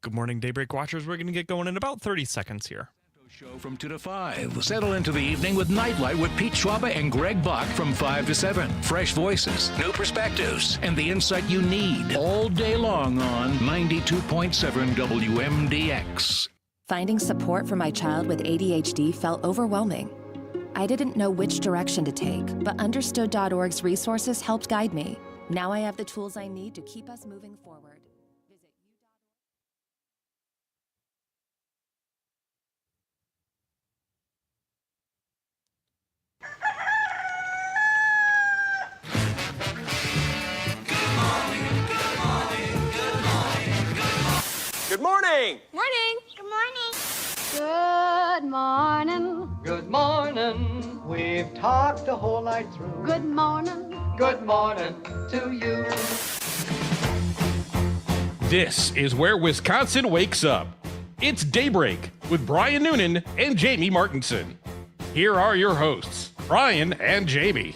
Good morning, Daybreak Watchers. We're going to get going in about 30 seconds here. Show from 2 to 5. Settle into the evening with Nightlight with Pete Schwaba and Greg Bach from 5 to 7. Fresh voices, new perspectives, and the insight you need all day long on 92.7 WMDX. Finding support for my child with ADHD felt overwhelming. I didn't know which direction to take, but Understood.org's resources helped guide me. Now I have the tools I need to keep us moving forward. Visit Good morning! Morning. Good morning. Good morning. Good morning. We've talked the whole night through. Good morning. Good morning to you. This is where Wisconsin wakes up. It's Daybreak with Brian Noonan and Jamie Martinson. Here are your hosts, Brian and Jamie.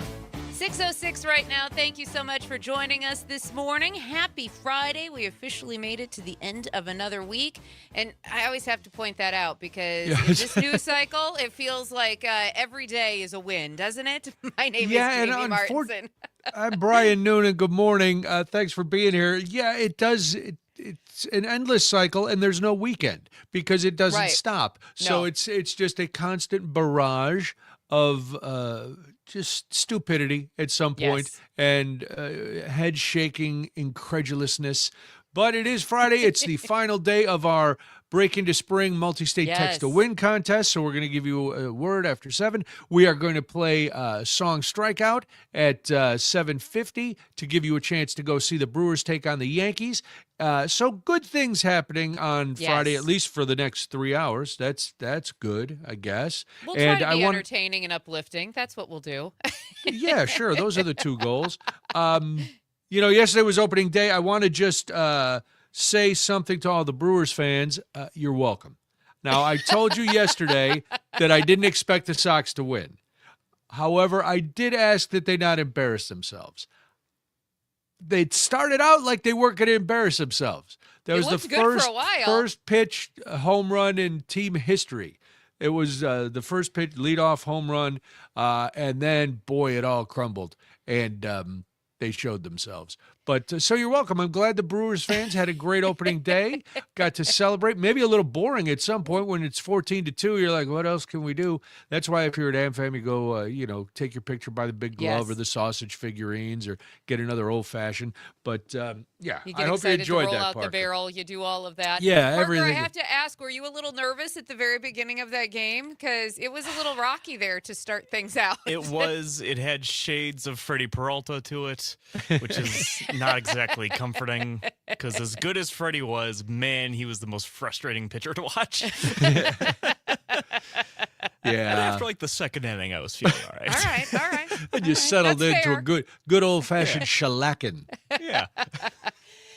6:06 right now. Thank you so much for joining us this morning. Happy Friday. We officially made it to the end of another week. And I always have to point that out because in this news cycle, it feels like every day is a win, doesn't it? My name is Jamie Martinson. I'm Brian Noonan. Good morning. Thanks for being here. Yeah, it does. It's an endless cycle, and there's no weekend because it doesn't stop. So it's just a constant barrage of just stupidity at some point and head-shaking incredulousness. But it is Friday. It's the final day of our Break into Spring multi-state text-to-win contest. So we're going to give you a word after 7. We are going to play Song Strikeout at 7:50 to give you a chance to go see the Brewers take on the Yankees. So good things happening on Friday, at least for the next 3 hours. That's good, I guess. We'll try to be entertaining and uplifting. That's what we'll do. Yeah, sure. Those are the two goals. Yesterday was opening day. I want to just say something to all the Brewers fans. You're welcome. Now, I told you yesterday that I didn't expect the Sox to win. However, I did ask that they not embarrass themselves. They started out like they weren't going to embarrass themselves. That was the first pitch home run in team history. It was the first pitch leadoff home run, and then, boy, it all crumbled. And they showed themselves. But so you're welcome. I'm glad the Brewers fans had a great opening day, got to celebrate. Maybe a little boring at some point when it's 14-2. You're like, what else can we do? That's why if you're at AmFam, you go, take your picture by the big glove or the sausage figurines or get another old fashioned. But I hope you enjoyed that part. You roll out the barrel. You do all of that. Yeah, Parker, everything. I have to ask, were you a little nervous at the very beginning of that game? Because it was a little rocky there to start things out. It was. It had shades of Freddie Peralta to it, which is not exactly comforting because as good as Freddie was, man, he was the most frustrating pitcher to watch. Yeah. But after like the second inning, I was feeling all right. All right. And you settled into a good old-fashioned shellacking. Yeah.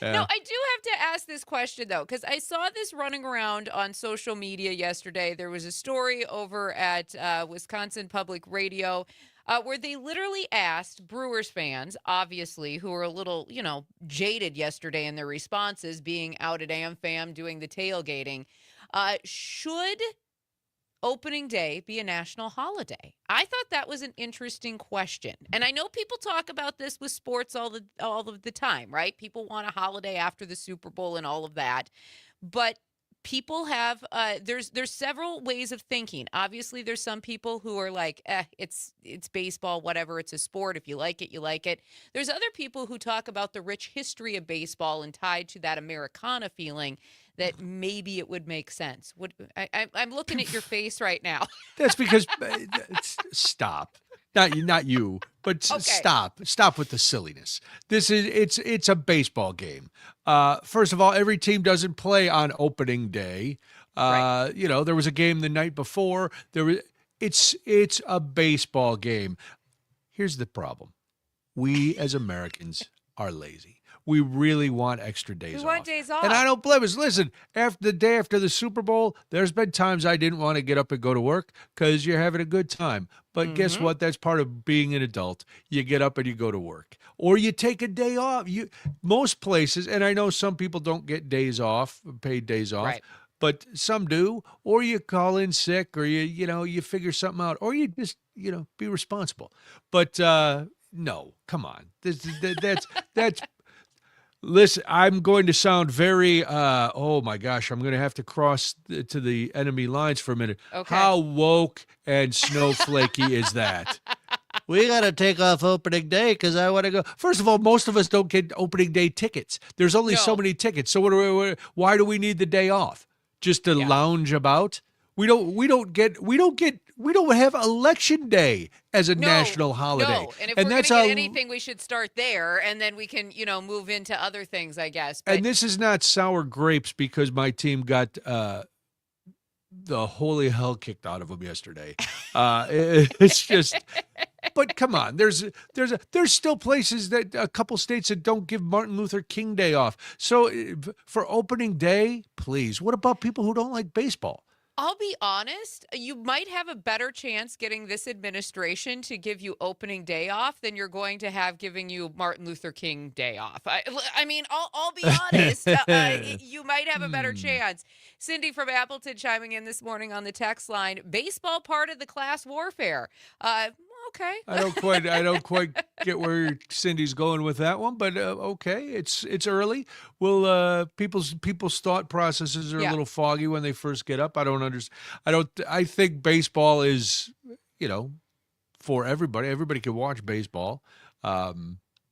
No, I do have to ask this question, though, because I saw this running around on social media yesterday. There was a story over at Wisconsin Public Radio where they literally asked Brewers fans, obviously, who were a little, jaded yesterday in their responses, being out at AmFam doing the tailgating, should opening day be a national holiday? I thought that was an interesting question. And I know people talk about this with sports all of the time, right? People want a holiday after the Super Bowl and all of that. But people have there's several ways of thinking. Obviously, there's some people who are like, it's baseball, whatever, it's a sport. If you like it, you like it. There's other people who talk about the rich history of baseball and tied to that Americana feeling that maybe it would make sense. I'm looking at your face right now. That's because stop. Not you, but stop with the silliness. It's a baseball game. First of all, every team doesn't play on opening day. There was a game the night before. It's a baseball game. Here's the problem. We as Americans are lazy. We really want extra days off. We want days off. And I don't blame us. Listen, after the day after the Super Bowl, there's been times I didn't want to get up and go to work because you're having a good time. But guess what? That's part of being an adult. You get up and you go to work, or you take a day off. Most places, and I know some people don't get days off, paid days off, Right. but some do. Or you call in sick, or you figure something out, or you just be responsible. But no, come on, that's. Listen, I'm going to sound very, oh my gosh, I'm going to have to cross to the enemy lines for a minute. Okay. How woke and snowflakey is that? We got to take off opening day because I want to go. First of all, most of us don't get opening day tickets. There's only so many tickets. So why do we need the day off? Just to lounge about? We don't have election day as a national holiday. No, and if we're going to get anything, we should start there, and then we can, move into other things, I guess. But and this is not sour grapes because my team got the holy hell kicked out of them yesterday. It's just, but come on, there's still places a couple states that don't give Martin Luther King Day off. So for opening day, please, what about people who don't like baseball? I'll be honest, you might have a better chance getting this administration to give you opening day off than you're going to have giving you Martin Luther King Day off. I mean, I'll be honest, you might have a better chance. Cindy from Appleton chiming in this morning on the text line, baseball part of the class warfare. Okay. I don't quite get where Cindy's going with that one, but okay, it's early. Well, people's thought processes are a little foggy when they first get up. I don't understand. I think baseball is, for everybody. Everybody can watch baseball. I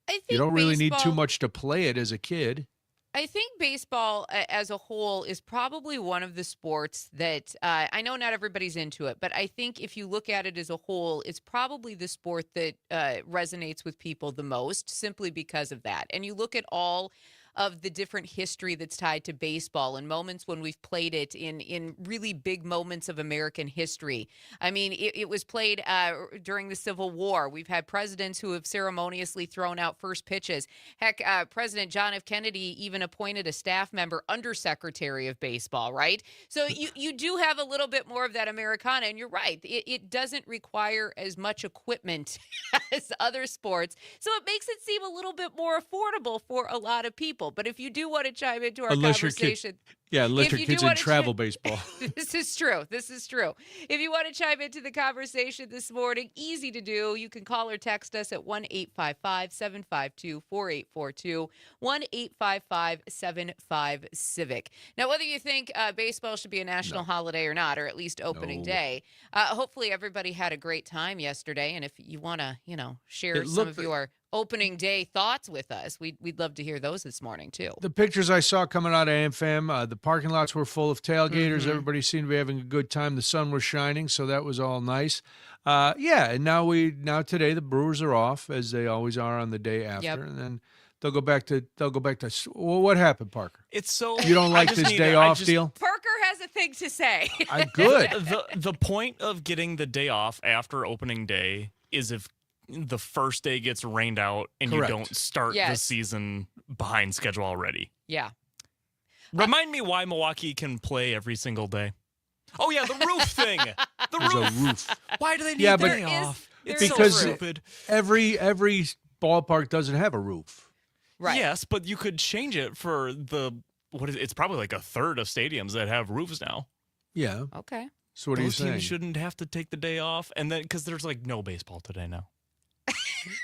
think you don't really need too much to play it as a kid. I think baseball as a whole is probably one of the sports that I know not everybody's into it, but I think if you look at it as a whole, it's probably the sport that resonates with people the most simply because of that. And you look at all of the different history that's tied to baseball and moments when we've played it in really big moments of American history. I mean, it was played during the Civil War. We've had presidents who have ceremoniously thrown out first pitches. Heck, President John F. Kennedy even appointed a staff member undersecretary of baseball, right? So you do have a little bit more of that Americana, and you're right. It doesn't require as much equipment as other sports, so it makes it seem a little bit more affordable for a lot of people. But if you do want to chime into our conversation, unless your kid's in travel baseball. This is true. If you want to chime into the conversation this morning, easy to do. You can call or text us at 1-855-752-4842, 1-855-75-CIVIC. Now, whether you think baseball should be a national holiday or not, or at least opening day, hopefully everybody had a great time yesterday. And if you want to, share some of your opening day thoughts with us, we'd love to hear those this morning too. The pictures I saw coming out of AmFam, the parking lots were full of tailgaters. Everybody seemed to be having a good time. The sun was shining, so that was all nice. And now today the Brewers are off, as they always are on the day after, and then they'll go back to. Well, what happened, Parker? It's so you don't like this day off deal? Parker has a thing to say. Good. The point of getting the day off after opening day is if the first day gets rained out and Correct. you don't start the season behind schedule already. Yeah. Remind me why Milwaukee can play every single day. Oh, yeah, the roof thing. There's a roof. Why do they need the day off? It's because so stupid. Every ballpark doesn't have a roof. Right. Yes, but you could change it for it's probably like a third of stadiums that have roofs now. Yeah. Okay. So what are you Those saying? teams shouldn't have to take the day off, and then because there's like no baseball today now.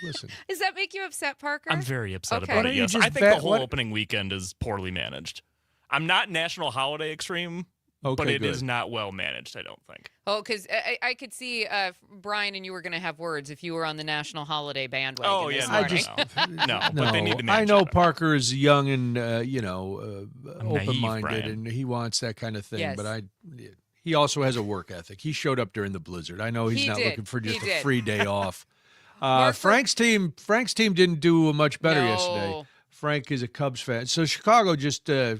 Listen. Does that make you upset, Parker? I'm very upset Okay. about Why it. don't you Yes, just I think the whole what- opening weekend is poorly managed. I'm not national holiday extreme, but Okay, it is good. not well managed. I don't think. Oh, because I could see Brian and you were going to have words if you were on the national holiday bandwagon. Oh this yeah, morning. no, but they need to. I manage know it better. Parker is young and open-minded, Brian. and he wants that kind of thing. Yes. But he also has a work ethic. He showed up during the blizzard. I know he's He not did. looking for just He a did. free day off. Mark, Frank's team didn't do much better No. yesterday. Frank is a Cubs fan, so Chicago It was a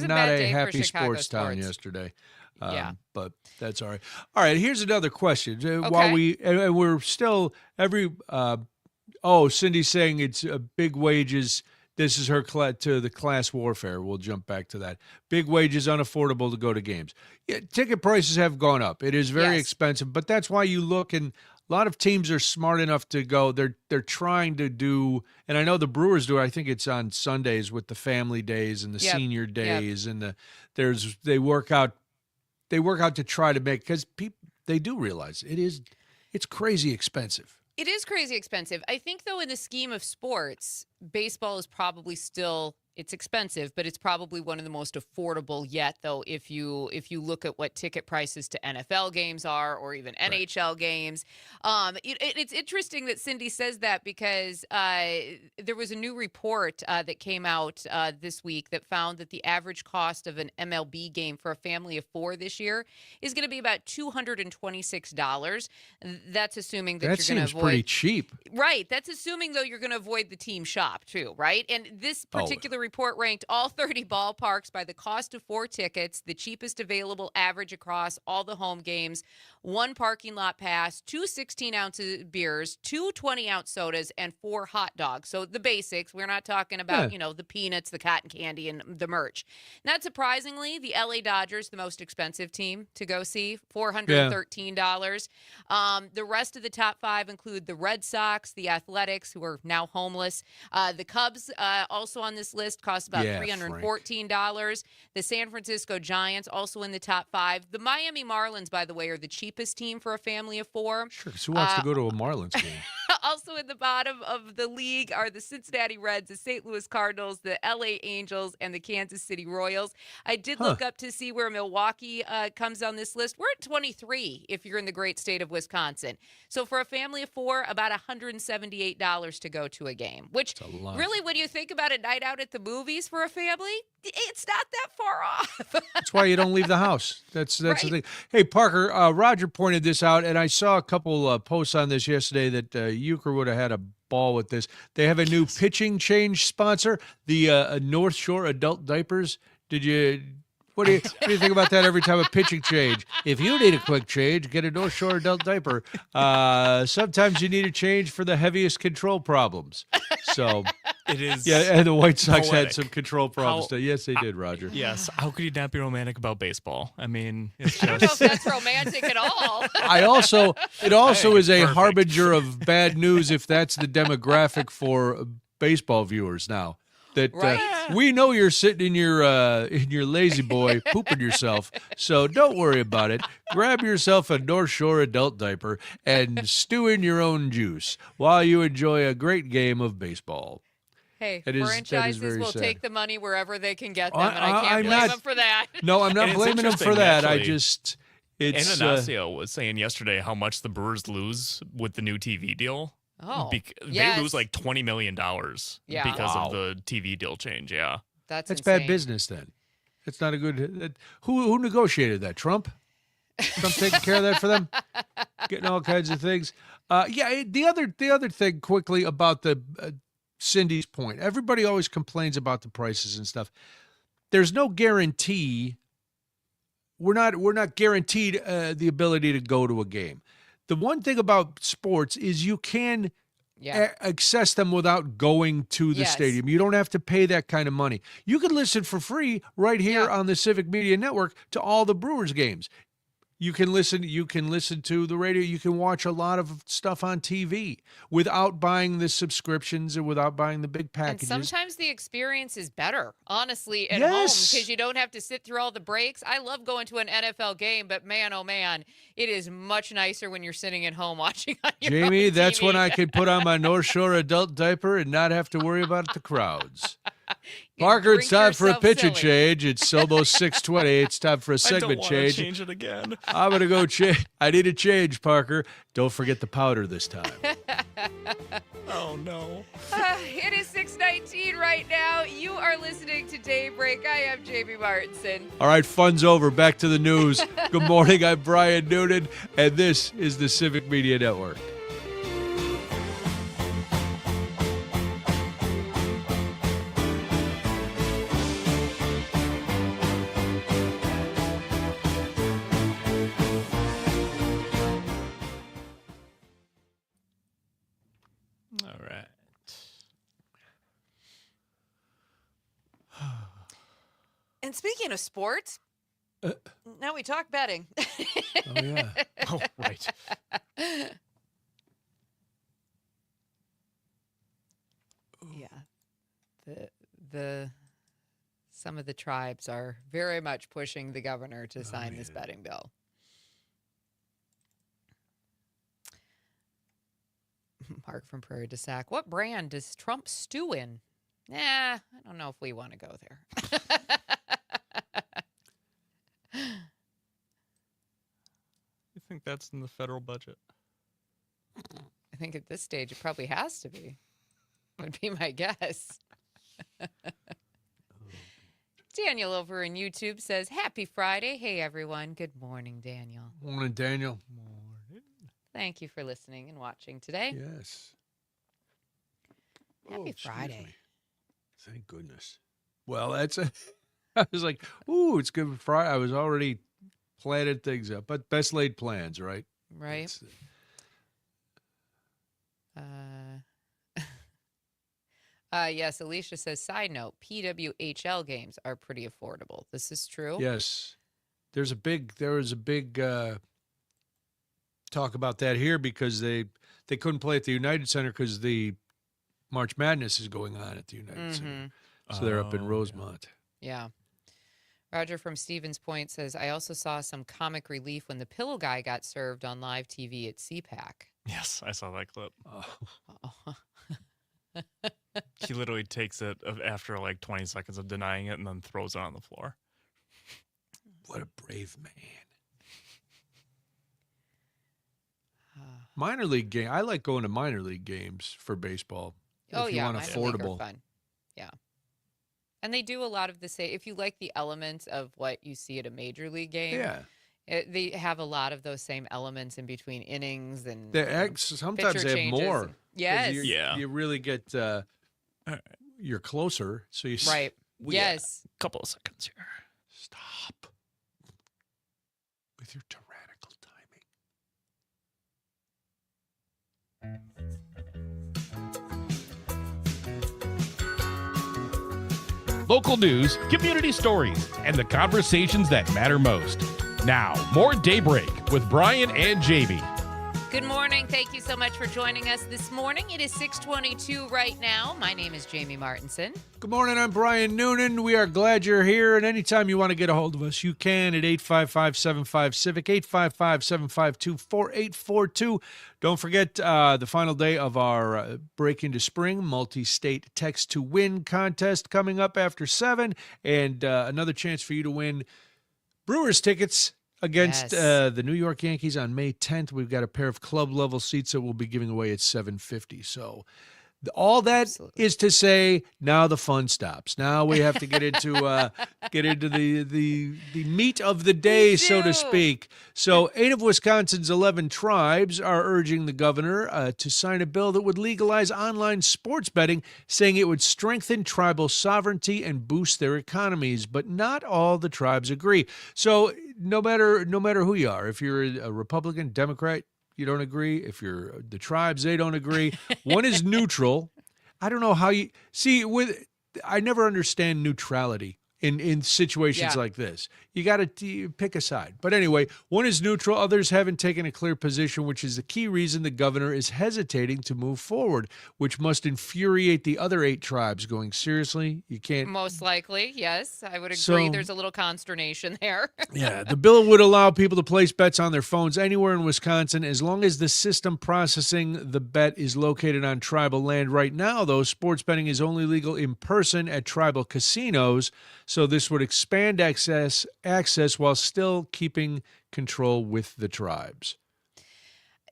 not bad a day for happy Chicago sports town sports. yesterday. Yeah. But that's all right. All right, here's another question. Okay. And we're still Cindy's saying it's big wages This is her to the class warfare. We'll jump back to that. Big wages, unaffordable to go to games. Yeah, ticket prices have gone up. It is very expensive, but that's why you look, and a lot of teams are smart enough to go. They're trying to do, and I know the Brewers do. I think it's on Sundays with the family days and the senior days, and they work out to try to make, because they do realize it's crazy expensive. It is crazy expensive. I think, though, in the scheme of sports, baseball is probably still, it's expensive, but it's probably one of the most affordable yet, though, if you look at what ticket prices to NFL games are, or even NHL games. It's interesting that Cindy says that, because there was a new report that came out this week that found that the average cost of an MLB game for a family of 4 this year is going to be about $226. That's assuming that you're going to avoid. That seems pretty cheap. Right. That's assuming, though, you're going to avoid the team shop, too, right? And this particular report ranked all 30 ballparks by the cost of 4 tickets, the cheapest available average across all the home games, 1 parking lot pass, 2 16-ounce beers, 2 20-ounce sodas, and 4 hot dogs. So the basics. We're not talking about, the peanuts, the cotton candy, and the merch. Not surprisingly, the LA Dodgers, the most expensive team to go see, $413. The rest of the top 5 include the Red Sox, the Athletics, who are now homeless. The Cubs, also on this list, cost about $314. The San Francisco Giants, also in the top 5. The Miami Marlins, by the way, are the cheapest team for a family of 4. Sure, because who wants to go to a Marlins game? Also in the bottom of the league are the Cincinnati Reds, the St. Louis Cardinals, the LA Angels, and the Kansas City Royals. I did look up to see where Milwaukee comes on this list. We're at 23 if you're in the great state of Wisconsin. So for a family of 4, about $178 to go to a game, which really, when you think about a night out at the movies for a family, it's not that far off. That's why you don't leave the house. That's the thing. Hey, Parker, Roger pointed this out, and I saw a couple posts on this yesterday that Euchre would have had a ball with this. They have a new pitching change sponsor, the North Shore Adult Diapers. What do you think about that every time a pitching change? If you need a quick change, get a North Shore Adult Diaper. Sometimes you need a change for the heaviest control problems. So it is. Yeah, and the White Sox poetic. had some control problems. Yes, they did, Roger. Yes. How could you not be romantic about baseball? I mean, it's I don't know if that's romantic at all. It also is a perfect. harbinger of bad news if that's the demographic for baseball viewers now. That we know you're sitting in your lazy boy pooping yourself, so don't worry about it. Grab yourself a North Shore Adult Diaper and stew in your own juice while you enjoy a great game of baseball. Hey, That is franchises very will sad. take the money wherever they can get them, and I can't blame them for that. No, I'm not And it's blaming them for interesting, that. actually. It's Anastasio was saying yesterday how much the Brewers lose with the new TV deal. Oh, They lose like $20 million because Wow. of the TV deal change. Yeah. that's bad insane. business then. It's not a good. Who negotiated that? Trump? Trump taking care of that for them? Getting all kinds of things. The other thing quickly about the Cindy's point. Everybody always complains about the prices and stuff. There's no guarantee. We're not guaranteed the ability to go to a game. The one thing about sports is you can access them without going to the stadium. You don't have to pay that kind of money. You can listen for free right here on the Civic Media Network to all the Brewers games. You can listen to the radio. You can watch a lot of stuff on TV without buying the subscriptions and without buying the big packages. And sometimes the experience is better, honestly, at home, because you don't have to sit through all the breaks. I love going to an NFL game, but man, oh man, it is much nicer when you're sitting at home watching on your Jamie, own that's TV. when I could put on my North Shore Adult Diaper and not have to worry about the crowds. Parker, it's time for a pitcher change. It's almost 6:20. It's time for a segment I don't change. change it again. I'm going to go change. I need a change, Parker. Don't forget the powder this time. Oh, no. It is 6:19 right now. You are listening to Daybreak. I am Jamie Martinson. All right, fun's over. Back to the news. Good morning. I'm Brian Noonan, and this is the Civic Media Network. All right. And speaking of sports, now we talk betting. Oh, yeah. Oh, right. Yeah. The some of the tribes are very much pushing the governor to sign this betting bill. Mark from Prairie du Sac. What brand does Trump stew in? Nah, I don't know if we want to go there. You think that's in the federal budget? I think at this stage it probably has to be. Would be my guess. Daniel over in YouTube says, Happy Friday. Hey, everyone. Good morning, Daniel. Morning, Daniel. Thank you for listening and watching today. Yes. Happy excuse Friday. me. Thank goodness. Well, I was like, ooh, it's Good Friday. I was already planning things up, but best laid plans, right? Right. It's, Yes, Alicia says, side note, PWHL games are pretty affordable. This is true. yes. There was a big talk about that here because they couldn't play at the United Center because the March Madness is going on at the United Center. So they're up in Rosemont. Yeah. Roger from Stevens Point says, I also saw some comic relief when the pillow guy got served on live TV at CPAC. Yes, I saw that clip. Oh. He literally takes it after like 20 seconds of denying it and then throws it on the floor. What a brave man. Minor league game. I like going to minor league games for baseball. If you want minor league are affordable. fun. Yeah. And they do a lot of the same. If you like the elements of what you see at a major league game, Yeah. They have a lot of those same elements in between innings and Sometimes pitcher they have changes more. and- Yes. You really get you're closer. So you Right. We Yes. got a couple of seconds here. Stop with your tyrannical timing. Local news, community stories, and the conversations that matter most. Now, more Daybreak with Brian and Jamie. Good morning. Thank you so much for joining us this morning. It is 6:22 right now. My name is Jamie Martinson. Good morning. I'm Brian Noonan. We are glad you're here. And anytime you want to get a hold of us, you can at 855-75-CIVIC, 855-752-4842. Don't forget the final day of our Break Into Spring multi-state text to win contest coming up after 7. And another chance for you to win Brewers tickets against the New York Yankees on May 10th. We've got a pair of club-level seats that we'll be giving away at 7:50. So all that is to say, now the fun stops. Now we have to get into the meat of the day, so to speak. So 8 of Wisconsin's 11 tribes are urging the governor to sign a bill that would legalize online sports betting, saying it would strengthen tribal sovereignty and boost their economies. But not all the tribes agree. So no matter who you are, if you're a Republican, Democrat, you don't agree. If you're the tribes, they don't agree. One is neutral. I don't know how you see I never understand neutrality in situations like this. You got to pick a side. But anyway, one is neutral. Others haven't taken a clear position, which is the key reason the governor is hesitating to move forward, which must infuriate the other 8 tribes going, seriously? You can't. Most likely, yes. I would agree. So- There's a little consternation there. Yeah, the bill would allow people to place bets on their phones anywhere in Wisconsin as long as the system processing the bet is located on tribal land. Right now, though, sports betting is only legal in person at tribal casinos, so this would expand access while still keeping control with the tribes.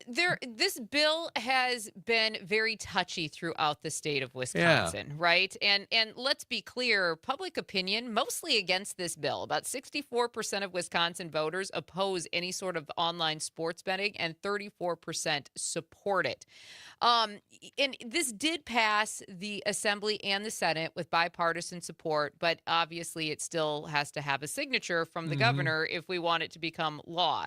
This bill has been very touchy throughout the state of Wisconsin, right? And let's be clear, public opinion mostly against this bill. About 64% of Wisconsin voters oppose any sort of online sports betting, and 34% support it. And this did pass the Assembly and the Senate with bipartisan support, but obviously it still has to have a signature from the governor if we want it to become law.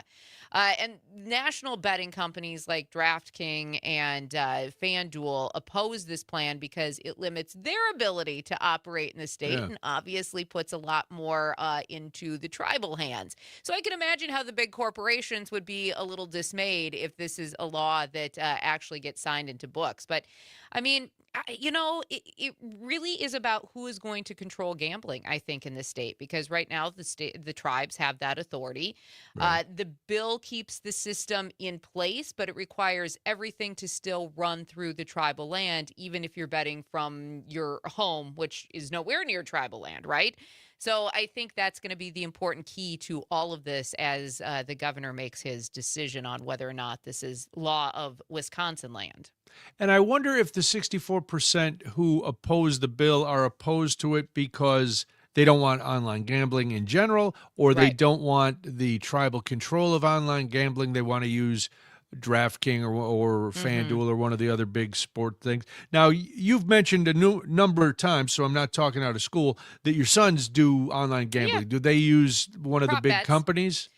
And national betting companies companies like DraftKings and FanDuel oppose this plan because it limits their ability to operate in the state and obviously puts a lot more into the tribal hands. So I can imagine how the big corporations would be a little dismayed if this is a law that actually gets signed into books. But I mean, it really is about who is going to control gambling, I think, in this state, because right now the tribes have that authority. Right. The bill keeps the system in place, but it requires everything to still run through the tribal land, even if you're betting from your home, which is nowhere near tribal land, right? So I think that's going to be the important key to all of this as the governor makes his decision on whether or not this is law of Wisconsin land. And I wonder if the 64% who oppose the bill are opposed to it because they don't want online gambling in general, or they Right. don't want the tribal control of online gambling. They want to use DraftKings or FanDuel or one of the other big sport things. Now, you've mentioned a number of times, so I'm not talking out of school, that your sons do online gambling. Yeah. Do they use one of the Prop big bets. companies?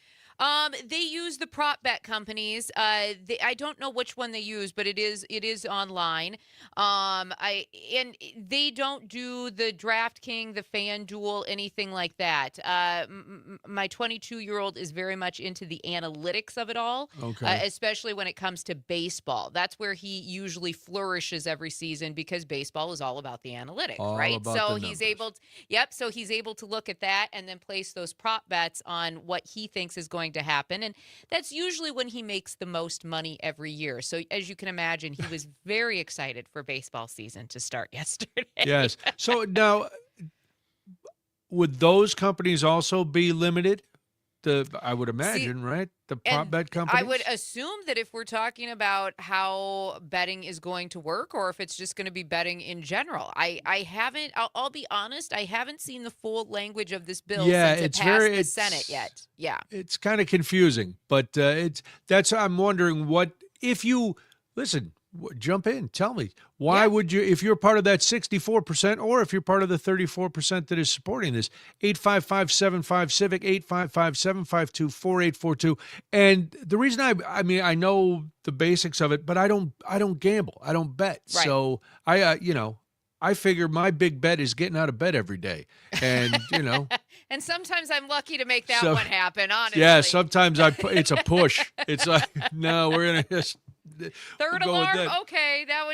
They use the prop bet companies. I don't know which one they use, but it is online. And they don't do the DraftKings, the FanDuel, anything like that. My 22-year-old is very much into the analytics of it all, Okay. especially when it comes to baseball. That's where he usually flourishes every season because baseball is all about the analytics, All right? about So the he's numbers. so he's able to look at that and then place those prop bets on what he thinks is going to happen. And that's usually when he makes the most money every year. So as you can imagine, he was very excited for baseball season to start yesterday. Yes. So now, would those companies also be limited? I would imagine, right? The prop And bet companies? I would assume that if we're talking about how betting is going to work or if it's just going to be betting in general, I haven't, I'll be honest, I haven't seen the full language of this bill Yeah, since it it's passed very- the it's- Senate yet. Yeah. It's kind of confusing, but I'm wondering if you listen, jump in, tell me why would you, if you're part of that 64% or if you're part of the 34% that is supporting this, 855-75-CIVIC, 855-752-4842. And the reason I know the basics of it, but I don't gamble. I don't bet. Right. So I figure my big bet is getting out of bed every day. And, And sometimes I'm lucky to make that So- one happen, honestly. yeah, sometimes it's a push. It's like, no, we're going to just Third we'll go with alarm, that. okay. Now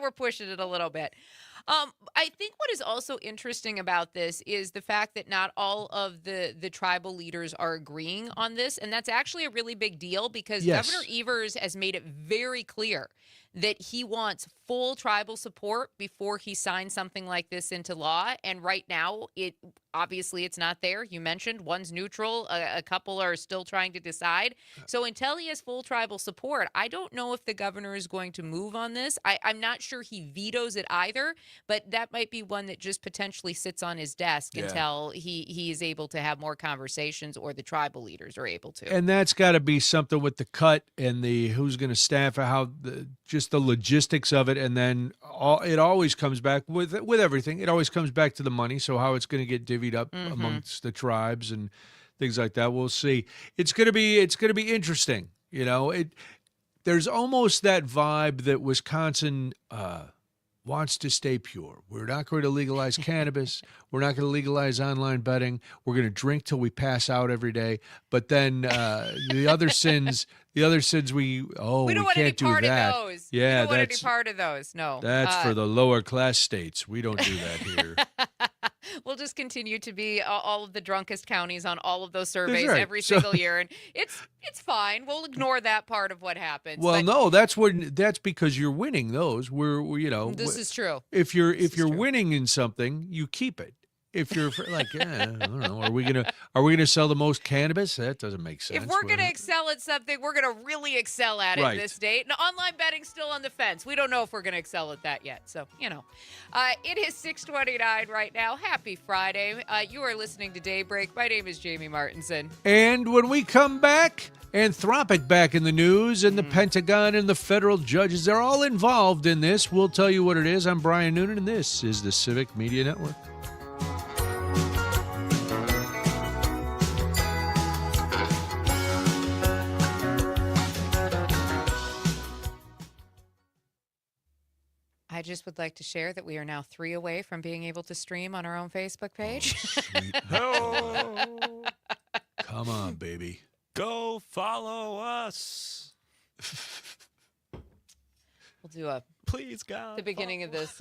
we're pushing it a little bit. I think what is also interesting about this is the fact that not all of the tribal leaders are agreeing on this, and that's actually a really big deal because Yes. Governor Evers has made it very clear that he wants full tribal support before he signs something like this into law. And right now, obviously it's not there. You mentioned one's neutral, a couple are still trying to decide. So until he has full tribal support, I don't know if the governor is going to move on this. I'm not sure he vetoes it either, but that might be one that just potentially sits on his desk until he is able to have more conversations or the tribal leaders are able to. And that's got to be something with the cut and the who's going to staff it, just the logistics of it, and then it always comes back with everything. It always comes back to the money. So how it's going to get divvied up amongst the tribes and things like that, we'll see. It's going to be interesting. There's almost that vibe that Wisconsin wants to stay pure. We're not going to legalize cannabis. We're not going to legalize online betting. We're going to drink till we pass out every day. But then the other sins we don't want any can't do part that. of those. Yeah, we don't want any that's part of those. No. that's for the lower class states. We don't do that here. We'll just continue to be all of the drunkest counties on all of those surveys right. every So- single year, and it's fine. We'll ignore that part of what happens. Well, but no, that's because you're winning those. this is true. If you're true. winning in something, you keep it. If you're like, I don't know, are we gonna sell the most cannabis? That doesn't make sense. If we're going to excel at something, we're going to really excel at it Right. this date. And online betting's still on the fence. We don't know if we're going to excel at that yet. So, it is 6:29 right now. Happy Friday. You are listening to Daybreak. My name is Jamie Martinson. And when we come back, Anthropic back in the news, and the Pentagon and the federal judges, they're all involved in this. We'll tell you what it is. I'm Brian Noonan, and this is the Civic Media Network. just would like to share that we are now 3 away from being able to stream on our own Facebook page. Sweet. Oh, Come on, baby. go follow us. We'll do Please, God. the beginning of this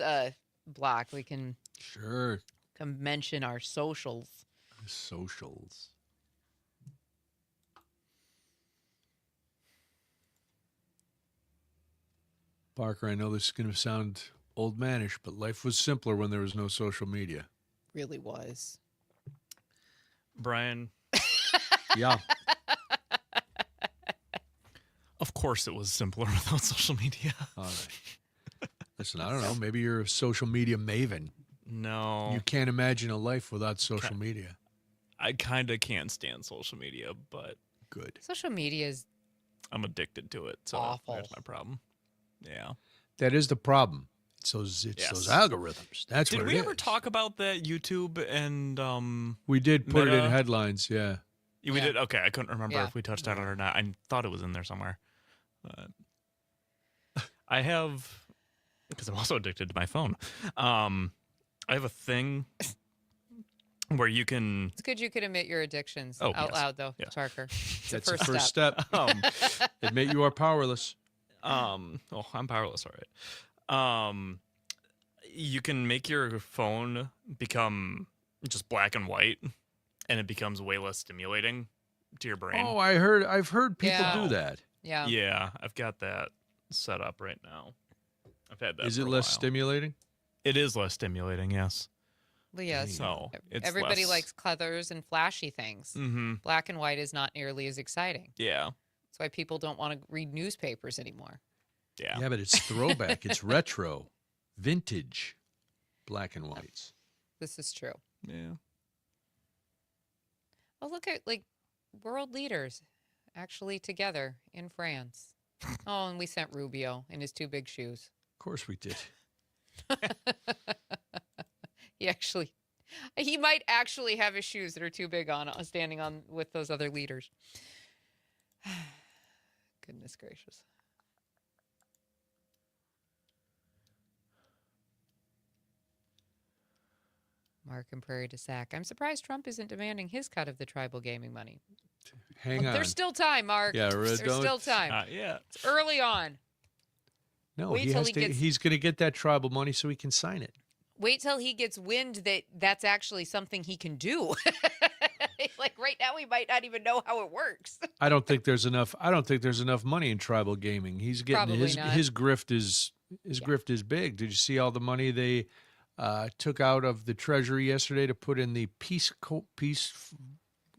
block. We can Sure. mention our socials. Socials. Parker, I know this is going to sound old manish, but life was simpler when there was no social media. Really was. Brian, Yeah. of course it was simpler without social media. All right. Listen, I don't know. Maybe you're a social media maven. No. You can't imagine a life without social media. I kind of can't stand social media, but Good. Social media is I'm addicted to it. So Awful. that's my problem. Yeah. That is the problem. It's those Yes. algorithms. That's Did what we it ever is. talk about that YouTube and We did put it in Meta? headlines, yeah. we Yeah. did? Okay, I couldn't remember Yeah. if we touched on it or not. I thought it was in there somewhere. I have, because I'm also addicted to my phone. I have a thing where you can. It's good you could admit your addictions Oh, out yes. loud, though, Yes. Parker. It's That's the the first step. Admit you are powerless. Oh, I'm powerless. All right. You can make your phone become just black and white, and it becomes way less stimulating to your brain. Oh, I've heard people Yeah. do that. Yeah. Yeah, I've got that set up right now. I've had that. Is for it a less while. stimulating? It is less stimulating. Yes. Well, yes. So it's Everybody less- likes colors and flashy things. Mm-hmm. Black and white is not nearly as exciting. Yeah. That's why people don't want to read newspapers anymore. Yeah. Yeah, but it's throwback. It's retro, vintage, black and whites. This is true. Yeah. Oh, look at world leaders actually together in France. Oh, and we sent Rubio in his 2 big shoes. Of course we did. He might actually have his shoes that are too big on standing on with those other leaders. Goodness gracious. Mark and Prairie to Sack. I'm surprised Trump isn't demanding his cut of the tribal gaming money. Hang on. There's still time, Mark. Yeah, There's still time. Yeah. It's early on. No, Wait he till has he to. gets- He's going to get that tribal money so he can sign it. Wait till he gets wind that that's actually something he can do. Like right now, we might not even know how it works. I don't think there's enough. I don't think there's enough money in tribal gaming. He's getting Probably not. his grift is grift is big. Did you see all the money they took out of the treasury yesterday to put in the peace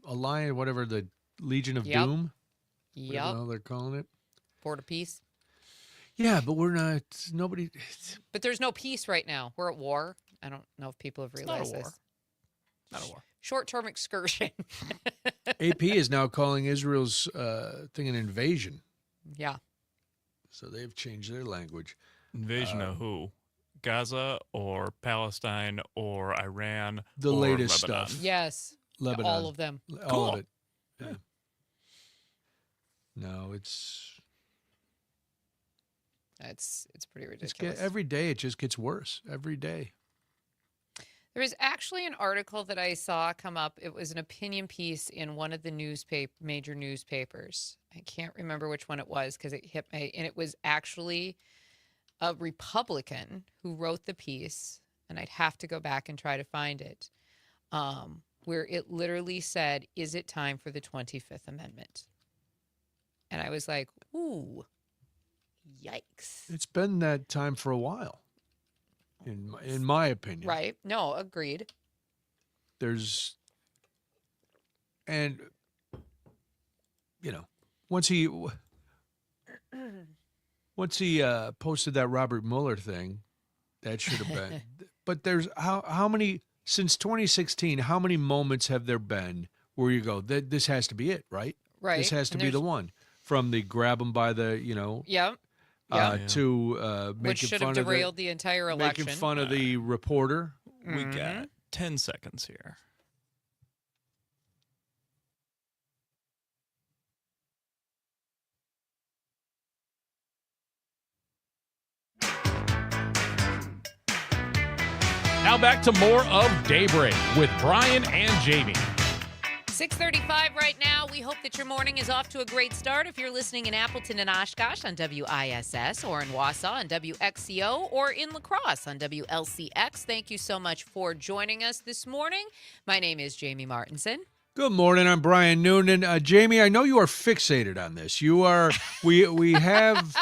alliance, whatever, the Legion of Yep. Doom? Whatever the Yep. hell they're calling it. Board of peace. Yeah, but we're not. Nobody. But there's no peace right now. We're at war. I don't know if people have not a realized war. this. Not a war. Short-term excursion. AP is now calling Israel's thing an invasion. Yeah. So they've changed their language. Invasion of who? Gaza or Palestine or Iran? The or latest Lebanon? stuff. Yes. Lebanon. All of them. All Cool. of it. Yeah. No, it's It's pretty It's ridiculous. every day it just gets worse. Every day. There was actually an article that I saw come up. It was an opinion piece in one of the major newspapers. I can't remember which one it was because it hit me. And it was actually a Republican who wrote the piece, and I'd have to go back and try to find it, where it literally said, "Is it time for the 25th Amendment?" And I was like, ooh, yikes. It's been that time for a while. In my opinion. Right? No, agreed. There's and you know, once he posted that Robert Mueller thing, that should have been. But there's how many since 2016, how many moments have there been where you go, this has to be it, right? Right. This has to And be the there's- one. From the grab him by the, Yep. to Which making should fun have of derailed the entire election. making fun of the reporter. We got 10 seconds here. Now back to more of Daybreak with Brian and Jamie. 6:35 right now. We hope that your morning is off to a great start. If you're listening in Appleton and Oshkosh on WISS, or in Wausau on WXCO, or in La Crosse on WLCX, thank you so much for joining us this morning. My name is Jamie Martinson. Good morning. I'm Brian Noonan. Jamie, I know you are fixated on this. You are. We have.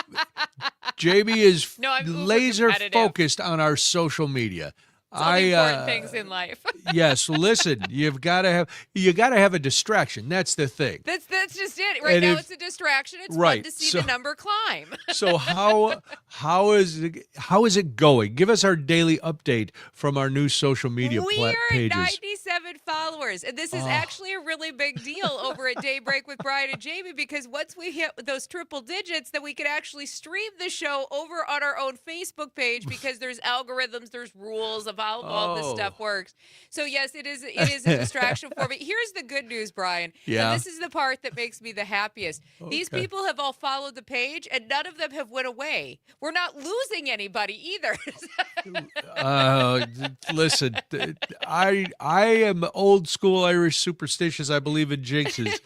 Jamie is No, I'm uber laser competitive. Focused on our social media. It's all the important things in life. Yes, listen, you got to have a distraction. That's the thing. That's just it. Right And now, if- it's a distraction. It's right, fun to see so- the number climb. So how is it going? Give us our daily update from our new social media We are at pages. 97 followers, and this is actually a really big deal over at Daybreak with Brian and Jamie, because once we hit those triple digits, then we can actually stream the show over on our own Facebook page, because there's algorithms, there's rules of how all this stuff works. So yes, it is a distraction for me. Here's the good news, Brian. Yeah. And this is the part that makes me the happiest. These Okay. people have all followed the page, and none of them have went away. We're not losing anybody either. Listen, I am old school Irish superstitious. I believe in jinxes.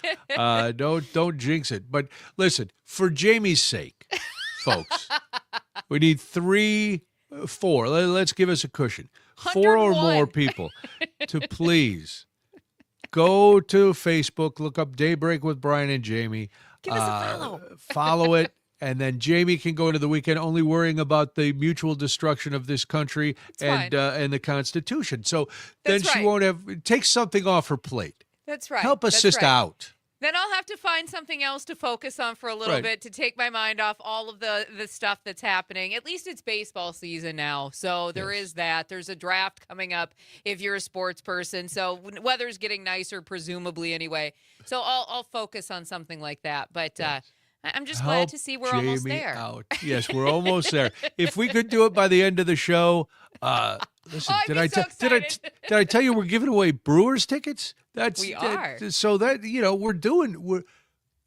Don't jinx it. But listen, for Jamie's sake, folks, we need 4. Let's give us a cushion. 4 or 101. more people to please go to Facebook, look up Daybreak with Brian and Jamie. Give us a follow. Follow it. And then Jamie can go into the weekend only worrying about the mutual destruction of this country and the Constitution. So then That's she right. won't take something off her plate. That's right. Help a That's sister right. out. Then I'll have to find something else to focus on for a little Right. bit to take my mind off all of the stuff that's happening. At least it's baseball season now. So there is that. There's a draft coming up if you're a sports person. So weather's getting nicer, presumably anyway. So I'll focus on something like that. But I'm just glad Help to see we're almost Jamie there. out. Yes, we're almost there. If we could do it by the end of the show, listen, Oh, I'd be so excited. did I tell you we're giving away Brewers tickets? We are. So that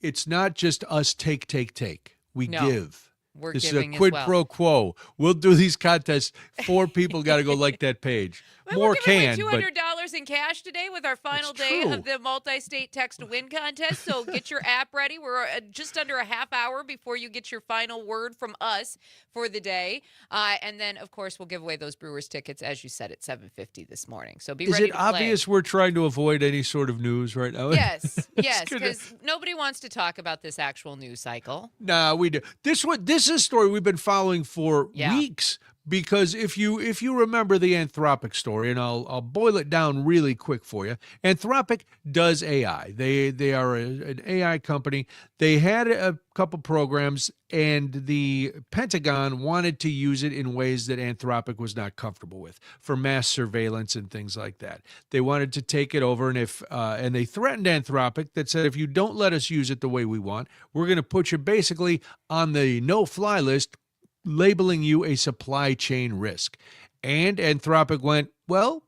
it's not just us take. We No, give. we're This is a giving as quid well. pro quo. We'll do these contests. 4 people got to go like that page. Well, More we're giving can, away but $200 in cash today with our final That's day true. of the multi-state text-to-win contest. So get your app ready. We're just under a half hour before you get your final word from us for the day. And then, of course, we'll give away those Brewers tickets, as you said, at 7:50 this morning. So be is ready it to play. obvious we're trying to avoid any sort of news right now? Yes, yes, gonna- because nobody wants to talk about this actual news cycle. Nah, we do. This is a story we've been following for Yeah. weeks, because if you remember the Anthropic story, and I'll boil it down really quick for you. Anthropic does AI. They are an AI company. They had a couple programs, and the Pentagon wanted to use it in ways that Anthropic was not comfortable with, for mass surveillance and things like that. They wanted to take it over, and they threatened Anthropic that said, if you don't let us use it the way we want, we're going to put you basically on the no-fly list, labeling you a supply chain risk. And Anthropic went, well,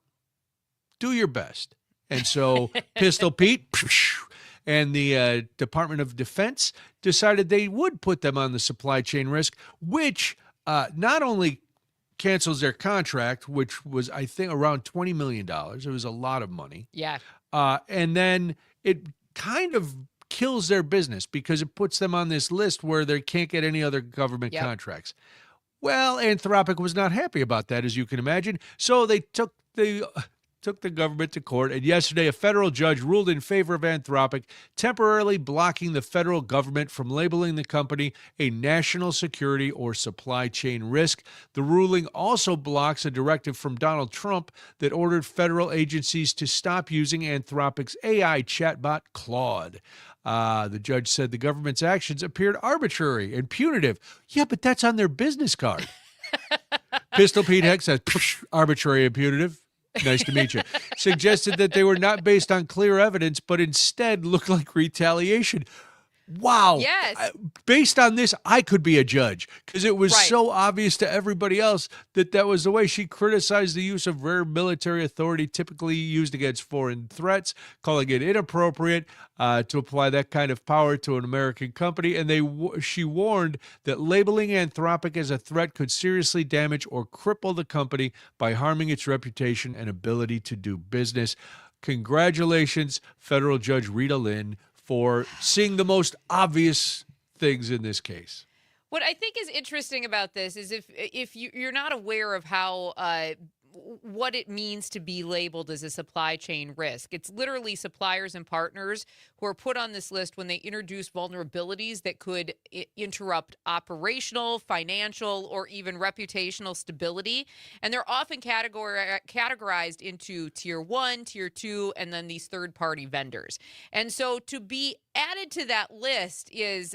do your best. And so Pistol Pete and the Department of Defense decided they would put them on the supply chain risk, which not only cancels their contract, which was, I think, around $20 million. It was a lot of money. Yeah. And then it kind of kills their business, because it puts them on this list where they can't get any other government Yep. contracts. Well, Anthropic was not happy about that, as you can imagine. So they took the government to court, and yesterday a federal judge ruled in favor of Anthropic, temporarily blocking the federal government from labeling the company a national security or supply chain risk. The ruling also blocks a directive from Donald Trump that ordered federal agencies to stop using Anthropic's AI chatbot Claude. The judge said the government's actions appeared arbitrary and punitive. Yeah, but that's on their business card. Pistol Pete Heck says, arbitrary and punitive. Nice to meet you. Suggested that they were not based on clear evidence, but instead looked like retaliation. wow. Yes. Based on this, I could be a judge because it was Right. so obvious to everybody else that was the way. She criticized the use of rare military authority typically used against foreign threats, calling it inappropriate to apply that kind of power to an American company. And she warned that labeling Anthropic as a threat could seriously damage or cripple the company by harming its reputation and ability to do business. Congratulations, federal judge Rita Lynn, for seeing the most obvious things in this case. What I think is interesting about this is if you're not aware of how what it means to be labeled as a supply chain risk, it's literally suppliers and partners who are put on this list when they introduce vulnerabilities that could interrupt operational, financial, or even reputational stability. And they're often categorized into tier 1, tier 2, and then these third-party vendors. And so to be added to that list is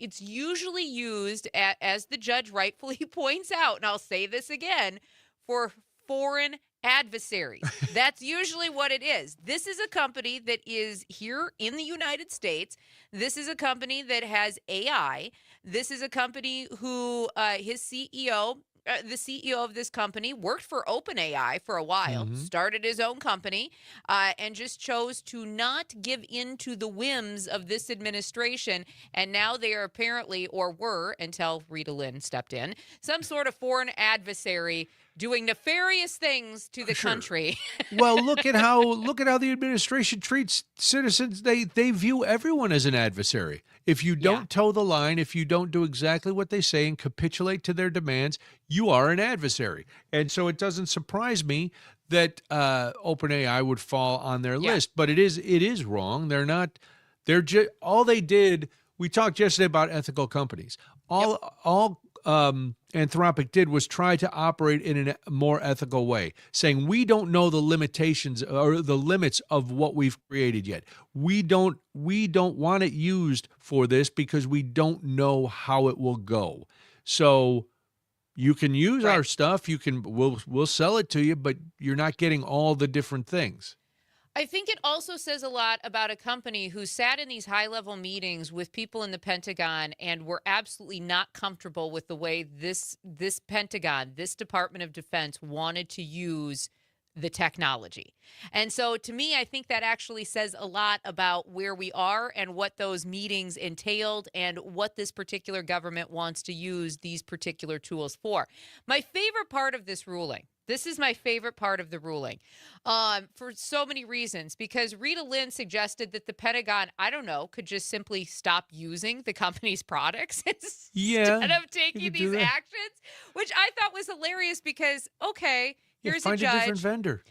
it's usually used, as the judge rightfully points out, and I'll say this again, for foreign adversaries. That's usually what it is. This is a company that is here in the United States. This is a company that has AI. This is a company who his CEO, the CEO of this company, worked for OpenAI for a while, started his own company, and just chose to not give in to the whims of this administration. And now they are apparently, or were until Rita Lynn stepped in, some sort of foreign adversary doing nefarious things to the country. Well, look at how the administration treats citizens. They view everyone as an adversary. If you don't toe the line, if you don't do exactly what they say and capitulate to their demands, you are an adversary. And so it doesn't surprise me that OpenAI would fall on their list. But it is wrong. They're not. They're just all they did. We talked yesterday about ethical companies. All Anthropic did was try to operate in a more ethical way, saying we don't know the limitations or the limits of what we've created yet. We don't want it used for this because we don't know how it will go. So you can use our stuff. We'll sell it to you, but you're not getting all the different things. I think it also says a lot about a company who sat in these high-level meetings with people in the Pentagon and were absolutely not comfortable with the way this Pentagon, this Department of Defense, wanted to use the technology. And so to me, I think that actually says a lot about where we are and what those meetings entailed and what this particular government wants to use these particular tools for. My favorite part of this ruling, this is my favorite part of the ruling, for so many reasons, because Rita Lynn suggested that the Pentagon, I don't know, could just simply stop using the company's products instead of taking these actions, which I thought was hilarious because, okay, here's a judge. Find a different vendor.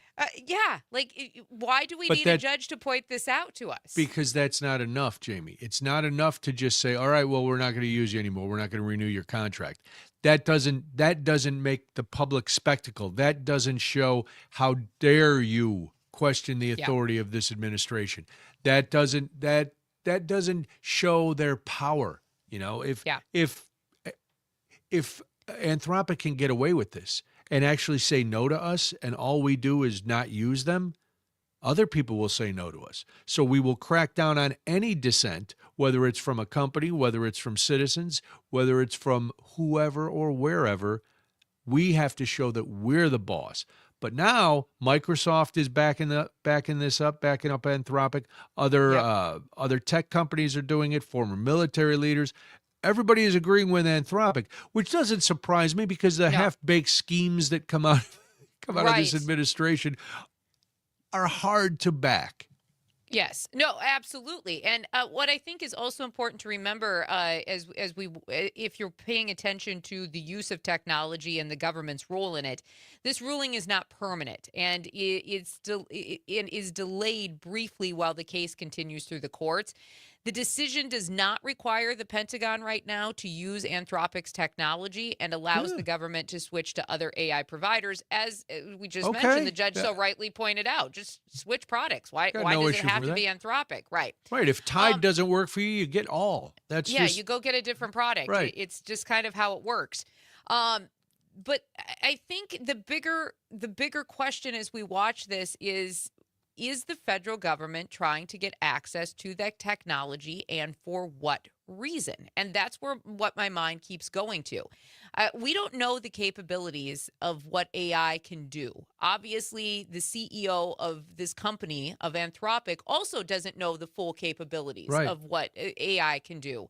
Why do we need a judge to point this out to us? Because that's not enough, Jamie. It's not enough to just say, all right, well, we're not going to use you anymore. We're not going to renew your contract. That doesn't make the public spectacle. That doesn't show how dare you question the authority of this administration. That doesn't show their power. You know, if Anthropic can get away with this and actually say no to us, and all we do is not use them, other people will say no to us. So we will crack down on any dissent, whether it's from a company, whether it's from citizens, whether it's from whoever or wherever. We have to show that we're the boss. But now Microsoft is backing up Anthropic. Other tech companies are doing it, former military leaders. Everybody is agreeing with Anthropic, which doesn't surprise me because the half-baked schemes that come out of this administration are hard to back. Yes, no, absolutely. And what I think is also important to remember, if you're paying attention to the use of technology and the government's role in it, this ruling is not permanent, and it is delayed briefly while the case continues through the courts. The decision does not require the Pentagon right now to use Anthropic's technology and allows the government to switch to other AI providers. As we just mentioned, the judge so rightly pointed out, just switch products. Why does it have to be Anthropic? Right. Right. If Tide doesn't work for you get all. That's you go get a different product. Right. It's just kind of how it works. But I think the bigger question as we watch this is is the federal government trying to get access to that technology, and for what reason? And that's what my mind keeps going to. We don't know the capabilities of what AI can do. Obviously, the CEO of this company, of Anthropic, also doesn't know the full capabilities Right. of what AI can do.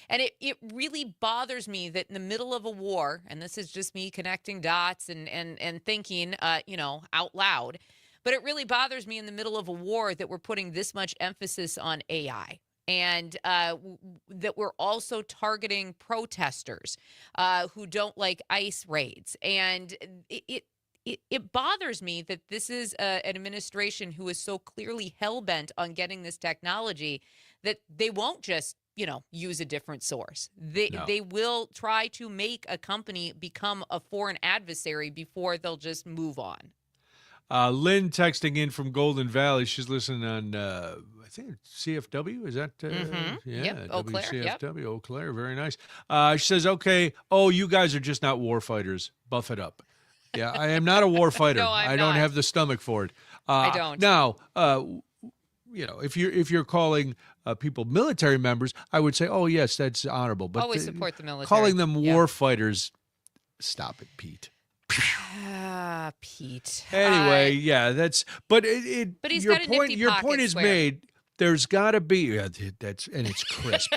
And it really bothers me that in the middle of a war, and this is just me connecting dots and thinking, out loud, but it really bothers me in the middle of a war that we're putting this much emphasis on AI. And that we're also targeting protesters who don't like ICE raids. And it bothers me that this is an administration who is so clearly hell-bent on getting this technology that they won't just use a different source. They will try to make a company become a foreign adversary before they'll just move on. Lynn texting in from Golden Valley. She's listening on, I think, CFW. Is that? Yeah, Yep. Eau Claire. Yep. WCFW, Eau Claire. Very nice. She says, okay, you guys are just not war fighters. Buff it up. Yeah, I am not a war fighter. No, I'm I don't not. have the stomach for it. I don't. Now, if you're calling people military members, I would say, oh, yes, that's honorable. But Always support the military. Calling them war fighters, stop it, Pete. Pete. Anyway, yeah, that's. But he's your got a point. nifty Your pocket point is square. made. There's got to be and it's crisp,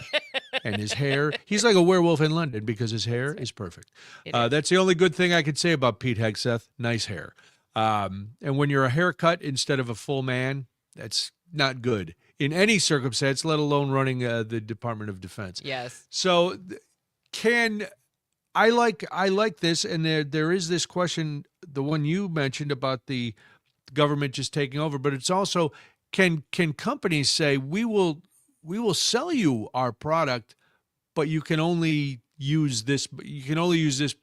and his hair. He's like a werewolf in London because his hair is perfect. That's the only good thing I could say about Pete Hegseth. Nice hair. And when you're a haircut instead of a full man, that's not good in any circumstance, let alone running the Department of Defense. Yes. So I like this, and there is this question, the one you mentioned about the government just taking over, but it's also can companies say we will sell you our product, but you can only use this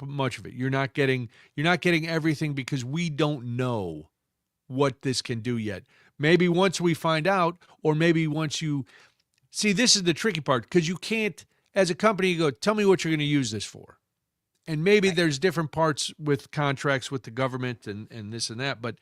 much of it. You're not getting everything because we don't know what this can do yet. Maybe once we find out, or maybe once you see, this is the tricky part, because you can't, as a company, you go, tell me what you're going to use this for. And maybe there's different parts with contracts with the government and this and that. But,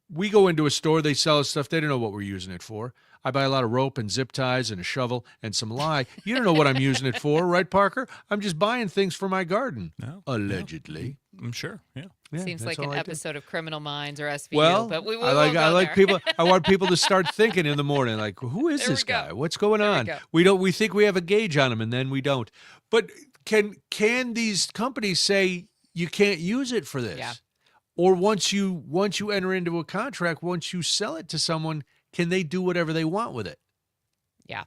we go into a store, they sell us stuff, they don't know what we're using it for. I buy a lot of rope and zip ties and a shovel and some lye. You don't know what I'm using it for, right, Parker? I'm just buying things for my garden, allegedly. I'm sure, yeah. Seems like an episode of Criminal Minds or SVU, Well, but we I like there. people. I want people to start thinking in the morning, like, who is There this we go. guy? What's going There we on? go. We think we have a gauge on him, and then we don't. But can these companies say you can't use it for this? Yeah. Or once you enter into a contract, once you sell it to someone, can they do whatever they want with it? Yeah.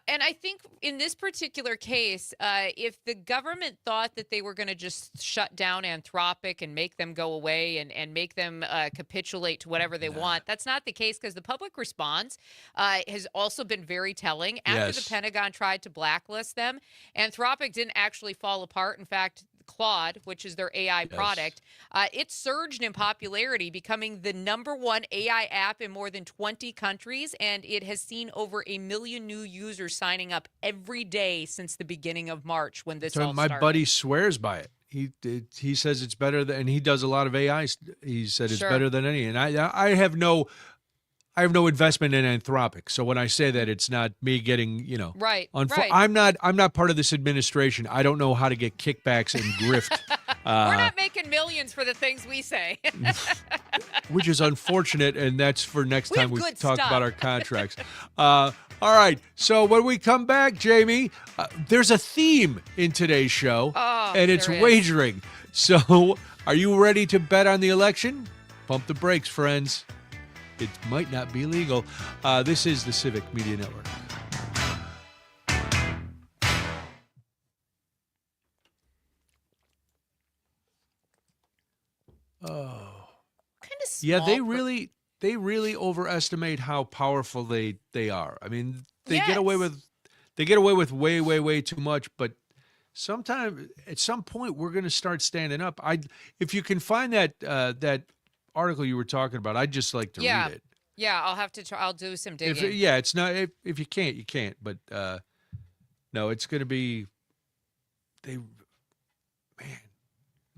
And I think in this particular case, if the government thought that they were going to just shut down Anthropic and make them go away and make them capitulate to whatever they want, that's not the case, because the public response has also been very telling. After Yes. the Pentagon tried to blacklist them, Anthropic didn't actually fall apart. In fact, Claude, which is their AI product, it surged in popularity, becoming the #1 AI app in more than 20 countries, and it has seen over 1 million new users signing up every day since the beginning of March, when this So all my started. buddy swears by it. He says it's better than, and he does a lot of AI. He said it's Sure. better than any. And I have no investment in Anthropic. So when I say that, it's not me getting, Right, right. right. I'm not part of this administration. I don't know how to get kickbacks and grift. We're not making millions for the things we say. Which is unfortunate, and that's for next We time have we good talk stuff. about our contracts. All right, so when we come back, Jamie, there's a theme in today's show, and it's there is. wagering. So are you ready to bet on the election? Pump the brakes, friends. It might not be legal. This is the Civic Media Network. Oh. Kind of small. Yeah, they really overestimate how powerful they are. I mean, they get away with way too much, but sometime at some point we're going to start standing up. If you can find that article you were talking about, I'd just like to read it. Yeah, I'll have to try. I'll do some digging. It's not, if you can't, you can't, but no, it's going to be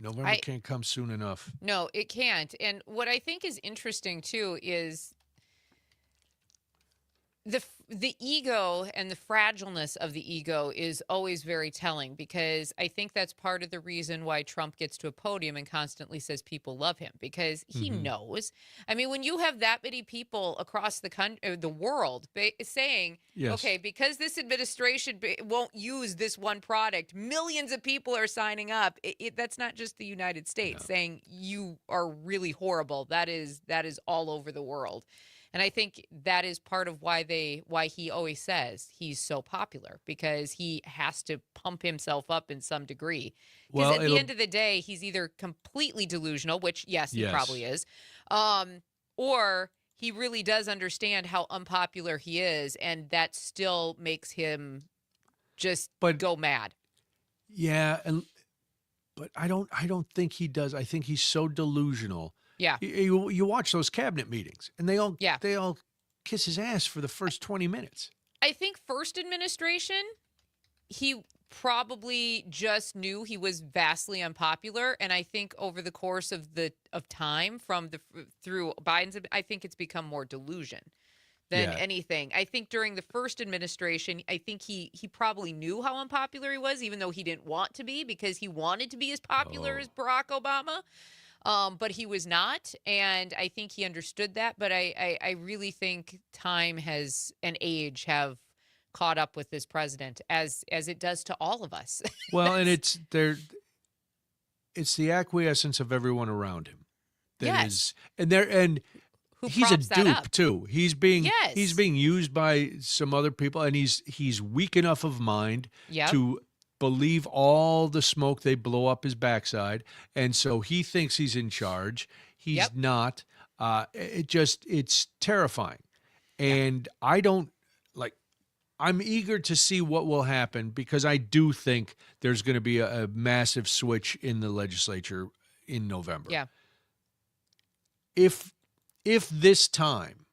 November can't come soon enough. No, it can't. And what I think is interesting too is the ego and the fragileness of the ego is always very telling, because I think that's part of the reason why Trump gets to a podium and constantly says people love him, because he knows. I mean, when you have that many people across the country, the world saying, okay, because this administration won't use this one product, millions of people are signing up. That's not just the United States saying you are really horrible. That is all over the world. And I think that is part of why he always says he's so popular, because he has to pump himself up in some degree. Because at the end of the day, he's either completely delusional, which, yes, he probably is, or he really does understand how unpopular he is, and that still makes him just go mad. Yeah, but I don't think he does. I think he's so delusional. Yeah. You watch those cabinet meetings, and they all kiss his ass for the first 20 minutes. I think first administration, he probably just knew he was vastly unpopular, and I think over the course of time through Biden's, I think it's become more delusion than anything. I think during the first administration, I think he probably knew how unpopular he was, even though he didn't want to be, because he wanted to be as popular as Barack Obama. But he was not, and I think he understood that. But I really think time and age have caught up with this president, as it does to all of us. Well, and it's the acquiescence of everyone around him. And he's a dupe too. He's being used by some other people, and he's weak enough of mind to believe all the smoke they blow up his backside, and so he thinks he's in charge. He's not. It's terrifying, and I'm eager to see what will happen, because I do think there's going to be a massive switch in the legislature in November. Yeah. If this time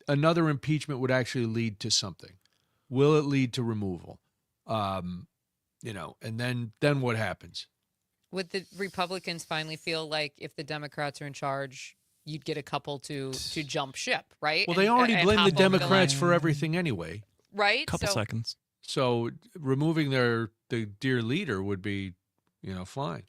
another impeachment would actually lead to something, will it lead to removal? And then what happens? Would the Republicans finally feel like if the Democrats are in charge, you'd get a couple to jump ship, right? Well, they already blame the Democrats for everything anyway. Right? Couple seconds. So removing the dear leader would be, fine.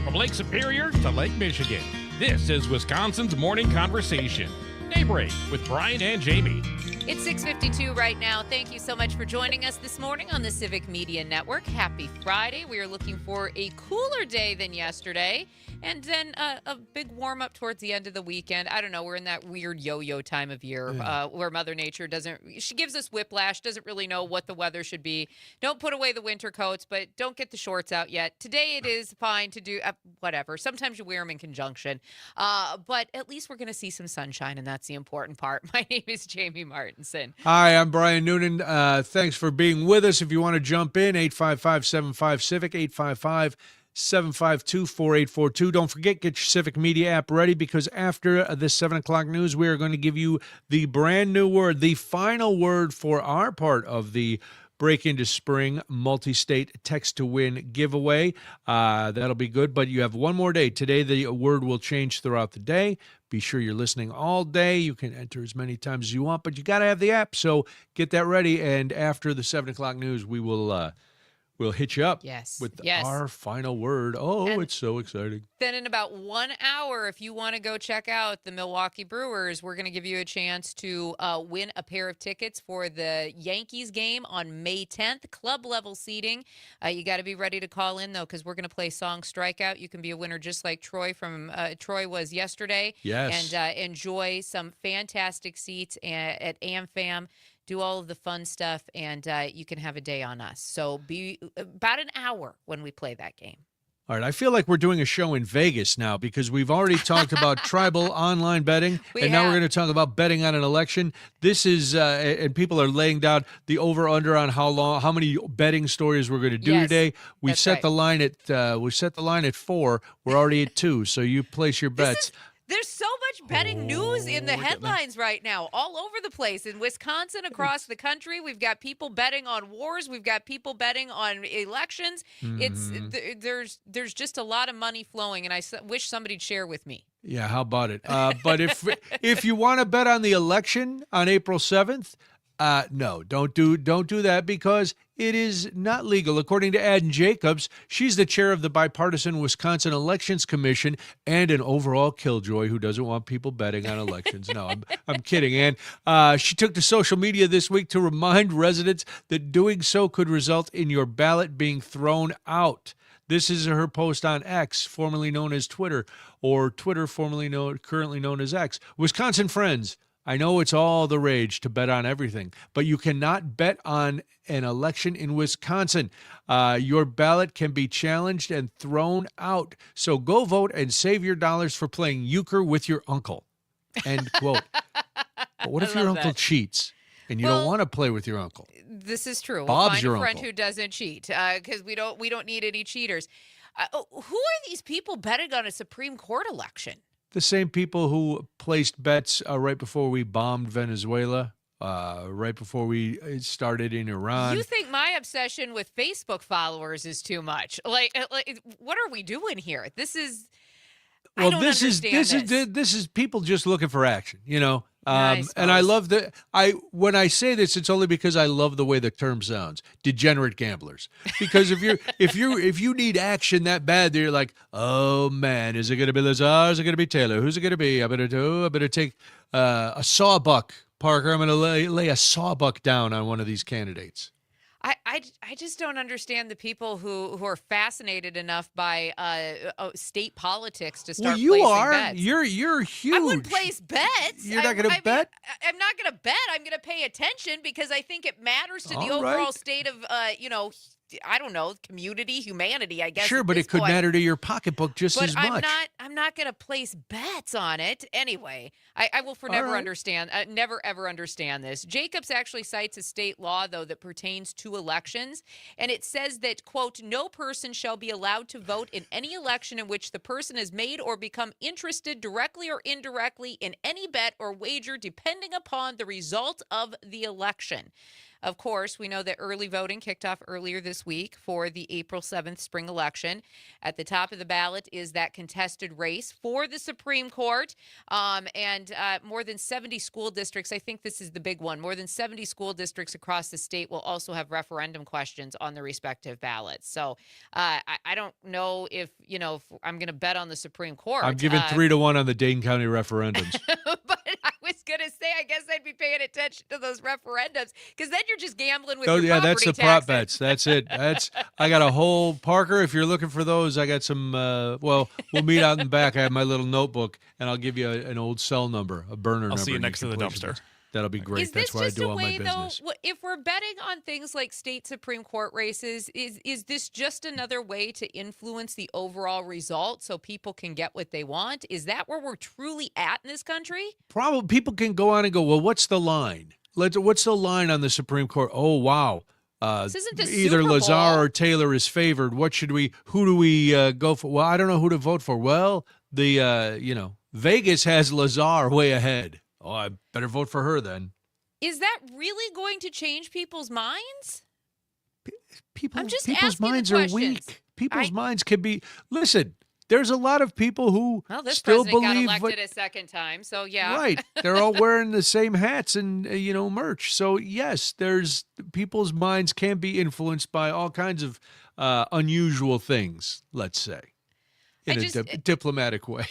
From Lake Superior to Lake Michigan, this is Wisconsin's Morning Conversation. Daybreak with Brian and Jamie. It's 6:52 right now. Thank you so much for joining us this morning on the Civic Media Network. Happy Friday. We are looking for a cooler day than yesterday, and then a big warm up towards the end of the weekend. I don't know. We're in that weird yo-yo time of year where Mother Nature she gives us whiplash, doesn't really know what the weather should be. Don't put away the winter coats, but don't get the shorts out yet. Today it is fine to do whatever. Sometimes you wear them in conjunction, but at least we're going to see some sunshine, and that's the important part. My name is Jamie Martin. Hi, I'm Brian Noonan. Thanks for being with us. If you want to jump in, 855-75-CIVIC, 855-752-4842. Don't forget, get your Civic Media app ready, because after this 7 o'clock news, we are going to give you the brand new word, the final word for our part of the Break into Spring multi-state text-to-win giveaway. That'll be good, but you have one more day. Today, the word will change throughout the day. Be sure you're listening all day. You can enter as many times as you want, but you got to have the app, so get that ready. And after the 7 o'clock news, we'll hit you up with our final word. And it's so exciting. Then in about 1 hour, if you want to go check out the Milwaukee Brewers, we're going to give you a chance to win a pair of tickets for the Yankees game on May 10th, club level seating. You got to be ready to call in, though, because we're going to play Song Strikeout. You can be a winner just like Troy was yesterday. Yes. And enjoy some fantastic seats at AmFam. Do all of the fun stuff, and you can have a day on us. So be about an hour when we play that game. All right, I feel like we're doing a show in Vegas now, because we've already talked about tribal online betting, now we're going to talk about betting on an election. This is, and people are laying down the over/under on how many betting stories we're going to do today. We set the line at 4. We're already at 2, so you place your bets. There's so much betting news in the look at that. headlines right now, all over the place. In Wisconsin, across the country, we've got people betting on wars. We've got people betting on elections. It's there's just a lot of money flowing, and I wish somebody'd share with me. Yeah, how about it? But if you want to bet on the election on April 7th, no, don't do that because it is not legal. According to Ann Jacobs, she's the chair of the bipartisan Wisconsin Elections Commission and an overall killjoy who doesn't want people betting on elections. No, I'm kidding. And she took to social media this week to remind residents that doing so could result in your ballot being thrown out. This is her post on X, formerly known as Twitter, or Twitter, currently known as X. Wisconsin friends, I know it's all the rage to bet on everything, but you cannot bet on an election in Wisconsin. Your ballot can be challenged and thrown out. So go vote and save your dollars for playing euchre with your uncle. End quote. But what if your uncle cheats and you don't want to play with your uncle? This is true. Bob's we'll your find a friend uncle. who doesn't cheat because we don't need any cheaters. Who are these people betting on a Supreme Court election? The same people who placed bets right before we bombed Venezuela, right before we started in Iran. You think my obsession with Facebook followers is too much? Like what are we doing here? This is. I don't understand this is people just looking for action, you know. I And I suppose. love when I say this, it's only because I love the way the term sounds. Degenerate gamblers. Because if you need action that bad, you're like, oh man, is it going to be Lazar? Is it going to be Taylor? Who's it going to be? I better take a sawbuck, Parker. I'm going to lay a sawbuck down on one of these candidates. I just don't understand the people who are fascinated enough by state politics to start Well, you placing are. bets. You're huge. I wouldn't place bets. You're not gonna bet? I'm not going to bet. I'm going to pay attention because I think it matters to the All overall right. state of, I don't know, community, humanity, I guess. Sure, at but this it could point. matter to your pocketbook just But as much. I'm not going to place bets on it anyway. I will never right. understand, never ever understand this. Jacobs actually cites a state law though that pertains to elections, and it says that quote, no person shall be allowed to vote in any election in which the person has made or become interested directly or indirectly in any bet or wager depending upon the result of the election. Of course, we know that early voting kicked off earlier this week for the April 7th spring election. At the top of the ballot is that contested race for the Supreme Court. And more than 70 school districts, I think this is the big one, more than 70 school districts across the state will also have referendum questions on the respective ballots. So I don't know if I'm going to bet on the Supreme Court. I'm giving 3-1 on the Dane County referendums. But I was going to say, I guess I'd be paying attention to those referendums because then you're just gambling with Oh your yeah, that's property the prop taxes. bets. That's it. I got a whole Parker. If you're looking for those, I got some. Well, we'll meet out in the back. I have my little notebook, and I'll give you an old cell number, a burner number. I'll see you and next can to the place your dumpster. bets. That'll be great. Is this That's where I just do a all my way, though, business. if we're betting on things like state Supreme Court races, is this just another way to influence the overall result so people can get what they want? Is that where we're truly at in this country? Probably people can go on and go, well, what's the line? What's the line on the Supreme Court? Oh wow. This isn't the Either Super Bowl. Lazar or Taylor is favored. Who do we go for? Well, I don't know who to vote for. Well, Vegas has Lazar way ahead. Oh, I better vote for her then. Is that really going to change people's minds? People's asking the minds are questions. weak. People's minds can be. Listen, there's a lot of people who Well, this still president got believe elected a second time, so yeah. Right. They're all wearing the same hats and, merch. So, yes, people's minds can be influenced by all kinds of unusual things, let's say, in a diplomatic way.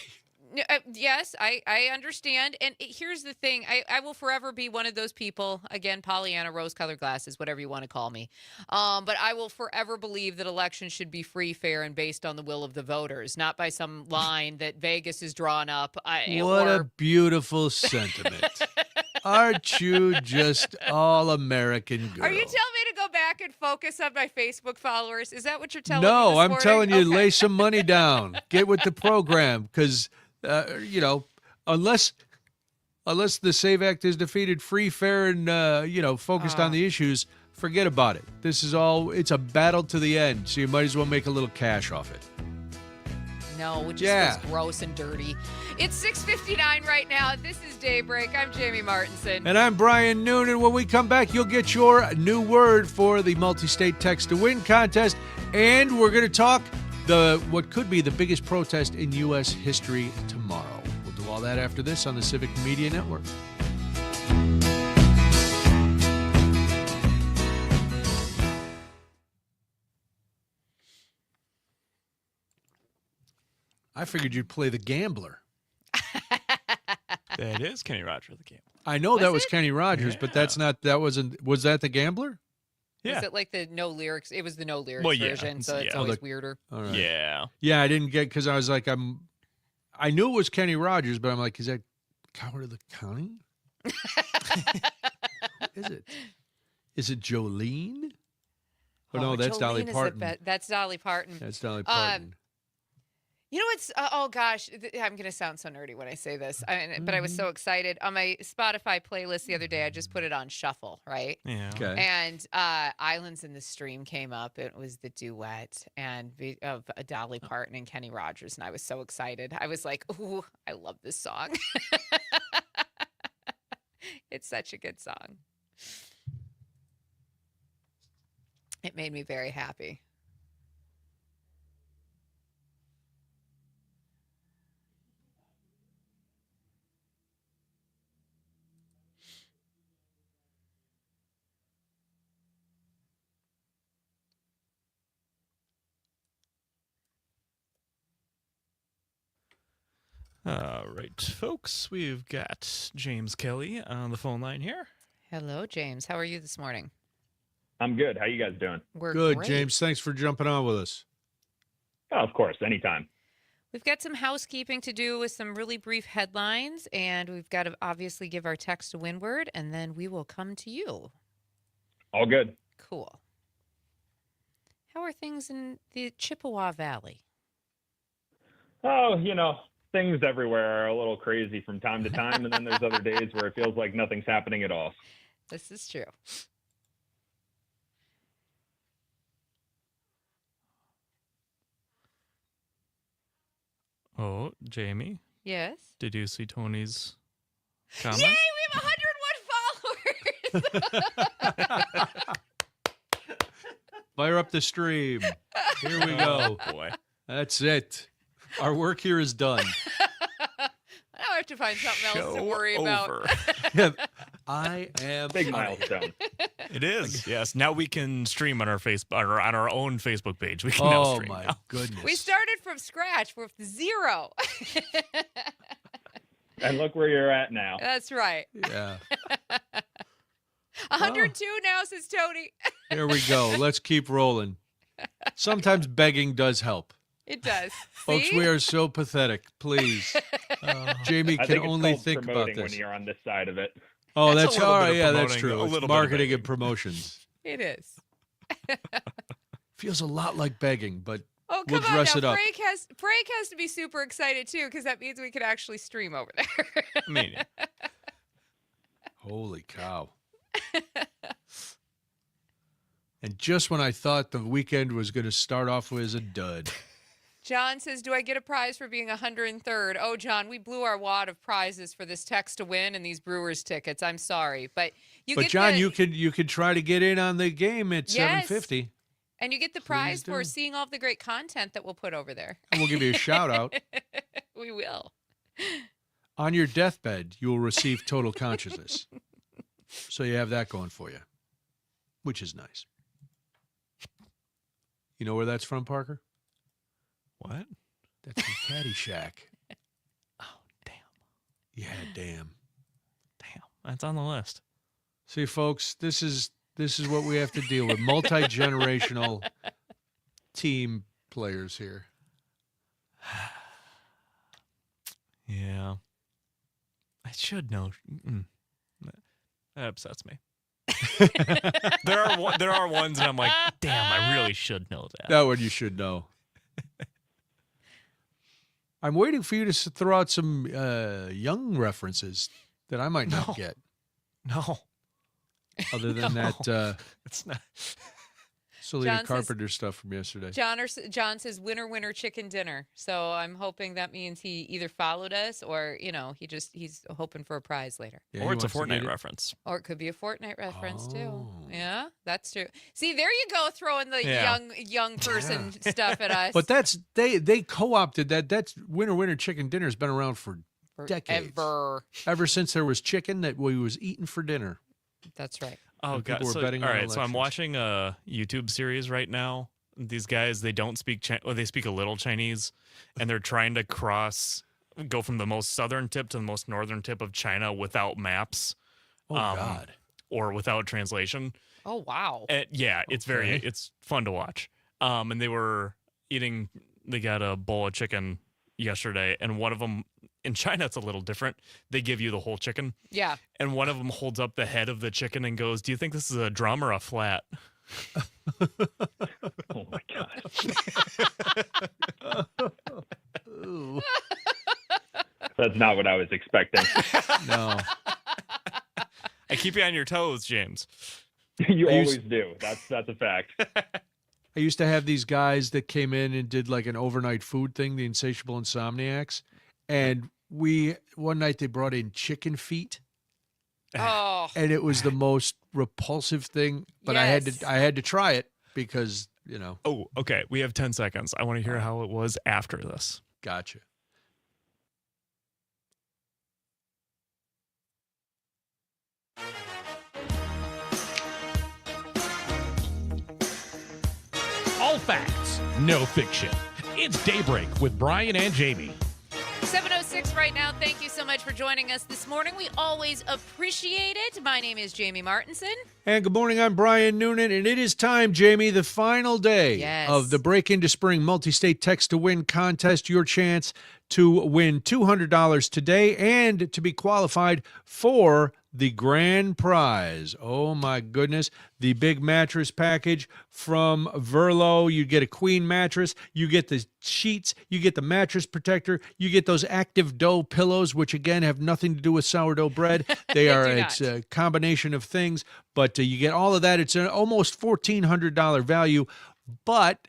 Yes, I understand. And here's the thing. I will forever be one of those people, again, Pollyanna, rose-colored glasses, whatever you want to call me. But I will forever believe that elections should be free, fair, and based on the will of the voters, not by some line that Vegas has drawn up. What a beautiful sentiment. Aren't you just all-American girl? Are you telling me to go back and focus on my Facebook followers? Is that what you're telling me No, this I'm morning? telling you, Okay. lay some money down. Get with the program because, unless the SAVE Act is defeated, free, fair, and, focused on the issues, forget about it. It's a battle to the end, so you might as well make a little cash off it. No, it just feels gross and dirty. It's 6:59 right now. This is Daybreak. I'm Jamie Martinson. And I'm Brian Noonan. When we come back, you'll get your new word for the multi-state text to win contest. And we're going to talk what could be the biggest protest in U.S. history tomorrow. We'll do all that after this on the Civic Media Network. I figured you'd play the gambler. That is Kenny Rogers, the game. I know that was Kenny Rogers, but was that the gambler? Yeah. Was it like the no lyrics? It was the no lyrics version, so it's yeah. always weirder. All right. Yeah. Yeah, I didn't get, because I was like, I knew it was Kenny Rogers, but I'm like, is that Coward of the County? Who is it? Is it Jolene? Oh, no, that's Jolene Dolly Parton. That's Dolly Parton. That's Dolly Parton. You know what's, oh gosh, I'm going to sound so nerdy when I say this, but I was so excited. On my Spotify playlist the other day, I just put it on shuffle, right? Yeah. Okay. And Islands in the Stream came up. It was the duet of Dolly Parton and Kenny Rogers, and I was so excited. I was like, ooh, I love this song. It's such a good song. It made me very happy. All right, folks, we've got James Kelly on the phone line here. Hello, James. How are you this morning? I'm good. How you guys doing? We're good, great. James. Thanks for jumping on with us. Oh, of course, anytime. We've got some housekeeping to do with some really brief headlines, and we've got to obviously give our text a win word, and then we will come to you. All good. Cool. How are things in the Chippewa Valley? Oh, things everywhere are a little crazy from time to time, and then there's other days where it feels like nothing's happening at all. This is true. Oh, Jamie, Yes? did you see Tony's comment? Yay, we have 101 followers! Fire up the stream. Here we go. Oh, boy. That's it. Our work here is done. Now I have to find something else to Show worry about. over. I am Big milestone. It is. Yes. Now we can stream on our on our own Facebook page. We can now Oh stream. my now. goodness. We started from scratch with 0. And look where you're at now. That's right. Yeah. 102 now, says Tony. Here we go. Let's keep rolling. Sometimes begging does help. It does. Folks, See? we are so pathetic. Please. Jamie I can think it's only called think about promoting this. when you're on this side of it. Oh, That's that's a little all bit right. of Yeah, that's promoting, true. a It's little bit of marketing begging. and promotions. It is. Feels a lot like begging, but Oh, we'll come on dress now. it up. Frank has to be super excited, too, because that means we can actually stream over there. I mean, Holy cow. And just when I thought the weekend was going to start off as a dud. John says, do I get a prize for being 103rd? Oh, John, we blew our wad of prizes for this text to win and these Brewers tickets. I'm sorry. But get John, the, you could try to get in on the game at Yes. 7:50. And you get the prize for do. seeing all of the great content that we'll put over there. And we'll give you a shout out. We will. On your deathbed, you will receive total consciousness. So you have that going for you, which is nice. You know where that's from, Parker? what? That's from Caddyshack. Oh, damn. Yeah, damn. Damn. That's on the list. See, folks, this is what we have to deal with. Multi-generational team players here. Yeah. I should know. That upsets me. there are ones that I'm like, damn, I really should know that. That one you should know. I'm waiting for you to throw out some young references that I might not No. get. No. Other than No. that It's not. Selena John says- Carpenter stuff from yesterday. John says winner chicken dinner. So I'm hoping that means he either followed us or, he's hoping for a prize later. Yeah, Or he it's a wants to get Fortnite it. reference. Or it could be a Fortnite reference too. Oh. Yeah, that's true. See, there you go, throwing the young person stuff at us. But that's they co-opted that. That's winner chicken dinner has been around for decades. Ever since there was chicken that we was eating for dinner. That's right. Oh And god! people were So, betting all on right, so I'm elections. watching a YouTube series right now. These guys, they don't speak they speak a little Chinese, and they're trying to go from the most southern tip to the most northern tip of China without maps, Oh God! or without translation. Oh wow. And it's Okay. it's fun to watch. And they were eating. They got a bowl of chicken yesterday, and one of them in China it's a little different. They give you the whole chicken. Yeah. And one of them holds up the head of the chicken and goes, "Do you think this is a drum or a flat?" Oh my god. Ooh. That's not what I was expecting. No. I keep you on your toes, James. You I used- always do. That's a fact. I used to have these guys that came in and did like an overnight food thing, the Insatiable Insomniacs, and one night they brought in chicken feet, Oh. and it was the most repulsive thing. But Yes. I had to try it because Oh, okay. We have 10 seconds. I want to hear how it was after this. gotcha. All facts, no fiction. It's Daybreak with Brian and Jamie. 7:06 right now. Thank you so much for joining us this morning. We always appreciate it. My name is Jamie Martinson. And good morning, I'm Brian Noonan, and it is time, Jamie, the final day Yes. of the Break Into Spring Multi-State Text to Win contest. Your chance to win $200 today and to be qualified for the grand prize. Oh my goodness, the big mattress package from Verlo. You get a queen mattress, you get the sheets, you get the mattress protector, you get those active dough pillows, which again have nothing to do with sourdough bread. They are, do it's not. a combination of things, but you get all of that. It's an almost $1,400 value, but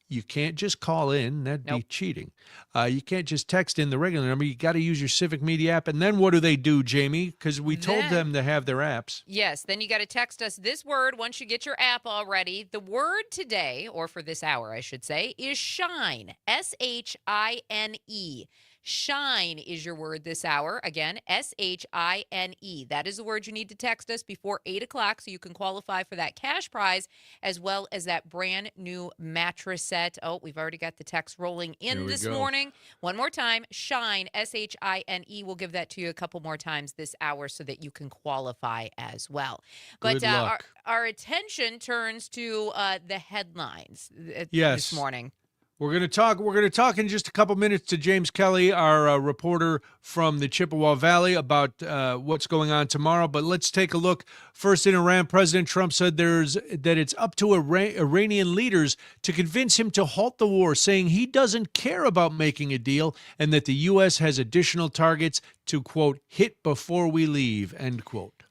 you can't just call in. That'd be Nope. cheating. You can't just text in the regular number. You got to use your Civic Media app. And then what do, Jamie? Because we told Then- them to have their apps. Yes, then you got to text us this word once you get your app already. The word today, or for this hour, I should say, is shine. SHINE. Shine is your word this hour. Again, SHINE. That is the word you need to text us before 8 o'clock so you can qualify for that cash prize as well as that brand new mattress set. Oh, we've already got the text rolling Here in we this go. morning. One more time, shine, SHINE. We'll give that to you a couple more times this hour so that you can qualify as well. But Good luck. our attention turns to the headlines Yes. this morning. We're going to talk in just a couple minutes to James Kelly, our reporter from the Chippewa Valley, about what's going on tomorrow. But let's take a look. First, in Iran, President Trump said that it's up to Iranian leaders to convince him to halt the war, saying he doesn't care about making a deal and that the U.S. has additional targets to, quote, hit before we leave, end quote.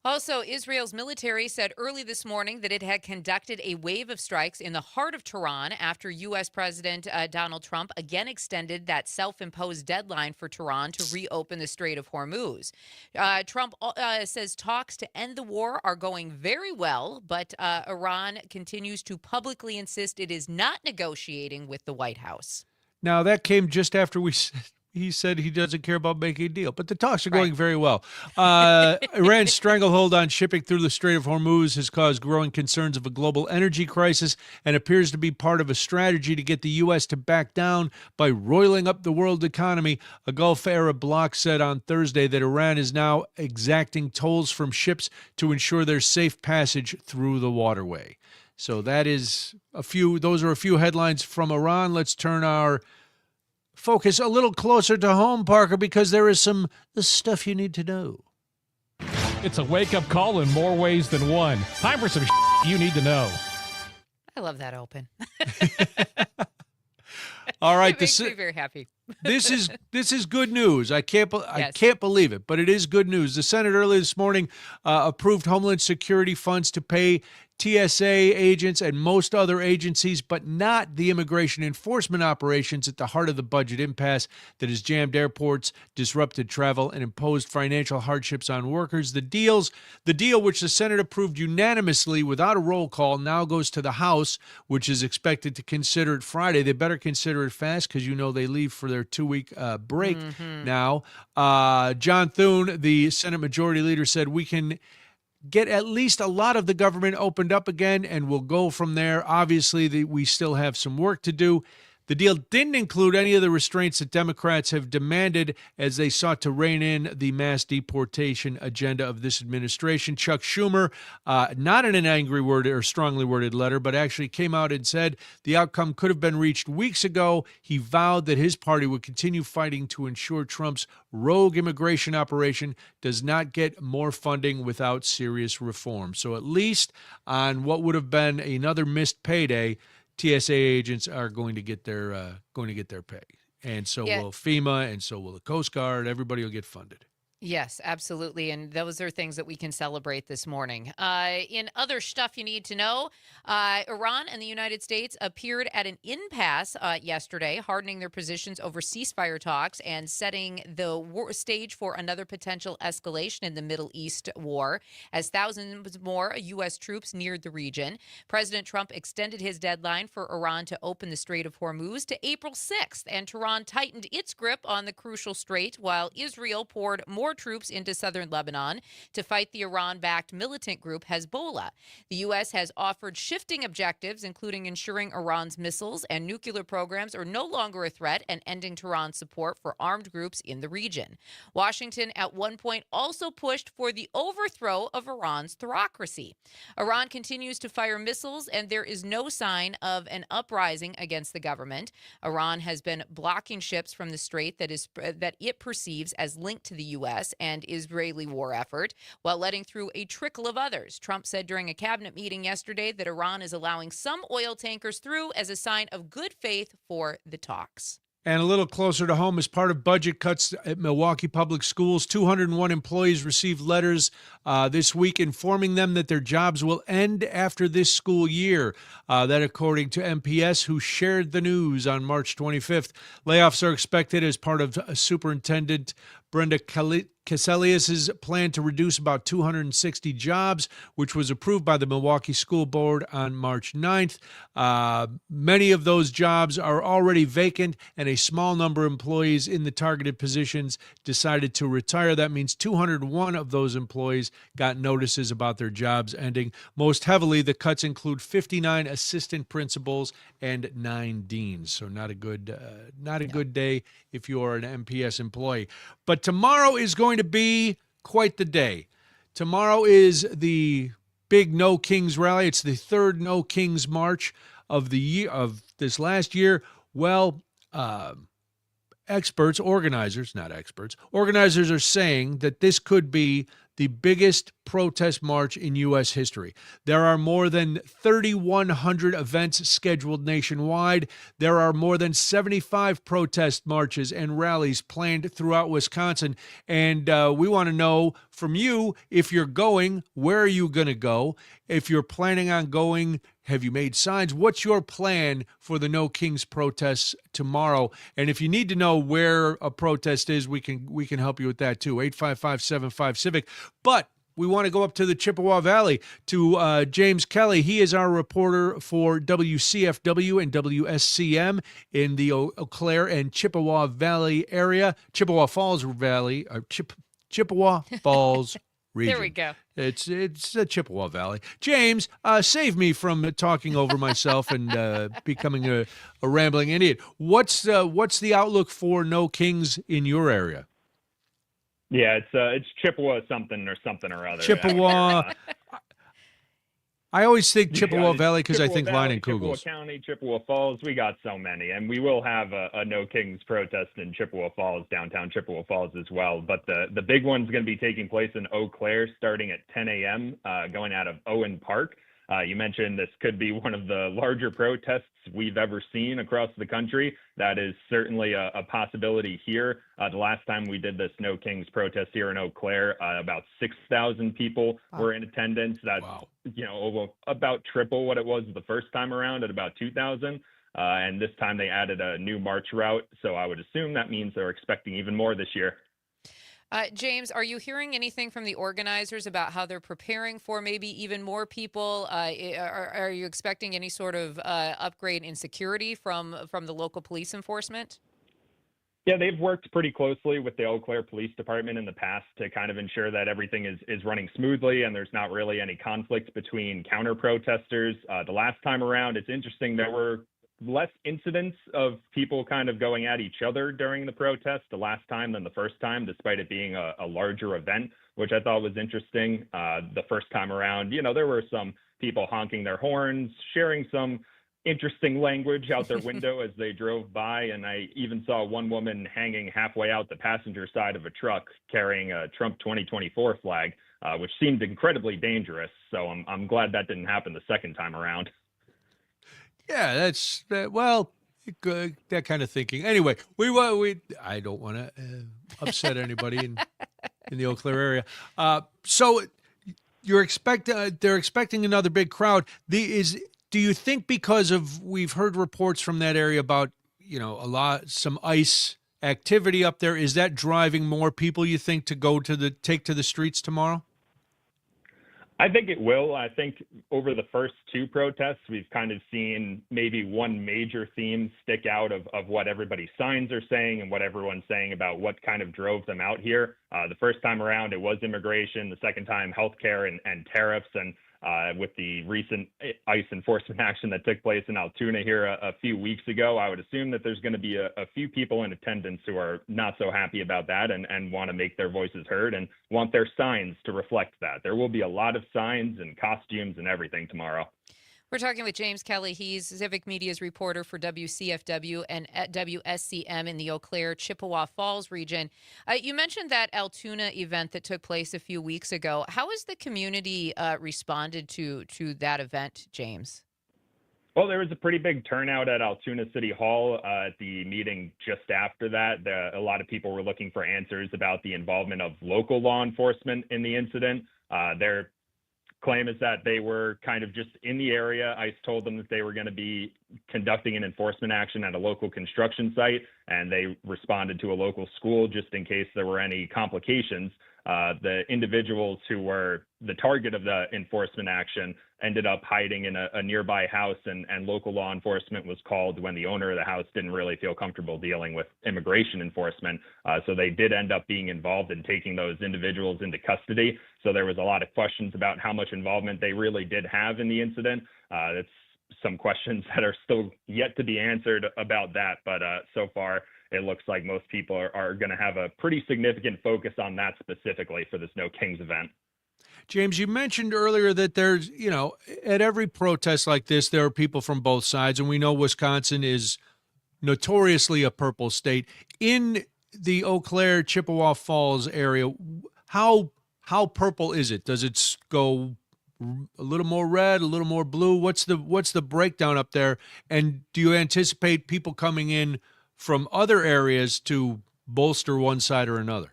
Also, Israel's military said early this morning that it had conducted a wave of strikes in the heart of Tehran after U.S. President Donald Trump again extended that self-imposed deadline for Tehran to reopen the Strait of Hormuz. Trump says talks to end the war are going very well, but Iran continues to publicly insist it is not negotiating with the White House. Now, that came just after he said he doesn't care about making a deal, but the talks are going very well. Iran's stranglehold on shipping through the Strait of Hormuz has caused growing concerns of a global energy crisis and appears to be part of a strategy to get the U.S. to back down by roiling up the world economy. A Gulf Arab bloc said on Thursday that Iran is now exacting tolls from ships to ensure their safe passage through the waterway. So that is those are a few headlines from Iran. Let's turn our focus a little closer to home, Parker, because there is some stuff you need to know. It's a wake-up call in more ways than one. Time for some you need to know. I love that open. All right, It makes me very happy. This is good news. I can't believe it, but it is good news. The Senate earlier this morning approved Homeland Security funds to pay TSA agents and most other agencies, but not the immigration enforcement operations at the heart of the budget impasse that has jammed airports, disrupted travel, and imposed financial hardships on workers. The deal, which the Senate approved unanimously without a roll call, now goes to the House, which is expected to consider it Friday. They better consider it fast because they leave for their 2-week break now. John Thune, the Senate Majority Leader, said we can get at least a lot of the government opened up again, and we'll go from there. Obviously, we still have some work to do. The deal didn't include any of the restraints that Democrats have demanded as they sought to rein in the mass deportation agenda of this administration. Chuck Schumer, not in an angry word or strongly worded letter, but actually came out and said the outcome could have been reached weeks ago. He vowed that his party would continue fighting to ensure Trump's rogue immigration operation does not get more funding without serious reform. So at least on what would have been another missed payday, TSA agents are going to get their pay, and so will FEMA, and so will the Coast Guard. Everybody will get funded. Yes, absolutely. And those are things that we can celebrate this morning. In other stuff you need to know, Iran and the United States appeared at an impasse yesterday, hardening their positions over ceasefire talks and setting the stage for another potential escalation in the Middle East war as thousands more U.S. troops neared the region. President Trump extended his deadline for Iran to open the Strait of Hormuz to April 6th, and Tehran tightened its grip on the crucial strait while Israel poured more troops into southern Lebanon to fight the Iran-backed militant group Hezbollah. The U.S. has offered shifting objectives, including ensuring Iran's missiles and nuclear programs are no longer a threat and ending Tehran's support for armed groups in the region. Washington, at one point, also pushed for the overthrow of Iran's theocracy. Iran continues to fire missiles, and there is no sign of an uprising against the government. Iran has been blocking ships from the strait that it perceives as linked to the U.S. and Israeli war effort, while letting through a trickle of others. Trump said during a cabinet meeting yesterday that Iran is allowing some oil tankers through as a sign of good faith for the talks. And a little closer to home, as part of budget cuts at Milwaukee Public Schools, 201 employees received letters this week informing them that their jobs will end after this school year. That according to MPS, who shared the news on March 25th. Layoffs are expected as part of Superintendent Brenda Caselius's plan to reduce about 260 jobs, which was approved by the Milwaukee School Board on March 9th. Many of those jobs are already vacant, and a small number of employees in the targeted positions decided to retire. That means 201 of those employees got notices about their jobs ending. Most heavily, the cuts include 59 assistant principals and 9 deans. So not a good day if you are an MPS employee. But tomorrow is going to be quite the day. Tomorrow is the big No Kings rally. It's the third No Kings march of the year, of this last year. Well, organizers are saying that this could be the biggest protest march in U.S. history. There are more than 3,100 events scheduled nationwide. There are more than 75 protest marches and rallies planned throughout Wisconsin. And we want to know from you, if you're going, where are you going to go? If you're planning on going, have you made signs? What's your plan for the No Kings protests tomorrow? And if you need to know where a protest is, we can help you with that too. 855-75-CIVIC. But we want to go up to the Chippewa Valley to James Kelly. He is our reporter for WCFW and WSCM in the Eau Claire and Chippewa Valley area, Chippewa Falls Valley, Chippewa Falls region. There we go. It's the Chippewa Valley. James, save me from talking over myself and becoming a rambling idiot. What's the outlook for No Kings in your area? Yeah, it's Chippewa something or other. Chippewa. I always think Chippewa Valley because I think Line and Kugels. Chippewa County, Chippewa Falls, we got so many. And we will have a No Kings protest in Chippewa Falls, downtown Chippewa Falls as well. But the big one's going to be taking place in Eau Claire starting at 10 a.m., going out of Owen Park. You mentioned this could be one of the larger protests we've ever seen across the country. That is certainly a possibility here. The last time we did this No Kings protest here in Eau Claire, about 6,000 people were in attendance. That's about triple what it was the first time around at about 2,000. And this time they added a new march route. So I would assume that means they're expecting even more this year. James, are you hearing anything from the organizers about how they're preparing for maybe even more people? Are you expecting any sort of upgrade in security from the local police enforcement? Yeah, they've worked pretty closely with the Eau Claire Police Department in the past to kind of ensure that everything is running smoothly and there's not really any conflict between counter protesters. The last time around, it's interesting, there were less incidents of people kind of going at each other during the protest the last time than the first time, despite it being a larger event, which I thought was interesting. The first time around, there were some people honking their horns, sharing some interesting language out their window as they drove by. And I even saw one woman hanging halfway out the passenger side of a truck carrying a Trump 2024 flag, which seemed incredibly dangerous. So I'm glad that didn't happen the second time around. Yeah, that's that kind of thinking. Anyway, I don't want to upset anybody in the Eau Claire area. So they're expecting another big crowd. Do you think because we've heard reports from that area about some ICE activity up there, is that driving more people, you think, to take to the streets tomorrow? I think it will. I think over the first two protests, we've kind of seen maybe one major theme stick out of what everybody's signs are saying and what everyone's saying about what kind of drove them out here. The first time around, it was immigration. The second time, healthcare and tariffs. And with the recent ICE enforcement action that took place in Altoona here a few weeks ago, I would assume that there's going to be a few people in attendance who are not so happy about that and want to make their voices heard and want their signs to reflect that. There will be a lot of signs and costumes and everything tomorrow. We're talking with James Kelly. He's Civic Media's reporter for WCFW and at WSCM in the Eau Claire, Chippewa Falls region. You mentioned that Altoona event that took place a few weeks ago. How has the community responded to that event, James? Well, there was a pretty big turnout at Altoona City Hall at the meeting just after that. A lot of people were looking for answers about the involvement of local law enforcement in the incident. Their claim is that they were kind of just in the area. ICE told them that they were going to be conducting an enforcement action at a local construction site, and they responded to a local school just in case there were any complications. The individuals who were the target of the enforcement action ended up hiding in a nearby house, and local law enforcement was called when the owner of the house didn't really feel comfortable dealing with immigration enforcement. So they did end up being involved in taking those individuals into custody. So there was a lot of questions about how much involvement they really did have in the incident. That's some questions that are still yet to be answered about that. But so far, it looks like most people are going to have a pretty significant focus on that specifically for this No Kings event. James, you mentioned earlier that there's, at every protest like this, there are people from both sides, and we know Wisconsin is notoriously a purple state. In the Eau Claire, Chippewa Falls area, how purple is it? Does it go a little more red, a little more blue? What's the breakdown up there? And do you anticipate people coming in from other areas to bolster one side or another?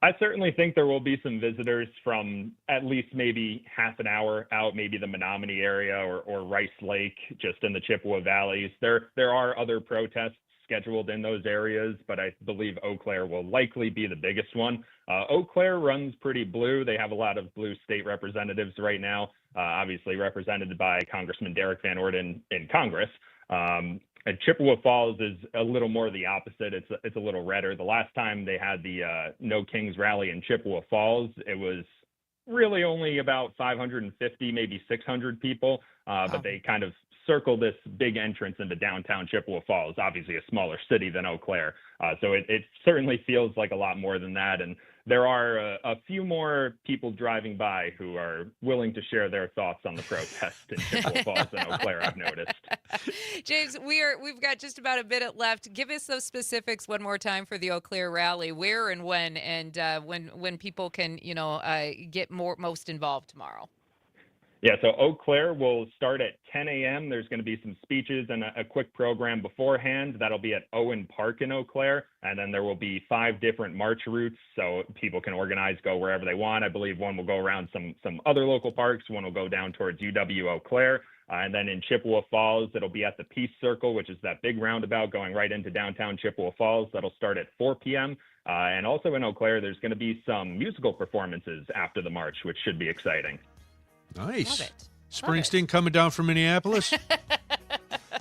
I certainly think there will be some visitors from at least maybe half an hour out, maybe the Menominee area or Rice Lake, just in the Chippewa Valleys. There are other protests scheduled in those areas, but I believe Eau Claire will likely be the biggest one. Eau Claire runs pretty blue. They have a lot of blue state representatives right now, obviously represented by Congressman Derek Van Orden in Congress. And Chippewa Falls is a little more the opposite. It's a little redder. The last time they had the No Kings rally in Chippewa Falls, it was really only about 550, maybe 600 people, but they kind of circled this big entrance into downtown Chippewa Falls, obviously a smaller city than Eau Claire. So it certainly feels like a lot more than that. And there are a few more people driving by who are willing to share their thoughts on the protest in Chippewa Falls and Eau Claire, I've noticed. James, we've got just about a minute left. Give us those specifics one more time for the Eau Claire rally, where and when, and when people can, get most involved tomorrow. Yeah, so Eau Claire will start at 10 a.m. There's going to be some speeches and a quick program beforehand. That'll be at Owen Park in Eau Claire. And then there will be 5 different march routes, so people can organize, go wherever they want. I believe one will go around some other local parks. One will go down towards UW Eau Claire. And then in Chippewa Falls, it'll be at the Peace Circle, which is that big roundabout going right into downtown Chippewa Falls. That'll start at 4 p.m. And also in Eau Claire, there's going to be some musical performances after the march, which should be exciting. Nice. Love it. Springsteen coming down from Minneapolis?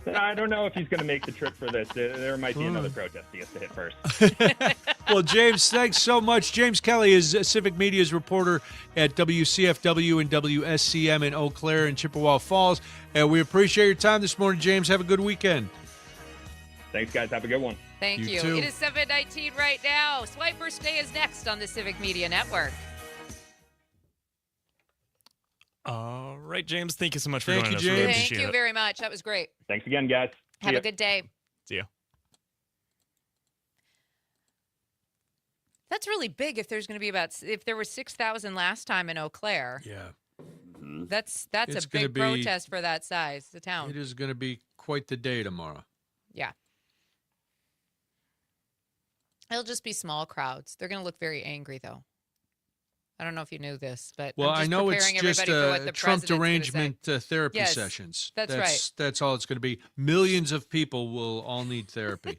I don't know if he's going to make the trip for this. There might be another protest he has to hit first. Well, James, thanks so much. James Kelly is Civic Media's reporter at WCFW and WSCM in Eau Claire and Chippewa Falls. And we appreciate your time this morning, James. Have a good weekend. Thanks, guys. Have a good one. Thank you. too. It is 7:19 right now. Swiper's Day is next on the Civic Media Network. All right, James. Thank you so much for Thank joining you, us. Really James. Thank appreciate you it. very much. That was great. Thanks again, guys. See Have ya. a good day. See ya. That's really big. If there's going to be if there were 6,000 last time in Eau Claire, Yeah. that's It's a gonna big be- protest for that size, the town. It is going to be quite the day tomorrow. Yeah. It'll just be small crowds. They're going to look very angry, though. I don't know if you knew this, but Well, I'm I just know it's preparing just everybody for what the Trump president's gonna say. derangement therapy Yes, sessions. that's right. That's all it's going to be. Millions of people will all need therapy.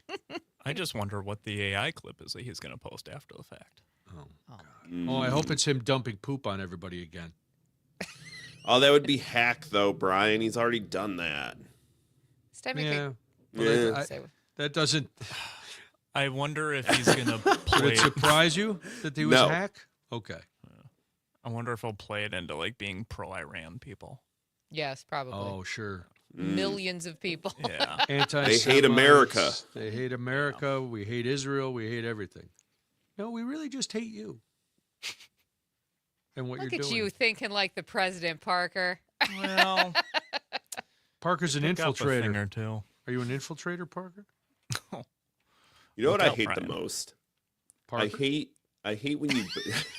I just wonder what the AI clip is that he's going to post after the fact. Oh, I hope it's him dumping poop on everybody again. Oh, that would be hack, though, Brian. He's already done that. It's time to Yeah. get- Yeah. That doesn't. I wonder if he's going to Would play. it surprise you that he was No. hack? Okay. I wonder if he'll play it into like being pro-Iran people. Yes, probably. Oh, sure. Millions of people. Yeah. Anti. hate America. They hate America. We hate Israel. We hate everything. No, we really just hate you. And what Look you're at doing. you thinking like the president, Parker. Well, Parker's an pick up a thing infiltrator. or two. Are you an infiltrator, Parker? You know what Look I out, hate the Brian. most? Parker? I hate when you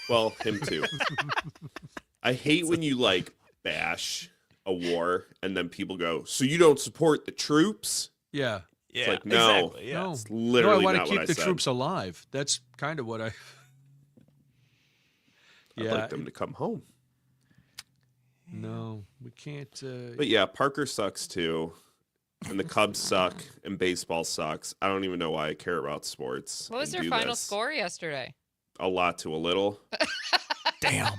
well, him too. I hate when you like bash a war and then people go, "So you don't support the troops?" Yeah. Yeah, like, no. exactly. Yeah. No. It's literally no, I want not to keep what I the said. troops alive. That's kind of what I. I'd Yeah. like them to come home. No, we can't. But yeah, Parker sucks too. And the Cubs suck and baseball sucks. I don't even know why I care about sports. What was and their do final this. score yesterday? A lot to a little. Damn.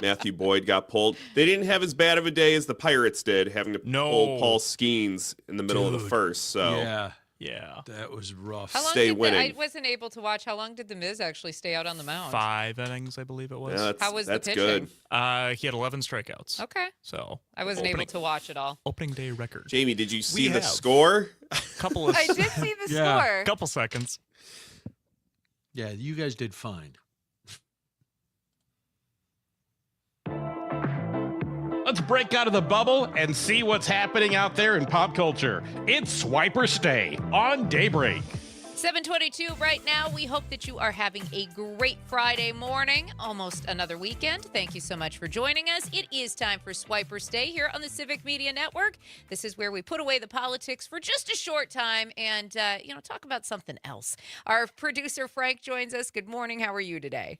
Matthew Boyd got pulled. They didn't have as bad of a day as the Pirates did, having to No. pull Paul Skeens in the middle of the Dude. first. So Yeah, Yeah. that was rough. How long Stay did winning. I wasn't able to watch. How long did the Miz actually stay out on the mound? 5 innings, I believe it was. yeah, that's, How was the that's pitching? good. He had 11 strikeouts. Okay. So I wasn't able to watch it all. opening day record. Jamie, did you see the have. score? Couple of I did see the Yeah. score. couple seconds. Yeah, you guys did fine. Let's break out of the bubble and see what's happening out there in pop culture. It's Swiper Stay on Daybreak. 7:22 right now. We hope that you are having a great Friday morning, almost another weekend. Thank you so much for joining us. It is time for Swiper Stay here on the Civic Media Network. This is where we put away the politics for just a short time and, talk about something else. Our producer, Frank, joins us. Good morning. How are you today?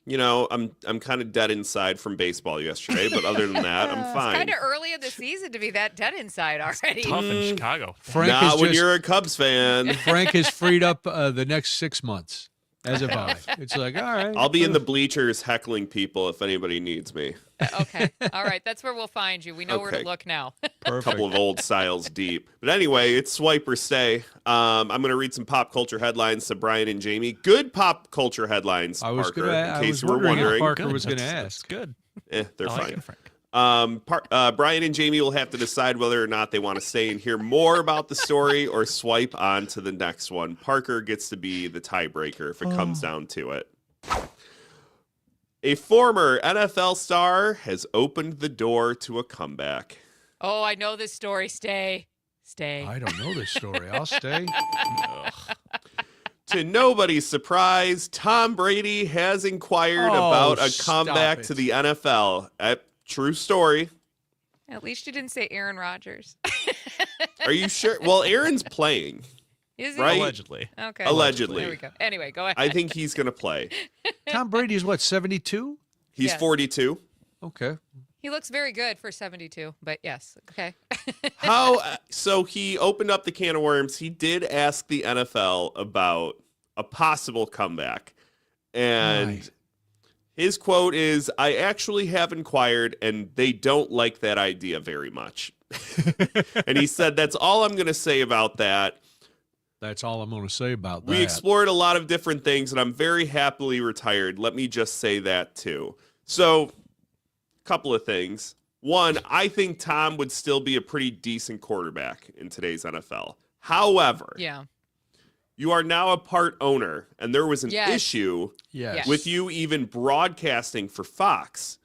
You know, I'm kind of dead inside from baseball yesterday, but other than that, I'm It's fine. kind of early in the season to be that dead inside already. Tough in Chicago. Frank Not is when just, you're a Cubs fan. Frank has freed up the next 6 months as of I. It's like, all right. I'll be in the bleachers heckling people if anybody needs me. Okay. All right. That's where we'll find you. We know where to Okay. look now. A couple of old styles deep. But anyway, it's Swipe or Stay. I'm going to read some pop culture headlines to Brian and Jamie. Good pop culture headlines, I was Parker, gonna. in I case was you were wondering if wondering. Parker Good. was going to That's ask. good. They're I like fine. it, Frank. Brian and Jamie will have to decide whether or not they want to stay and hear more about the story or swipe on to the next one. Parker gets to be the tiebreaker if it comes down to it. A former NFL star has opened the door to a comeback. Oh, I know this story. Stay. I don't know this story. I'll stay. To nobody's surprise, Tom Brady has inquired Oh, about a stop comeback it. to the NFL. True story. At least you didn't say Aaron Rodgers. Are you sure? Well, Aaron's playing. Is he? Right? Allegedly. Okay. Allegedly. There we go. Anyway, go ahead. I think he's going to play. Tom Brady is what, 72? He's Yes. 42. Okay. He looks very good for 72, but yes. Okay. So he opened up the can of worms. He did ask the NFL about a possible comeback. And Right. his quote is, "I actually have inquired, and they don't like that idea very much." And he said, "That's all I'm going to say about that. That's all I'm going to say about that. We explored a lot of different things, and I'm very happily retired. Let me just say that too." So, couple of things. One, I think Tom would still be a pretty decent quarterback in today's NFL. However, Yeah. you are now a part owner, and there was an Yes. issue Yes. with you even broadcasting for Fox,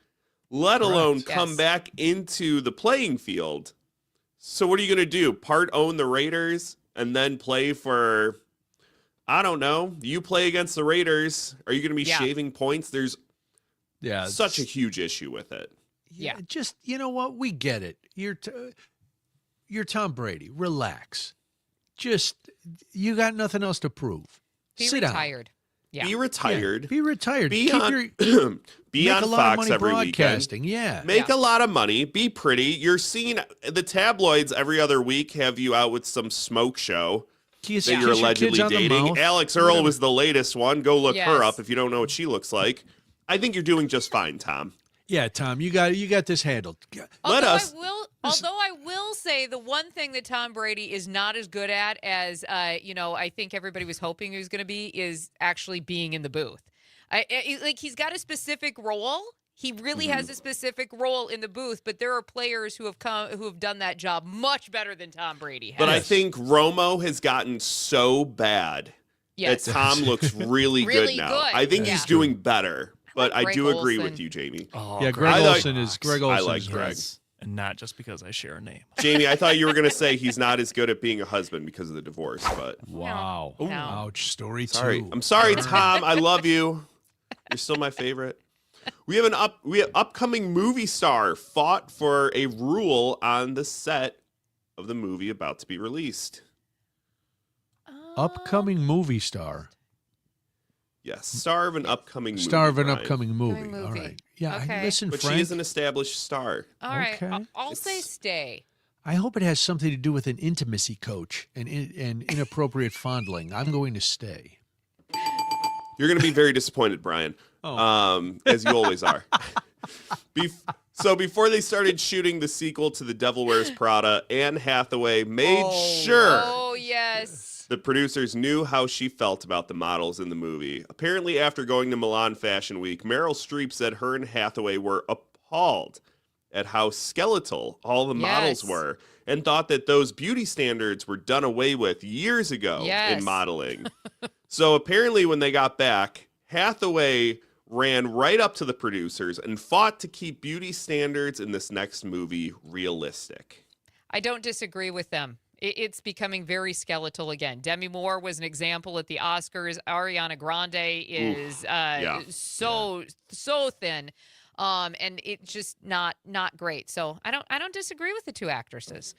let alone Correct. come Yes. back into the playing field. So what are you going to do? Part own the Raiders and then play for, I don't know, you play against the Raiders. Are you going to be Yeah. shaving points? There's Yeah. such a huge issue with it. Yeah. Just, you know what? We get it. You're Tom Brady. Relax. Just, you got nothing else to prove. Be Sit down. retired. Yeah. Be retired. Yeah, be retired. Be Keep on, your, be make on a lot of Fox money every weekend. broadcasting. Yeah. Make Yeah. a lot of money. Be pretty. You're seeing the tabloids every other week have you out with some smoke show Kiss, that kiss you're your kids allegedly on the dating. mouth. Alex Earl was the latest one. Go look her Yes. up if you don't know what she looks like. I think you're doing just fine, Tom. Yeah, Tom, you got this handled. Although us- I will say the one thing that Tom Brady is not as good at as I think everybody was hoping he was going to be is actually being in the booth. Like he's got a specific role. He really has a specific role in the booth, but there are players who have done that job much better than Tom Brady has. But I think Romo has gotten so bad yes. that Tom looks really, Really good now. good. I think Yeah. he's doing better. But like I do Greg agree Olsen. with you, Jamie. Oh, Yeah, I Greg like- Olsen is Greg I Olsen like is Greg. right. And not just because I share a name. Jamie, I thought you were going to say he's not as good at being a husband because of the divorce, but Wow. No. Ouch. Story sorry. two. I'm sorry, Tom. I love you. You're still my favorite. We have upcoming movie star fought for a rule on the set of the movie about to be released. Upcoming movie star. Yes, star of an upcoming movie. Star of an Brian. upcoming movie. Upcoming All movie. right. Yeah, Okay. listen, But Frank. she is an established star. All right. Okay. I'll say stay. I hope it has something to do with an intimacy coach and inappropriate fondling. I'm going to stay. You're going to be very disappointed, Brian, as you always are. So before they started shooting the sequel to The Devil Wears Prada, Anne Hathaway made sure Oh yes. the producers knew how she felt about the models in the movie. Apparently, after going to Milan Fashion Week, Meryl Streep said her and Hathaway were appalled at how skeletal all the models Yes. were and thought that those beauty standards were done away with years ago Yes. in modeling. So apparently when they got back, Hathaway ran right up to the producers and fought to keep beauty standards in this next movie realistic. I don't disagree with them. It's becoming very skeletal again. Demi Moore was an example at the Oscars. Ariana Grande is so thin, and it's just not great. So I don't disagree with the two actresses.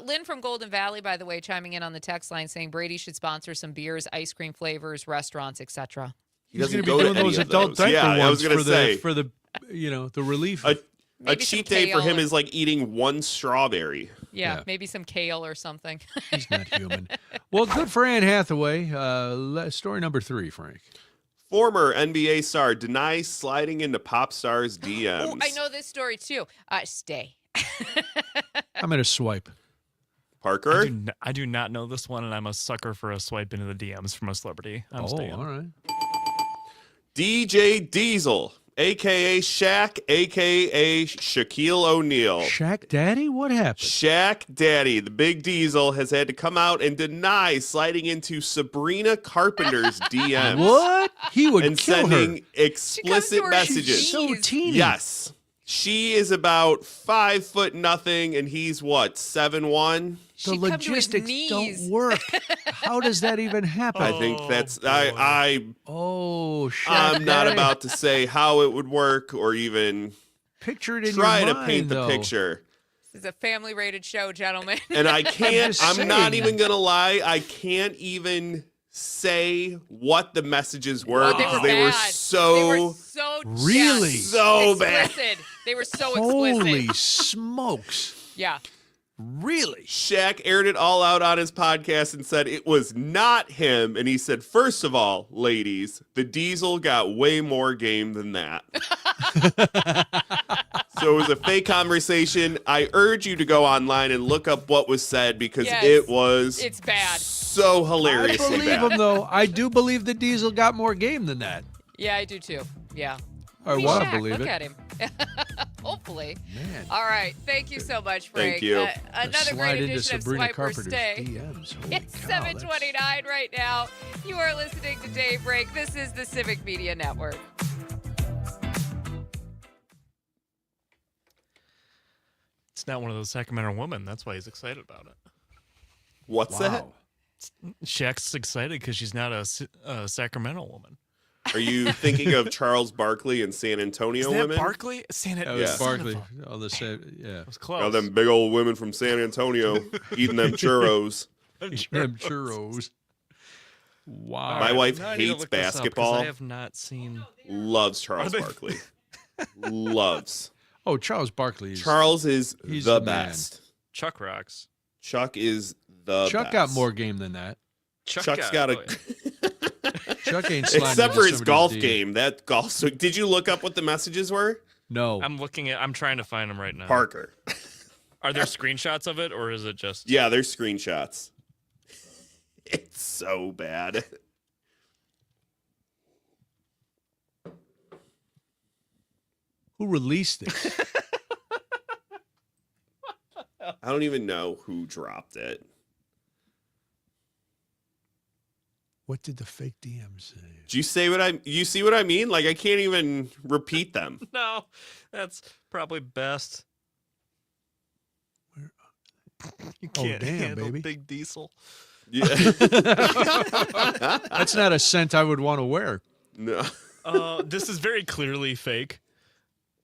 Lynn from Golden Valley, by the way, chiming in on the text line saying Brady should sponsor some beers, ice cream flavors, restaurants, etc. He He's doesn't going to go be to doing any those of adult those. diaper Yeah, I was ones going to say. for the the relief. A Maybe some cheat day for kale him and- is like eating one strawberry. Yeah, Yeah. maybe some kale or something. He's not human. Well, good for Anne Hathaway. Story number 3, Frank. Former NBA star denies sliding into pop stars' DMs. Oh, I know this story too. Stay. I'm going to swipe. Parker? I do not know this one, and I'm a sucker for a swipe into the DMs from a celebrity. I'm staying. All right. DJ Diesel, a.k.a. Shaq, a.k.a. Shaquille O'Neal. Shaq Daddy? What happened? Shaq Daddy, the big Diesel, has had to come out and deny sliding into Sabrina Carpenter's DMs. What? He would And kill sending her. explicit her messages. She's So teeny. Yes. She is about 5'0" and he's what, 7'1"? The She come to his logistics knees. don't work. How does that even happen? I think that's boy. Shaq I'm not Daddy. about to say how it would work or even Picture it in try your to mind, paint the though. picture. This is a family-rated show, gentlemen. And I can't, I'm not saying. even going to lie, I can't even say what the messages were Oh, because they were so Really? So bad. explicit. They were so Holy explicit. smokes. Yeah. Really? Shaq aired it all out on his podcast and said it was not him. And he said, first of all, ladies, the Diesel got way more game than that. So it was a fake conversation. I urge you to go online and look up what was said because it's bad. So I hilariously believe bad. him, though. I do believe the Diesel got more game than that. Yeah, I do too. Yeah. I Be want to Shaq. believe Look it. at him. Hopefully. Man. All right. Thank you so much, Frank. Thank you. Another Slide great into edition of Sabrina Swiper Carpenter's Stay. DMs. Holy It's cow, that's- 7:29 right now. You are listening to Daybreak. This is the Civic Media Network. It's not one of those Sacramento women. That's why he's excited about it. What's that? Wow. Shaq's excited because she's not a Sacramento woman. Are you thinking of Charles Barkley and San Antonio Is that women? Barkley? San That Antonio. was Yeah. Barkley. All the same. Yeah. It was close. Oh, them big old women from San Antonio eating them churros. Them churros. Wow. All My right, wife now I need to hates look this up 'cause basketball. I have not seen. Loves Charles Are they- Barkley. Loves. Oh, Charles Barkley. Charles is he's the the man. best. Chuck rocks. Chuck is the Chuck best. got more game than that. Chuck's got a. Chuck ain't sliding Except into for his somebody's golf DM. game. That golf swing. Did you look up what the messages were? No. I'm trying to find them right now. Parker. Are there screenshots of it or is it just? Yeah, there's screenshots. It's so bad. Who released this? I don't even know who dropped it. What did the fake DM say? Do you say what I? You see what I mean? Like I can't even repeat them. No, that's probably best. You Oh, can't damn, handle baby. Big Diesel. Yeah. That's not a scent I would want to wear. No. This is very clearly fake,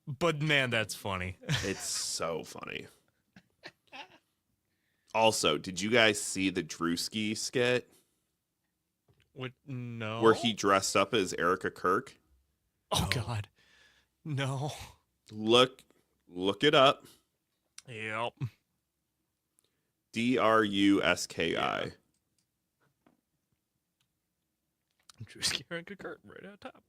but man, that's funny. It's so funny. Also, did you guys see the Drewski skit What? No. where he dressed up as Erica Kirk? Oh God. No. Look it up. Yep. Druski. Drew Scaring Kurt right at top.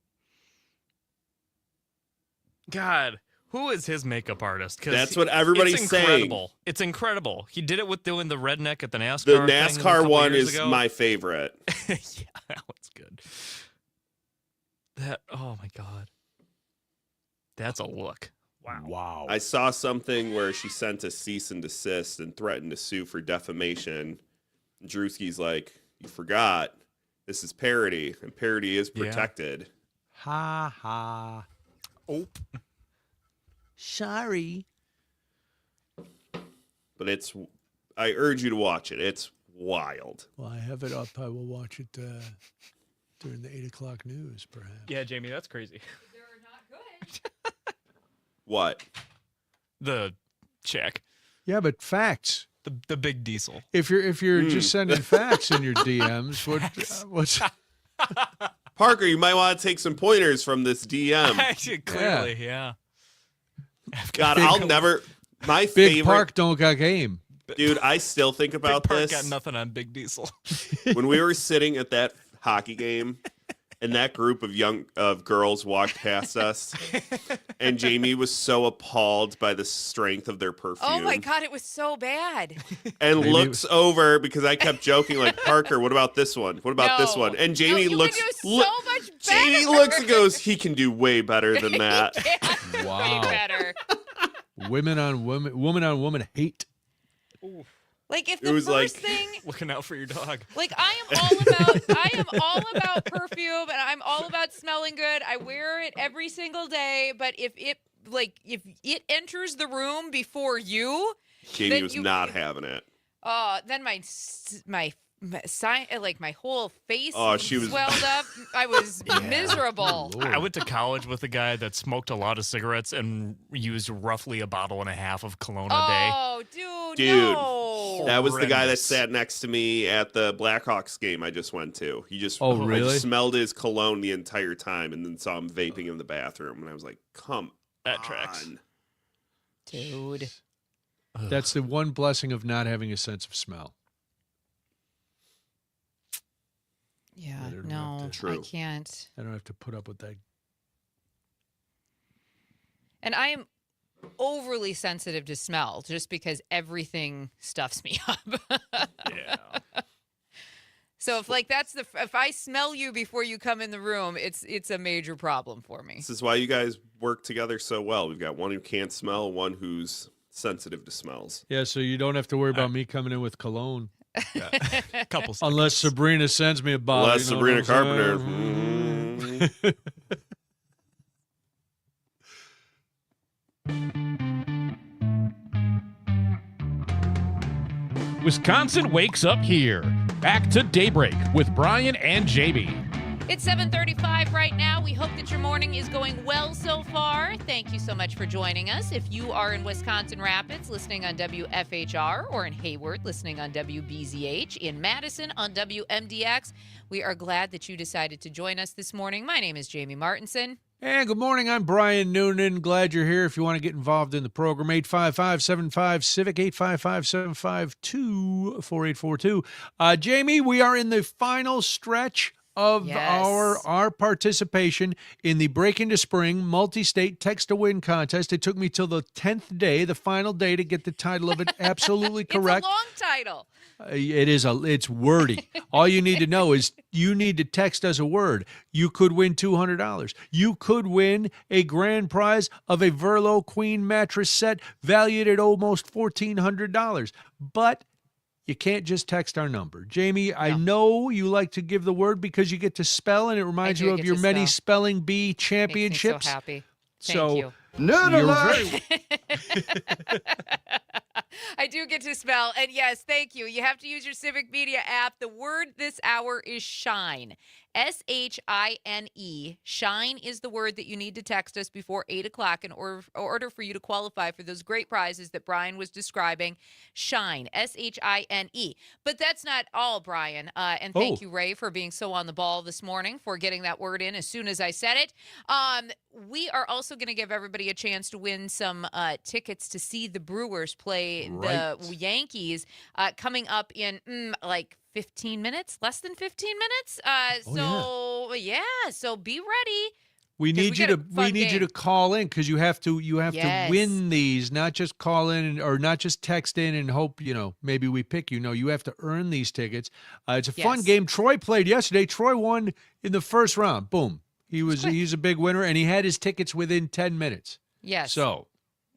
God, who is his makeup artist? 'Cause That's what everybody's it's saying. incredible. It's incredible. He did it with doing the redneck at the NASCAR. The thing a NASCAR couple one years is ago. my favorite. Yeah, that one's good. That. Oh my God. That's a look. Wow. I saw something where she sent a cease and desist and threatened to sue for defamation. Drewski's like, you forgot. This is parody, and parody is Yeah. protected. Ha ha. Oh. Sorry. But I urge you to watch it. It's wild. Well, I have it up. I will watch it during the 8 o'clock news, perhaps. Yeah, Jamie, that's crazy. What? The check. Yeah, but facts. The big Diesel. If you're just sending facts in your DMs, what's Parker, you might want to take some pointers from this DM. Actually, clearly, yeah. God, Big- I'll never. My Big favorite, Park don't got game? dude. I still think about Big Park this. got nothing on Big Diesel. When we were sitting at that hockey game and that group of girls walked past us and Jamie was so appalled by the strength of their perfume. Oh my God, it was so bad. And Maybe looks over because I kept joking like, Parker, what about this one? What about this No. one? And Jamie No, you looks could do so much better. Jamie looks and goes, he can do way better than that. Yeah, Wow. way better. Woman on woman hate. Like if It the was first like- thing, Looking out for your dog. like I am all about perfume and I'm all about smelling good. I wear it every single day, but if it enters the room before you, Jamie Then was you- not having it. then my like my whole face she was swelled up. I was miserable. I went to college with a guy that smoked a lot of cigarettes and used roughly a bottle and a half of cologne a day. Oh, dude, no. That was the guy that Horrendous. sat next to me at the Blackhawks game I just went to. He just Oh, I really? just smelled his cologne the entire time and then saw him vaping in the bathroom. And I was like, come That tracks. on. Dude. That's the one blessing of not having a sense of smell. Yeah, I don't no, have I True. can't. I don't have to put up with that. And I am overly sensitive to smell just because everything stuffs me up. Yeah. So if I smell you before you come in the room, it's a major problem for me. This is why you guys work together so well. We've got one who can't smell, one who's sensitive to smells. Yeah, so you don't have to worry about me coming in with cologne. Couple Unless seconds. Sabrina sends me a bottle. Unless you know what Sabrina I'm Carpenter. saying? Wisconsin wakes up here. Back to Daybreak with Brian and Jamie. It's 7:35 right now. We hope that your morning is going well so far. Thank you so much for joining us. If you are in Wisconsin Rapids, listening on WFHR, or in Hayward, listening on WBZH, in Madison on WMDX, we are glad that you decided to join us this morning. My name is Jamie Martinson. And good morning. I'm Brian Noonan. Glad you're here. If you want to get involved in the program, 855-75-CIVIC, 855-752-4842. Jamie, we are in the final stretch of our participation in the Break Into Spring multi-state text-to-win contest. It took me till the 10th day, the final day, to get the title of it absolutely correct. It's a long title. It's wordy. All you need to know is you need to text us a word. You could win $200. You could win a grand prize of a Verlo Queen mattress set valued at almost $1,400. But you can't just text our number. Jamie, I know you like to give the word because you get to spell, and it reminds do you of get your to many spell. spelling bee championships. Makes me so happy. So Thank you. you're very I do get to spell. And yes, thank you. You have to use your Civic Media app. The word this hour is shine. S-H-I-N-E. Shine is the word that you need to text us before 8 o'clock in order for you to qualify for those great prizes that Brian was describing. Shine. S-H-I-N-E. But that's not all, Brian. And thank you, Ray, for being so on the ball this morning, for getting that word in as soon as I said it. We are also going to give everybody a chance to win some tickets to see the Brewers play the Yankees coming up in like 15 minutes, less than 15 minutes. So be ready. We need you to call in, because you have to to win these, not just call in or not just text in and hope maybe we pick you. No, you have to earn these tickets. It's a fun game. Troy played yesterday. Troy won in the first round. Boom. He's a big winner, and he had his tickets within 10 minutes. Yes. So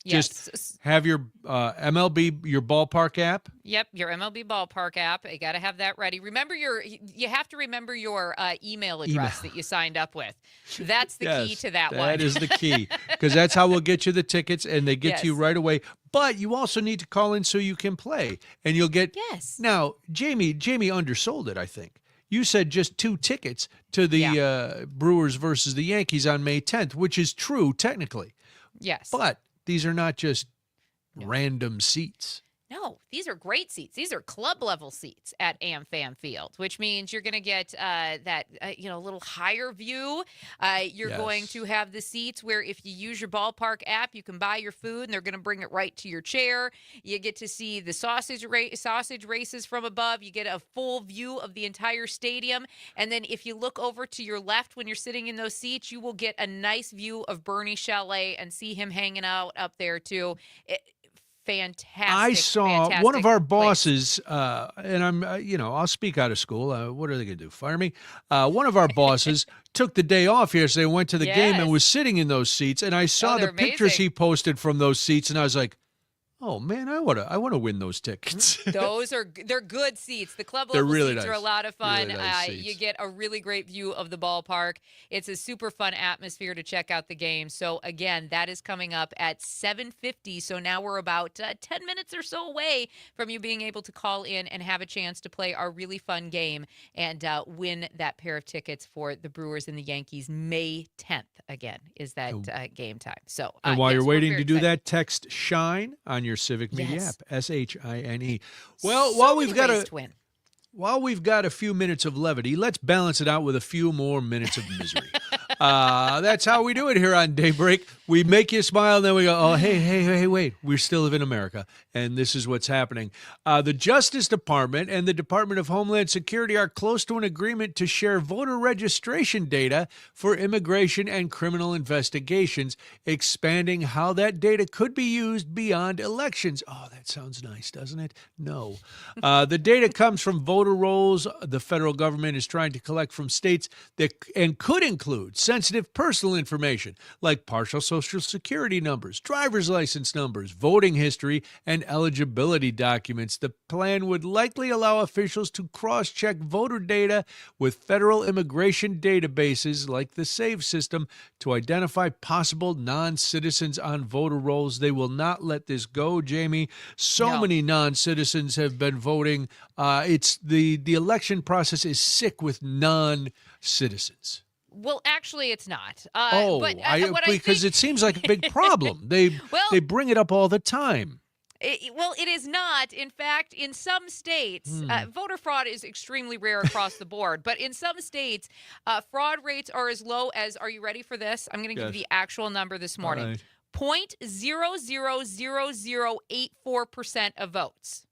just have your MLB, your ballpark app. Yep, your MLB ballpark app. You got to have that ready. You have to remember your email address that you signed up with. That's the key to that one. That is the key, because that's how we'll get you the tickets, and they get to you right away. But you also need to call in so you can play, and you'll get. Yes. Now, Jamie undersold it, I think. You said just 2 tickets to the Brewers versus the Yankees on May 10th, which is true technically. Yes. But these are not just random seats. No, these are great seats. These are club level seats at AmFam Field, which means you're going to get that little higher view. You're going to have the seats where if you use your ballpark app, you can buy your food and they're going to bring it right to your chair. You get to see the sausage races from above. You get a full view of the entire stadium. And then if you look over to your left when you're sitting in those seats, you will get a nice view of Bernie Chalet and see him hanging out up there too. Fantastic. I saw one of our bosses, and I'm, I'll speak out of school. What are they going to do? Fire me? One of our bosses took the day off yesterday, went to the game, and was sitting in those seats. And I saw the pictures he posted from those seats, and I was like, Oh man, I wanna win those tickets. They're good seats. The club They're level really seats are a nice. lot of fun. Really nice You seats. get a really great view of the ballpark. It's a super fun atmosphere to check out the game. So again, that is coming up at 7:50. So now we're about 10 minutes or so away from you being able to call in and have a chance to play our really fun game and win that pair of tickets for the Brewers and the Yankees. May 10th again is that game time. So And while yes, you're we're waiting very to do excited. that, text SHINE on your Civic Media Yes. app. SHINE. Well, So while many we've got ways to win. While we've got a few minutes of levity, let's balance it out with a few more minutes of misery. That's how we do it here on Daybreak. We make you smile, and then we go, oh, hey, wait. We still live in America, and this is what's happening. The Justice Department and the Department of Homeland Security are close to an agreement to share voter registration data for immigration and criminal investigations, expanding how that data could be used beyond elections. Oh, that sounds nice, doesn't it? No. The data comes from voter rolls the federal government is trying to collect from states and could include sensitive personal information like partial social security numbers, driver's license numbers, voting history, and eligibility documents. The plan would likely allow officials to cross-check voter data with federal immigration databases like the SAVE system to identify possible non-citizens on voter rolls. They will not let this go, Jamie. So many non-citizens have been voting. It's the election process is sick with non-citizens. Well, actually, it's not. Because it seems like a big problem. They bring it up all the time. It is not. In fact, in some states, voter fraud is extremely rare across the board. But in some states, fraud rates are as low as, are you ready for this? I'm going to give you the actual number this morning. Right. 0.000084% of votes.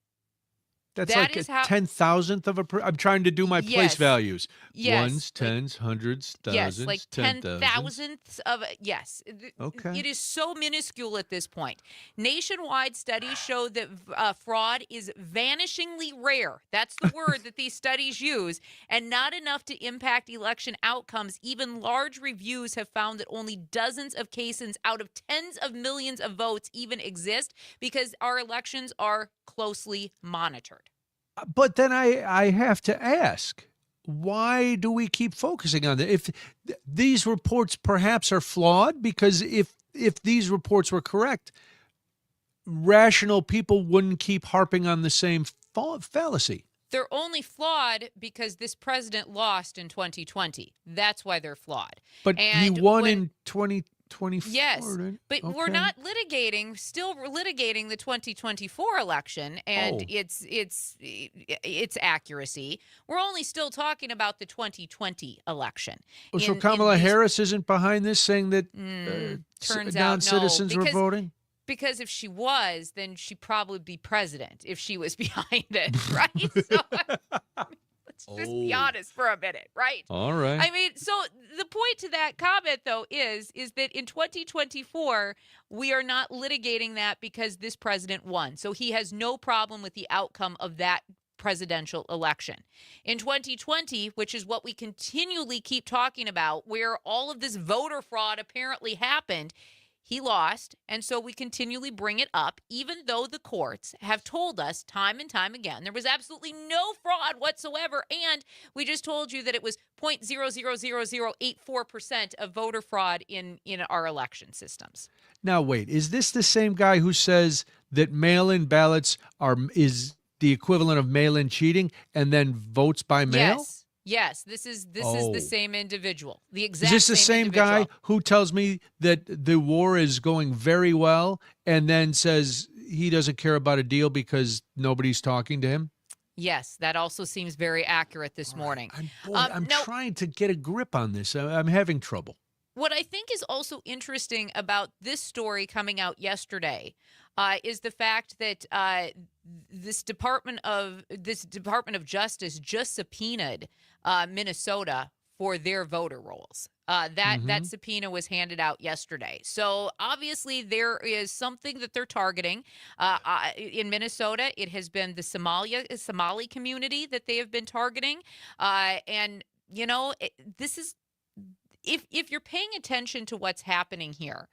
That's That like is a how- 10,000th of a I'm trying to do my place Yes. values. Yes. Ones, tens, hundreds, thousands, Yes, like 10,000ths of yes. Okay. It is so minuscule at this point. Nationwide studies show that fraud is vanishingly rare. That's the word that these studies use, and not enough to impact election outcomes. Even large reviews have found that only dozens of cases out of tens of millions of votes even exist because our elections are closely monitored. But then I have to ask, why do we keep focusing on that? If these reports perhaps are flawed, because if these reports were correct, rational people wouldn't keep harping on the same fallacy. They're only flawed because this president lost in 2020. That's why they're flawed. But he won in 2024. Yes, right? but we're not still litigating the 2024 election and its accuracy. We're only still talking about the 2020 election. So Kamala Harris isn't behind this, saying that turns out non-citizens were voting? Because if she was, then she'd probably be president if she was behind it, right? So let's just be honest for a minute, right? All right. I mean, so the point to that comment, though, is that in 2024, we are not litigating that because this president won. So he has no problem with the outcome of that presidential election. In 2020, which is what we continually keep talking about, where all of this voter fraud apparently happened, he lost, and so we continually bring it up, even though the courts have told us time and time again there was absolutely no fraud whatsoever, and we just told you that it was 0.000084% of voter fraud in our election systems. Now, wait, is this the same guy who says that mail-in ballots is the equivalent of mail-in cheating and then votes by mail? Yes, this is the same individual. The exact Is this the same guy who tells me that the war is going very well and then says he doesn't care about a deal because nobody's talking to him? Yes, that also seems very accurate this morning. I'm trying to get a grip on this. I'm having trouble. What I think is also interesting about this story coming out yesterday is the fact that this Department of Justice just subpoenaed Minnesota for their voter rolls. That subpoena was handed out yesterday. So obviously there is something that they're targeting. In Minnesota, it has been the Somali community that they have been targeting. And this is if you're paying attention to what's happening here.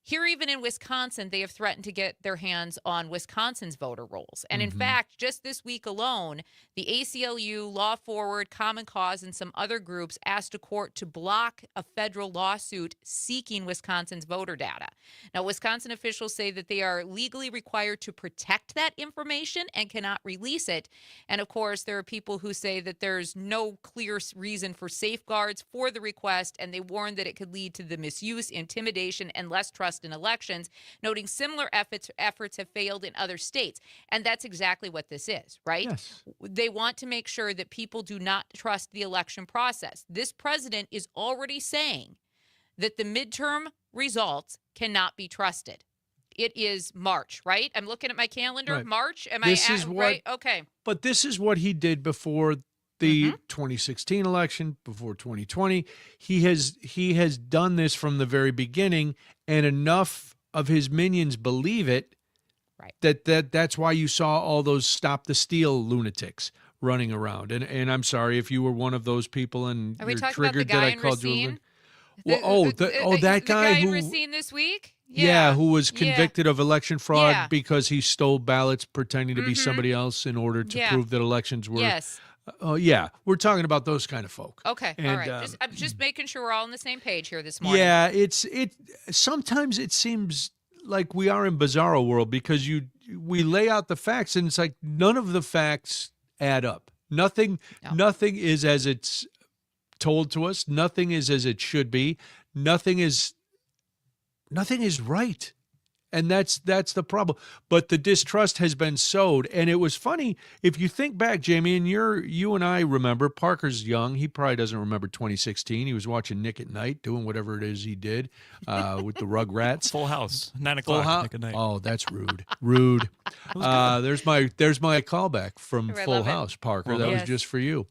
Here, even in Wisconsin, they have threatened to get their hands on Wisconsin's voter rolls. And in Mm-hmm. fact, just this week alone, the ACLU, Law Forward, Common Cause, and some other groups asked a court to block a federal lawsuit seeking Wisconsin's voter data. Now, Wisconsin officials say that they are legally required to protect that information and cannot release it. And of course, there are people who say that there's no clear reason for safeguards for the request, and they warn that it could lead to the misuse, intimidation, and less trust in elections, noting similar efforts have failed in other states. And that's exactly what this is, right? Yes. They want to make sure that people do not trust the election process. This president is already saying that the midterm results cannot be trusted. It is March, right? I'm looking at my calendar. Right. March. Am This I is what- right? Okay. But this is what he did before the 2016 election, before 2020. He has done this from the very beginning, and enough of his minions believe it, right? That's why you saw all those Stop the Steal lunatics running around. And I'm sorry if you were one of those people and Are we you're talking about the triggered guy that I in called you. Racine? That guy the guy who in Racine this week? who was convicted of election fraud Yeah. because he stole ballots pretending to be somebody else in order to prove that elections were. Yes. Oh, yeah. We're talking about those kind of folk. Okay. And, all right. I'm just making sure we're all on the same page here this morning. Yeah, sometimes it seems like we are in bizarro world because we lay out the facts and it's like none of the facts add up. Nothing is as it's told to us. Nothing is as it should be. Nothing is right. And that's the problem. But the distrust has been sowed. And it was funny, if you think back, Jamie, and you and I remember, Parker's young. He probably doesn't remember 2016. He was watching Nick at Night, doing whatever it is he did with the Rugrats. Full House, 9 o'clock. Nick at Night. Oh, that's rude. Rude. There's my callback from I Full love it. House, Parker. Well That done. was just for you.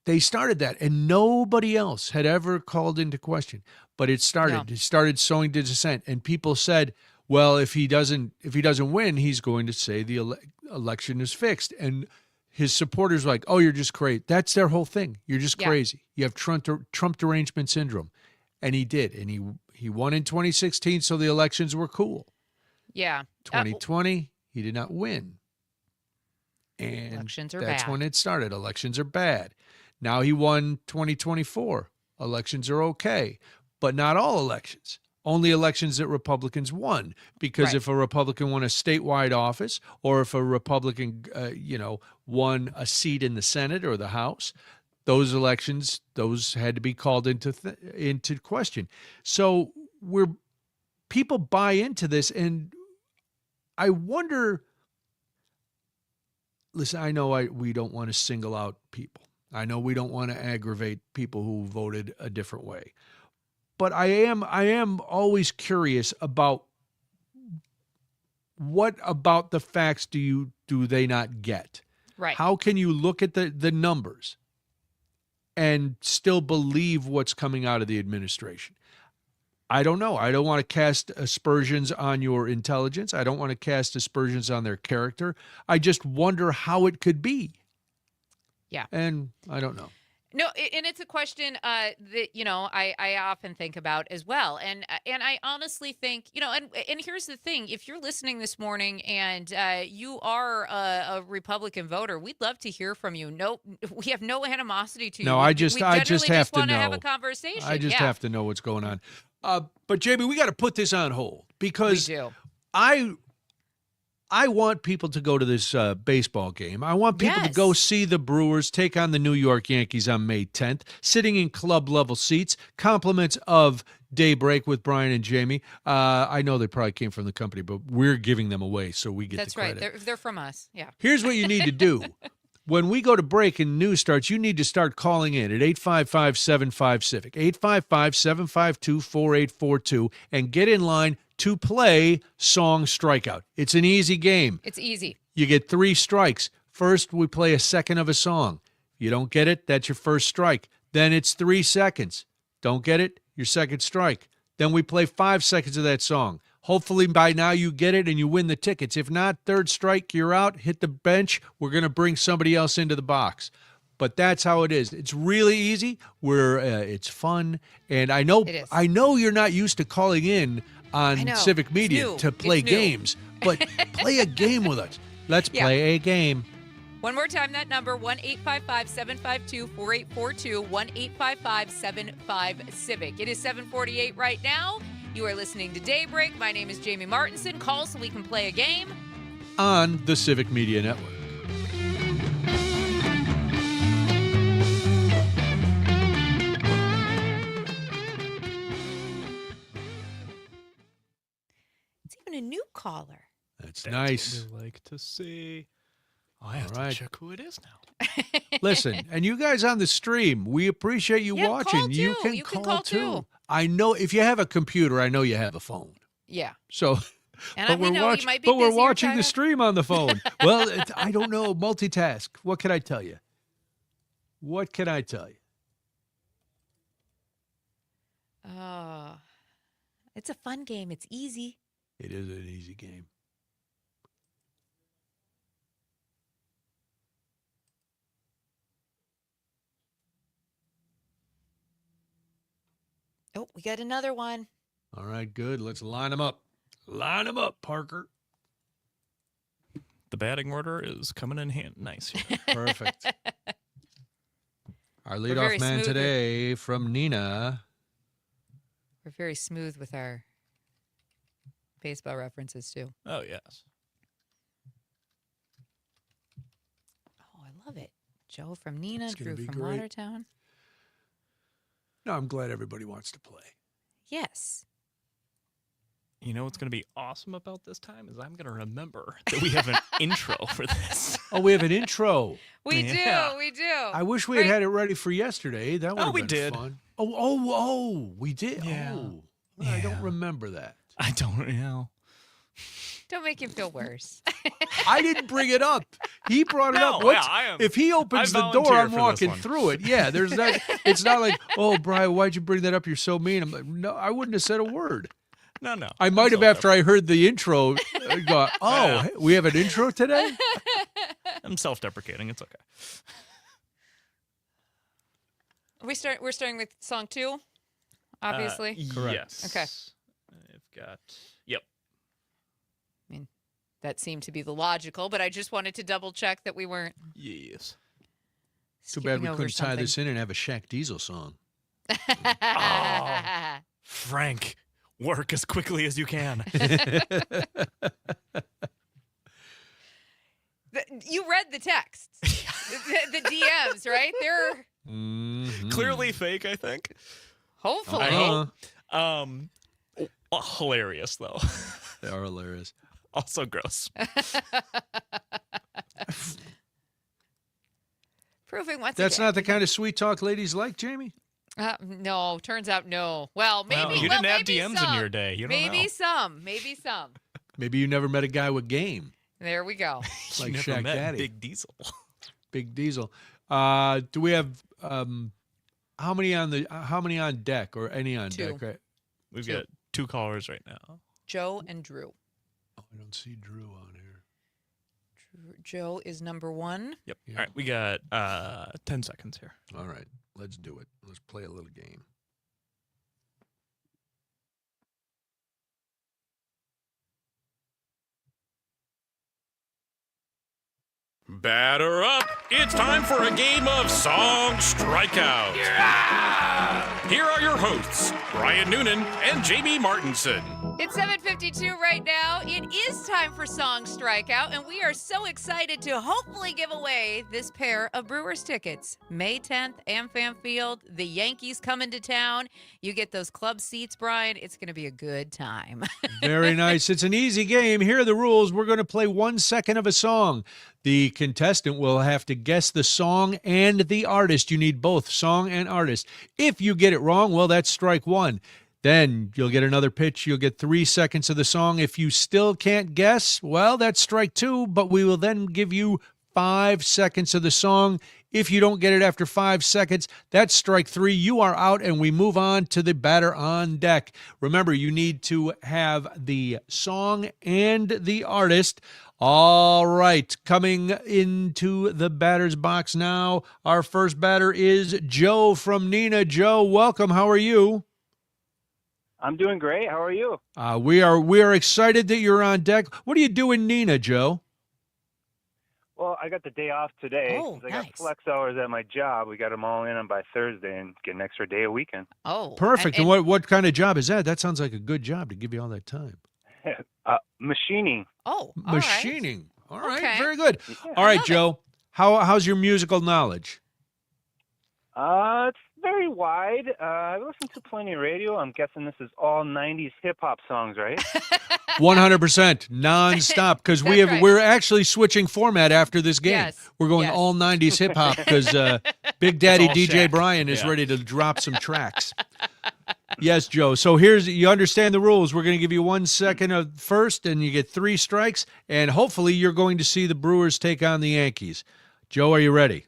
They started that, and nobody else had ever called into question. But it started. No. It started sowing dissent, and people said, "Well, if he doesn't win, he's going to say the election is fixed." And his supporters were like, "Oh, you're just crazy." That's their whole thing. You're just crazy. You have Trump derangement syndrome, and he did, and he won in 2016, so the elections were cool. Yeah. 2020, he did not win, and Elections are that's bad. when it started. Elections are bad. Now he won 2024. Elections are okay. But not all elections, only elections that Republicans won. Because if a Republican won a statewide office or if a Republican, won a seat in the Senate or the House, those elections, those had to be called into question. So people buy into this. And I wonder, listen, I know we don't want to single out people. I know we don't want to aggravate people who voted a different way. But I am always curious about what about the facts do they not get? Right. How can you look at the numbers and still believe what's coming out of the administration? I don't know. I don't want to cast aspersions on your intelligence. I don't want to cast aspersions on their character. I just wonder how it could be. Yeah. And I don't know. No, and it's a question that I often think about as well, and I honestly think and here's the thing: if you're listening this morning and you are a Republican voter, we'd love to hear from you. No, we have no animosity to you. No, we I just generally have to want know. to have a conversation. I just have to know what's going on. But Jamie, we got to put this on hold because we do. I want people to go to this baseball game. I want people to go see the Brewers take on the New York Yankees on May 10th, sitting in club-level seats, compliments of Daybreak with Brian and Jamie. I know they probably came from the company, but we're giving them away, so we get That's the credit. right. They're from us. Yeah. Here's what you need to do. When we go to break and news starts, you need to start calling in at 855-75-CIVIC, 855-752-4842, and get in line to play Song Strikeout. It's an easy game. It's easy. You get 3 strikes. First, we play a second of a song. You don't get it, that's your first strike. Then it's 3 seconds. Don't get it, your second strike. Then we play 5 seconds of that song. Hopefully by now you get it and you win the tickets. If not, third strike, you're out. Hit the bench. We're going to bring somebody else into the box. but that's how it is. It's really easy. It's fun, and I know It is. you're not used to calling in on know. Civic Media It's new. to play It's new. games, but play a game with us. Let's Yeah. play a game. One more time, that number, 1-855-752-4842, 1-855-75-CIVIC. It is 7:48 right now. You are listening to Daybreak. My name is Jamie Martinson. Call so we can play a game. On the Civic Media Network. It's even a new caller. That's That's nice. what we like to see. Oh, I have All right. to check who it is now. Listen, and you guys on the stream, we appreciate you Yeah, watching. call You too. can You can call call too. I know if you have a computer, I know you have a phone. Yeah. So, And we know you might be but we're busy or watching tied the up. stream on the phone. Well, I don't know. Multitask. What can I tell you? What can I tell you? Oh, it's a fun game. It's easy. It is an easy game. Oh, we got another one. All right, good. Let's line them up. Line them up, Parker. The batting order is coming in hand nice here. Perfect. Our very leadoff man smooth. today from Nina. We're very smooth with our baseball references, too. Oh, yes. Oh, I love it. Joe from Nina, It's gonna Drew be from great. Watertown. No, I'm glad everybody wants to play. Yes. You know what's going to be awesome about this time is I'm going to remember that we have an intro for this. Oh, we have an intro. We Yeah. do. We do. I wish we had had it ready for yesterday. That would have we been did. fun. Oh, we did. Yeah. Oh, I don't Yeah. remember that. I don't know. Don't make him feel worse. I didn't bring it up. He brought it up. No, yeah, I am. If he opens I the door, volunteer I'm for this walking one. through it. Yeah, there's that. It's not like, oh, Brian, why'd you bring that up? You're so mean. I'm like, no, I wouldn't have said a word. No. I might have after I heard the intro. Go, oh, Yeah. hey, we have an intro today. I'm self-deprecating. It's okay. We're starting with song 2, obviously. Correct. Yes. Okay. I've got. Yep. I mean, that seemed to be the logical, but I just wanted to double check that we weren't. Yes. Too bad we skipping over couldn't tie something. this in and have a Shaq Diesel song. Frank, work as quickly as you can. You read the texts, the DMs, right? They're Mhm. Clearly fake, I think. hopefully. I Uh-huh. hope. Hilarious though. They are hilarious. Also gross. Proving once That's again. not the kind of sweet talk ladies like, Jamie. No, turns out no. Well, maybe. Well, you didn't have maybe DMs some. in your day. You don't maybe know. some. Maybe some. Maybe you never met a guy with game. There we go. You Like never Shaq met Daddy. Big Diesel. Big Diesel. Do we have how many on deck or any on 2. deck? Right? We've 2. got 2 callers right now. Joe and Drew. Oh, I don't see Drew on here. Joe is number 1. Yep. Yeah. All right, we got 10 seconds here. All right, let's do it. Let's play a little game. Batter up! It's time for a game of Song Strikeout. Here are your hosts, Brian Noonan and Jamie Martinson. It's 7:52 right now. It is time for Song Strikeout, and we are so excited to hopefully give away this pair of Brewers tickets. May 10th, AmFam Field. The Yankees coming to town. You get those club seats, Brian. It's going to be a good time. Very nice. It's an easy game. Here are the rules. We're going to play 1 second of a song. The contestant will have to guess the song and the artist. You need both song and artist. If you get it wrong, well, that's strike 1. Then you'll get another pitch. You'll get 3 seconds of the song. If you still can't guess, well, that's strike 2, but we will then give you 5 seconds of the song. If you don't get it after 5 seconds, that's strike 3. You are out, and we move on to the batter on deck. Remember, you need to have the song and the artist. All right, coming into the batter's box now, our first batter is Joe from Neenah. Joe, welcome. How are you? I'm doing great. How are you? We are excited that you're on deck. What do you do in Neenah, Joe? Well, I got the day off today. Oh, I nice. got flex hours at my job. We got them all in on by Thursday and get an extra day a weekend. Oh, Perfect. And what kind of job is that? That sounds like a good job to give you all that time. Machining. Oh, all Machining. Right. All right, Okay. very good. Yeah. All right, Joe. How's your musical knowledge? It's very wide. I listen to plenty of radio. I'm guessing this is all 90s hip-hop songs, right? 100% nonstop, because That's right. we're actually switching format after this game. Yes, We're going yes. all 90s hip hop because Big Daddy all DJ Shaq. Brian is Yeah. ready to drop some tracks. Yes, Joe. So you understand the rules. We're going to give you 1 second of first, and you get 3 strikes, and hopefully you're going to see the Brewers take on the Yankees. Joe, are you ready?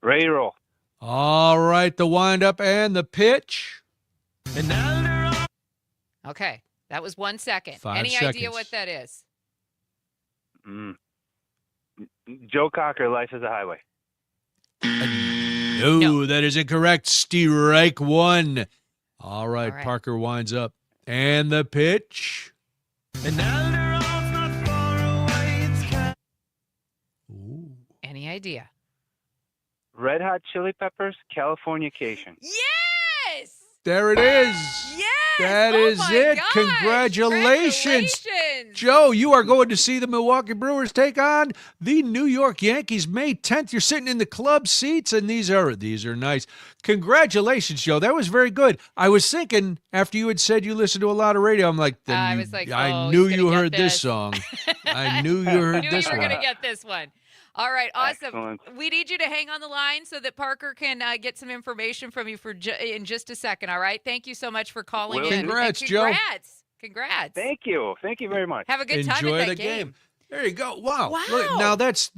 Ready to roll. All right, the windup and the pitch. Okay, that was 1 second. 5 Any idea seconds. what that is? Joe Cocker, Life is a Highway. No, that is incorrect. Strike 1. All right, All right. Parker winds up. And the pitch. Ooh. Any idea? Red Hot Chili Peppers, Californication. Yes! There it is. Yes! That Oh is my it. gosh! Congratulations. Congratulations! Joe, you are going to see the Milwaukee Brewers take on the New York Yankees May 10th. You're sitting in the club seats, and these are nice. Congratulations, Joe. That was very good. I was thinking after you had said you listened to a lot of radio, I'm like, I was like, I oh, knew he's you gonna heard get this this. song. I knew you heard Knew this you were one. going to get this one. All right, awesome. Excellent. We need you to hang on the line so that Parker can get some information from you in just a second, all right? Thank you so much for calling Will in. do. Congrats, And Joe. Congrats. Thank you. Thank you very much. Have a good time Enjoy at that the game. There you go. Wow. Wow. Look, now that's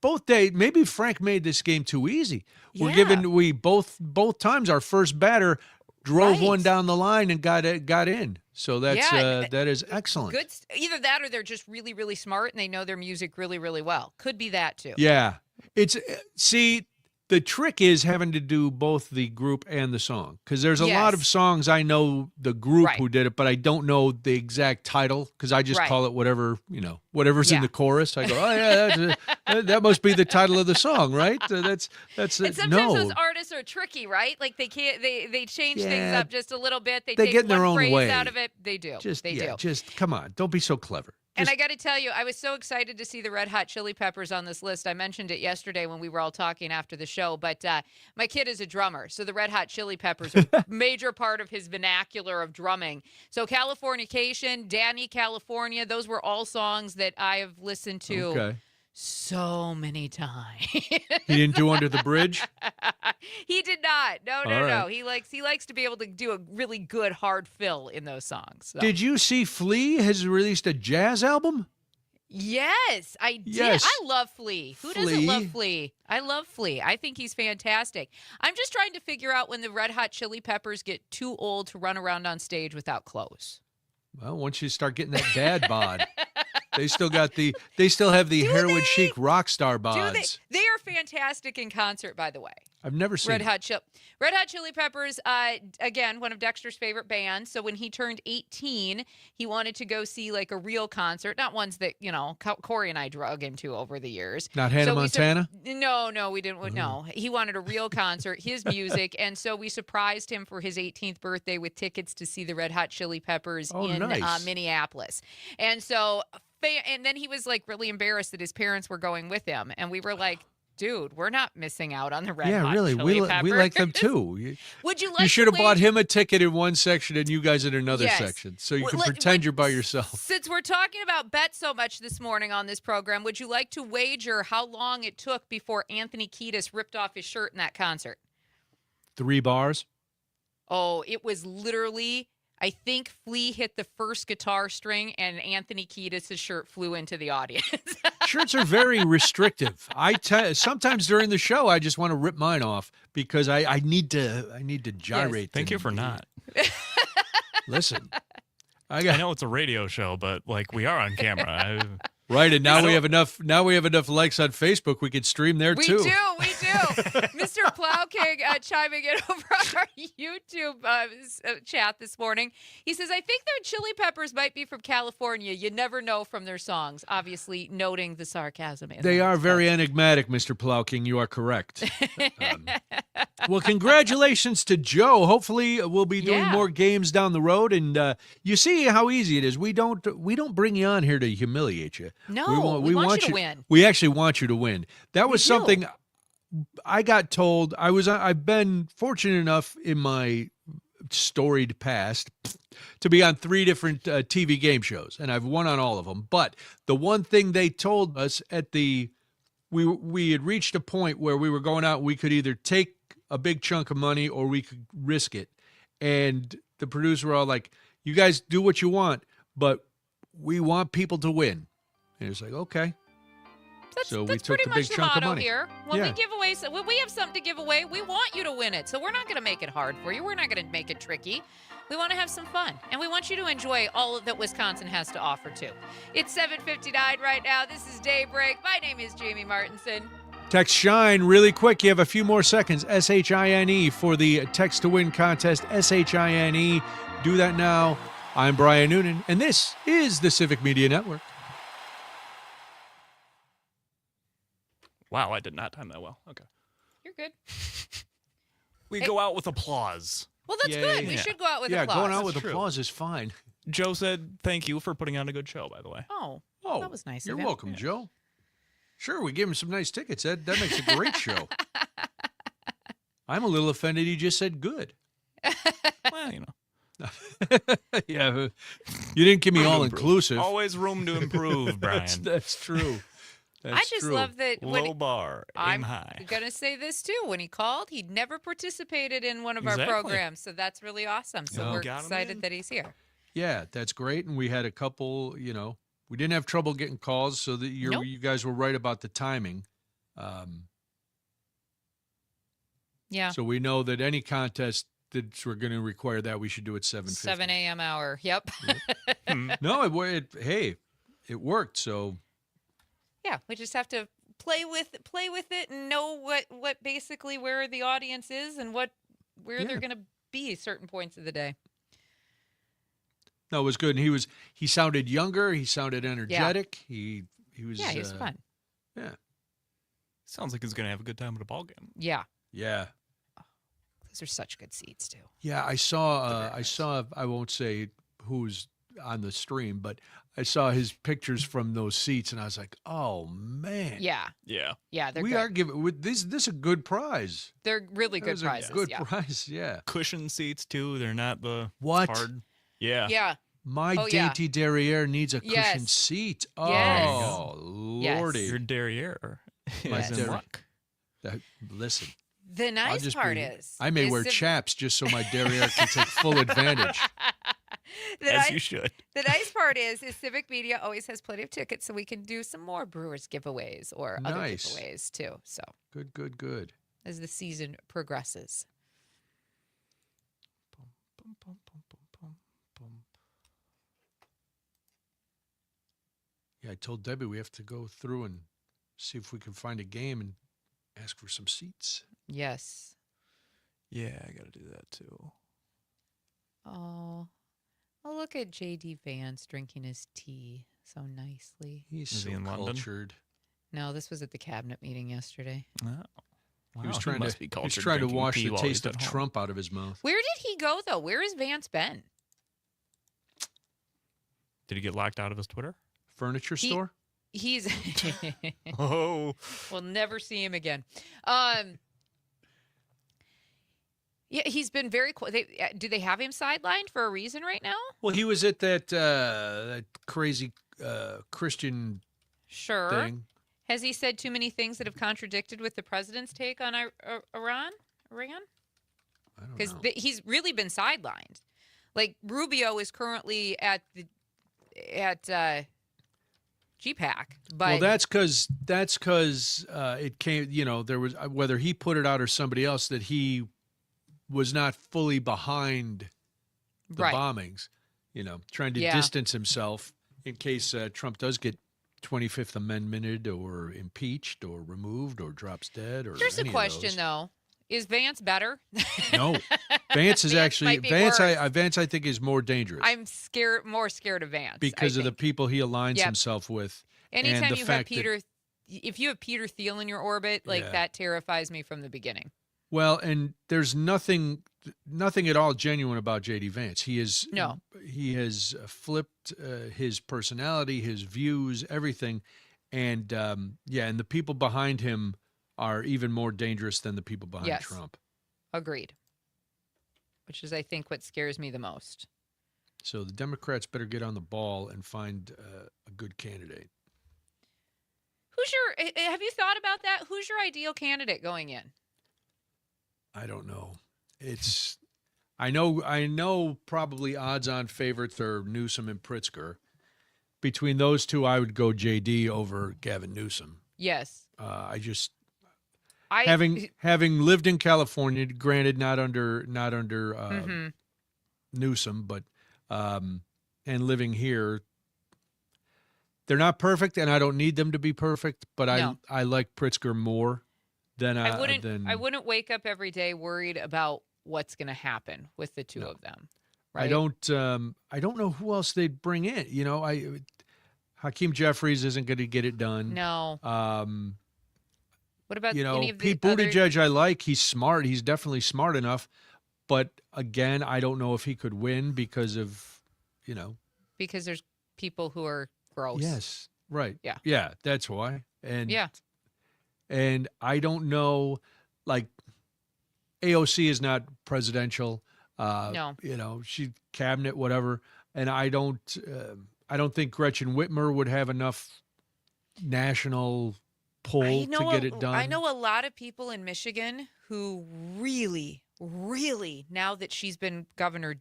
both days. Maybe Frank made this game too easy. We're Yeah. giving both times our first batter drove Right. one down the line and got in. So that's Yeah. that is excellent. Good. Either that or they're just really, really smart and they know their music really, really well. Could be that too. Yeah. It's see, the trick is having to do both the group and the song, because there's a lot of Yes. songs I know the group Right. who did it, but I don't know the exact title because I just Right. call it whatever's in Yeah. the chorus. I go, oh yeah, that must be the title of the song, right? That's And sometimes no. those artists are tricky, right? Like they can't they change things Yeah. up just a little bit. They They take get in their one own phrase way. out of it. They do. They do. Just come on, don't be so clever. And I got to tell you, I was so excited to see the Red Hot Chili Peppers on this list. I mentioned it yesterday when we were all talking after the show, but my kid is a drummer, so the Red Hot Chili Peppers are a major part of his vernacular of drumming. So Californication, Danny California, those were all songs that I have listened to Okay. so many times. He didn't do Under the Bridge? He did not. No. All right. He likes to be able to do a really good hard fill in those songs. So. Did you see Flea has released a jazz album? Yes, I did. Yes. I love Flea. Who doesn't love Flea? I love Flea. I think he's fantastic. I'm just trying to figure out when the Red Hot Chili Peppers get too old to run around on stage without clothes. Well, once you start getting that dad bod, they still have the heroin chic rock star Do bods. they are fantastic in concert, by the way. I've never seen Red it. Hot Chili Peppers, again, one of Dexter's favorite bands. So when he turned 18, he wanted to go see like a real concert, not ones that, Corey and I drug into over the years. Not Hannah So we Montana? No, we didn't. No, he wanted a real concert, his music. And so we surprised him for his 18th birthday with tickets to see the Red Hot Chili Peppers in nice. Minneapolis. And so, and then he was like really embarrassed that his parents were going with him. And we were like, dude, we're not missing out on the Red Hot really. Chili We Peppers. like them too. Would you like You should have to bought wager- him a ticket in one section and you guys in another Yes. section, so you Well, can let- pretend you're by yourself. Since we're talking about bets so much this morning on this program, would you like to wager how long it took before Anthony Kiedis ripped off his shirt in that concert? 3 bars. Oh, it was literally, I think Flea hit the first guitar string and Anthony Kiedis' shirt flew into the audience. shirts are very restrictive. Sometimes during the show, I just want to rip mine off because I need to gyrate. Thank you for not. Listen, I know it's a radio show, but like we are on camera. Right, and now we have enough. Now we have enough likes on Facebook. We could stream there too. We do. Mr. Plow King chiming in over on our YouTube chat this morning. He says, "I think their chili peppers might be from California. You never know from their songs." Obviously, noting the sarcasm. They are very enigmatic, Mr. Plow King. You are correct. Well, congratulations to Joe. Hopefully, we'll be doing more games down the road. And you see how easy it is. We don't bring you on here to humiliate you. No, we want you to win. We actually want you to win. That was something I got told. I've been fortunate enough in my storied past to be on 3 different TV game shows, and I've won on all of them. But the one thing they told us we had reached a point where we were going out. We could either take a big chunk of money or we could risk it. And the producers were all like, "You guys do what you want, but we want people to win." And it's like, okay. So we took the big chunk of money here. When we give away, when we have something to give away, we want you to win it. So we're not going to make it hard for you. We're not going to make it tricky. We want to have some fun, and we want you to enjoy all that Wisconsin has to offer too. It's 7:59 right now. This is Daybreak. My name is Jamie Martinson. Text SHINE really quick. You have a few more seconds. SHINE for the text to win contest. SHINE. Do that now. I'm Brian Noonan, and this is the Civic Media Network. Wow, I did not time that well. Okay. You're good. We go out with applause. Well, that's good. We should go out with applause. Yeah, going out with applause is fine. Joe said thank you for putting on a good show, by the way. Oh, that was nice You're of him. welcome, Joe. Sure, we gave him some nice tickets. That makes a great show. I'm a little offended he just said good. Well, you know. Yeah, you didn't give me all-inclusive. Always room to improve, Brian. That's true. I just love that. Low bar, aim high. I'm going to say this, too. When he called, he'd never participated in one of our programs, so that's really awesome. So we're excited that he's here. Yeah, that's great. And we had a couple, we didn't have trouble getting calls, so that you guys were right about the timing. Yeah. So we know that any contest that we're going to require that, we should do it 7:50. 7 a.m. hour. Yep. No, it worked. So. Yeah, we just have to play with it and know what basically where the audience is and where they're going to be certain points of the day. No, it was good. And he sounded younger. He sounded energetic. He was. Yeah, he was fun. Yeah. Sounds like he's going to have a good time at a ball game. Yeah. Yeah. Oh, those are such good seats too. Yeah, I saw. I won't say who's on the stream, but I saw his pictures from those seats, and I was like, "Oh man!" Yeah. We good. are giving this a good prize. They're really good prizes. Good prize, yeah. Cushion seats too. They're not the what? hard. Yeah. Yeah. My dainty derriere needs a cushion seat. Oh lordy! Your derriere is in luck. Listen. The nice part is I may wear chaps just so my derriere can take full advantage. You should. The nice part is Civic Media always has plenty of tickets, so we can do some more Brewers giveaways or other giveaways too. So good. As the season progresses. Yeah, I told Debbie we have to go through and see if we can find a game and ask for some seats. Yes. Yeah, I got to do that too. Oh, look at J.D. Vance drinking his tea so nicely. He's so cultured. No, this was at the cabinet meeting yesterday. Oh. Wow, he was trying to wash the taste of Trump out of his mouth. Where did he go, though? Where has Vance been? Did he get locked out of his Twitter? Furniture store? He's... Oh. We'll never see him again. Yeah, he's been very do they have him sidelined for a reason right now? Well, he was at that crazy Christian thing. Has he said too many things that have contradicted with the president's take on Iran? I don't Because know. he's really been sidelined. Like Rubio is currently at G-PAC. But Well, that's because it came. There was whether he put it out or somebody else that he was not fully behind the Right. bombings. Trying to Yeah. distance himself in case Trump does get 25th Amendmented or impeached or removed or drops dead. Or here's the any of question, those. though: is Vance better? No, Vance is actually might be Vance. worse. Vance, I think, is more dangerous I'm more scared of Vance because I of the think. people he aligns Yep. himself with. Anytime and the you have fact that- Peter, if you have Peter Thiel in your orbit, like Yeah. that terrifies me from the beginning. Well, and there's nothing at all genuine about J.D. Vance. He has flipped his personality, his views, everything, and and the people behind him are even more dangerous than the people behind Yes. Trump. Agreed. Which is, I think, what scares me the most. So the Democrats better get on the ball and find a good candidate. Have you thought about that? Who's your ideal candidate going in? I don't know. I know probably odds-on favorites are Newsom and Pritzker. Between those two, I would go JD over Gavin Newsom. Yes. Having lived in California, granted not under Newsom, but and living here, they're not perfect, and I don't need them to be perfect. But No. I like Pritzker more than I wouldn't wake up every day worried about what's going to happen with the two of them. Right? I don't know who else they'd bring in. Hakeem Jeffries isn't going to get it done. No. What about any of the Pete Buttigieg? I like. He's smart. He's definitely smart enough. But again, I don't know if he could win because of, because there's people who are gross. Yes. Right. Yeah. Yeah. That's why. And Yeah. And I don't know, like AOC is not presidential. No. She cabinet, whatever. And I don't think Gretchen Whitmer would have enough national pull to get it done. I know a lot of people in Michigan who really, really, now that she's been governor,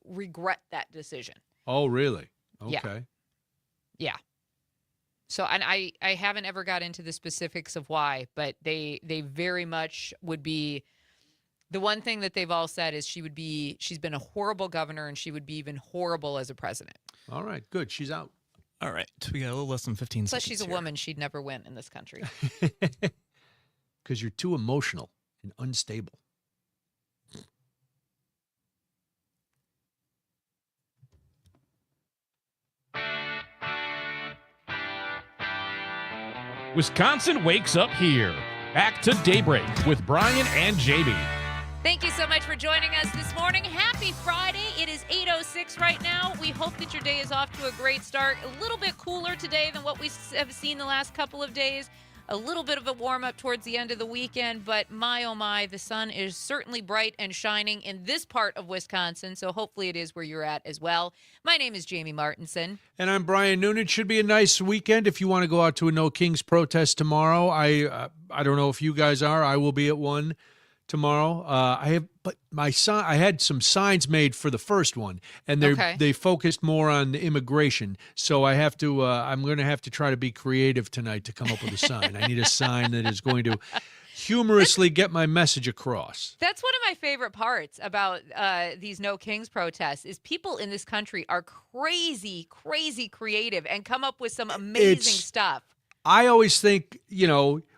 regret that decision. Oh, really? Yeah. Okay. Yeah. So, and I haven't ever got into the specifics of why, but they very much would be. The one thing that they've all said is she's been a horrible governor and she would be even horrible as a president. All right, good. She's out. All right. We got a little less than 15 Plus, seconds she's a here. woman. She'd never win in this country. Because you're too emotional and unstable. Wisconsin wakes up here. Back to Daybreak with Brian and Jamie. Thank you so much for joining us this morning. Happy Friday. It is 8:06 right now. We hope that your day is off to a great start. A little bit cooler today than what we have seen the last couple of days. A little bit of a warm up towards the end of the weekend, but my oh my, the sun is certainly bright and shining in this part of Wisconsin, so hopefully it is where you're at as well. My name is Jamie Martinson. And I'm Brian Noonan. Should be a nice weekend if you want to go out to a No Kings protest tomorrow. I don't know if you guys are. I will be at one tomorrow. I had some signs made for the first one, and they focused more on the immigration. So I have to. I'm going to have to try to be creative tonight to come up with a sign. I need a sign that is going to humorously get my message across. That's one of my favorite parts about these No Kings protests is people in this country are crazy, crazy creative and come up with some amazing stuff. I always think,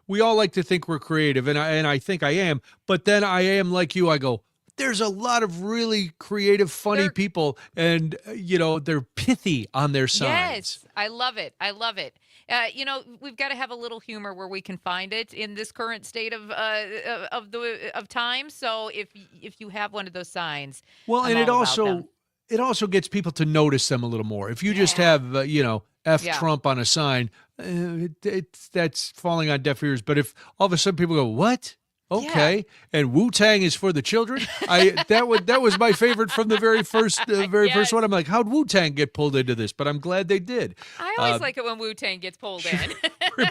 we all like to think we're creative, and I think I am, but then I am like you. I go, there's a lot of really creative, funny people, and, they're pithy on their signs. Yes, I love it. I love it. We've got to have a little humor where we can find it in this current state of time. So if you have one of those signs, well, I'm and all about them. it also gets people to notice them a little more. If you just have, F Trump on a sign, that's falling on deaf ears. But if all of a sudden people go, what? Okay, and Wu-Tang is for the children. That was my favorite from the very first first one. I'm like, how'd Wu-Tang get pulled into this? But I'm glad they did. I always like it when Wu-Tang gets pulled in.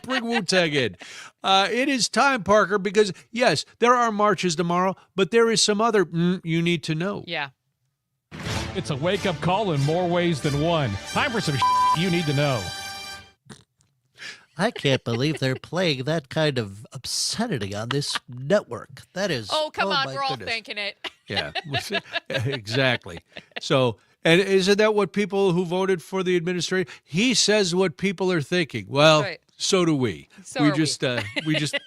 Bring Wu-Tang in. It is time, Parker, because yes, there are marches tomorrow, but there is some other you need to know. Yeah. It's a wake-up call in more ways than one. Time for some you need to know. I can't believe they're playing that kind of obscenity on this network. That is. Oh, come on. my We're all goodness. thinking it. Yeah, exactly. So, and isn't that what people who voted for the administration? He says what people are thinking. Well, Right. so do we. So are we. We just,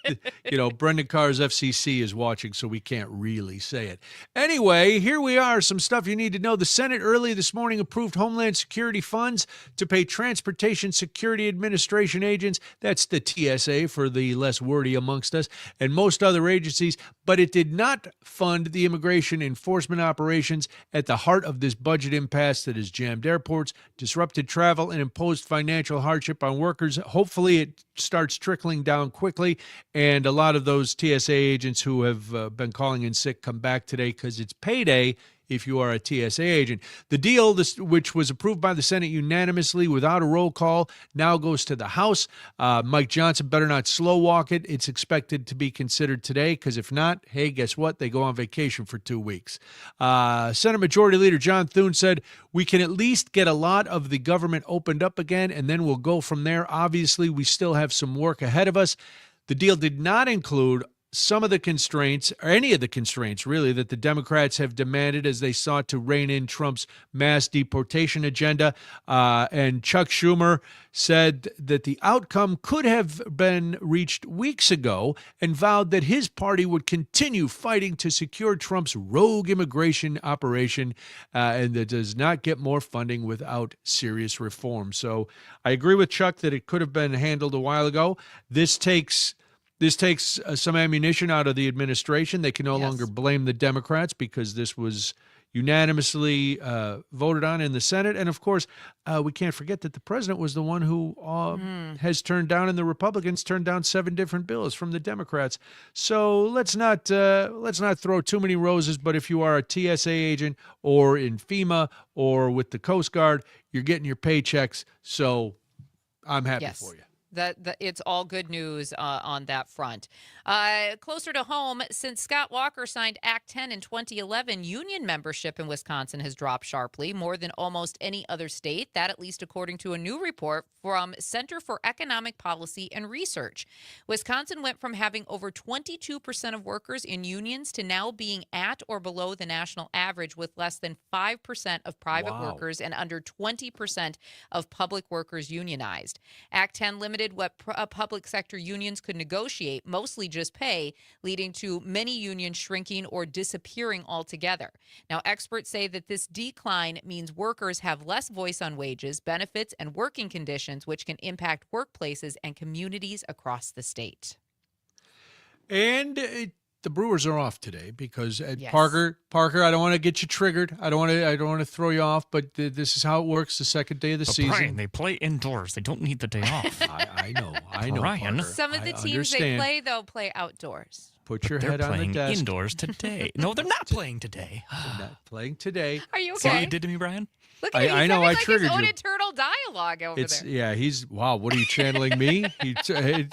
Brendan Carr's FCC is watching, so we can't really say it. Anyway, here we are. Some stuff you need to know. The Senate early this morning approved Homeland Security funds to pay Transportation Security Administration agents. That's the TSA for the less wordy amongst us, and most other agencies. But it did not fund the immigration enforcement operations at the heart of this budget impasse that has jammed airports, disrupted travel, and imposed financial hardship on workers. Hopefully, it starts trickling down quickly, and a lot of those TSA agents who have been calling in sick come back today because it's payday if you are a TSA agent. The deal, which was approved by the Senate unanimously without a roll call, now goes to the House. Mike Johnson better not slow walk it. It's expected to be considered today, because if not, hey, guess what? They go on vacation for 2 weeks. Senate Majority Leader John Thune said, we can at least get a lot of the government opened up again, and then we'll go from there. Obviously, we still have some work ahead of us. The deal did not include some of the constraints, or any of the constraints, really, that the Democrats have demanded as they sought to rein in Trump's mass deportation agenda. And Chuck Schumer said that the outcome could have been reached weeks ago, and vowed that his party would continue fighting to secure Trump's rogue immigration operation, and that does not get more funding without serious reform. So I agree with Chuck that it could have been handled a while ago. This takes some ammunition out of the administration. They can no longer blame the Democrats, because this was unanimously voted on in the Senate. And, of course, we can't forget that the president was the one who has turned down, and the Republicans turned down 7 different bills from the Democrats. So let's not throw too many roses. But if you are a TSA agent or in FEMA or with the Coast Guard, you're getting your paychecks. So I'm happy for you. That it's all good news on that front. Closer to home, since Scott Walker signed Act 10 in 2011, union membership in Wisconsin has dropped sharply, more than almost any other state. That, at least according to a new report from Center for Economic Policy and Research. Wisconsin went from having over 22% of workers in unions to now being at or below the national average, with less than 5% of private workers and under 20% of public workers unionized. Act 10 limited what public sector unions could negotiate, mostly just pay, leading to many unions shrinking or disappearing altogether. Now, experts say that this decline means workers have less voice on wages, benefits, and working conditions, which can impact workplaces and communities across the state. And the Brewers are off today because Parker, I don't want to get you triggered. I don't want to throw you off, but this is how it works. The second day of the season. Brian, they play indoors. They don't need the day off. I know. Brian. Parker. Some of the teams they play, they'll play outdoors. Put your head on the desk. They're playing indoors today. No, they're not playing today. They're not playing today. Are you okay? See what you did to me, Brian? Look at him. I know. I triggered his you. Oda Turtle dialogue over there. Yeah. Wow. What are you channeling me?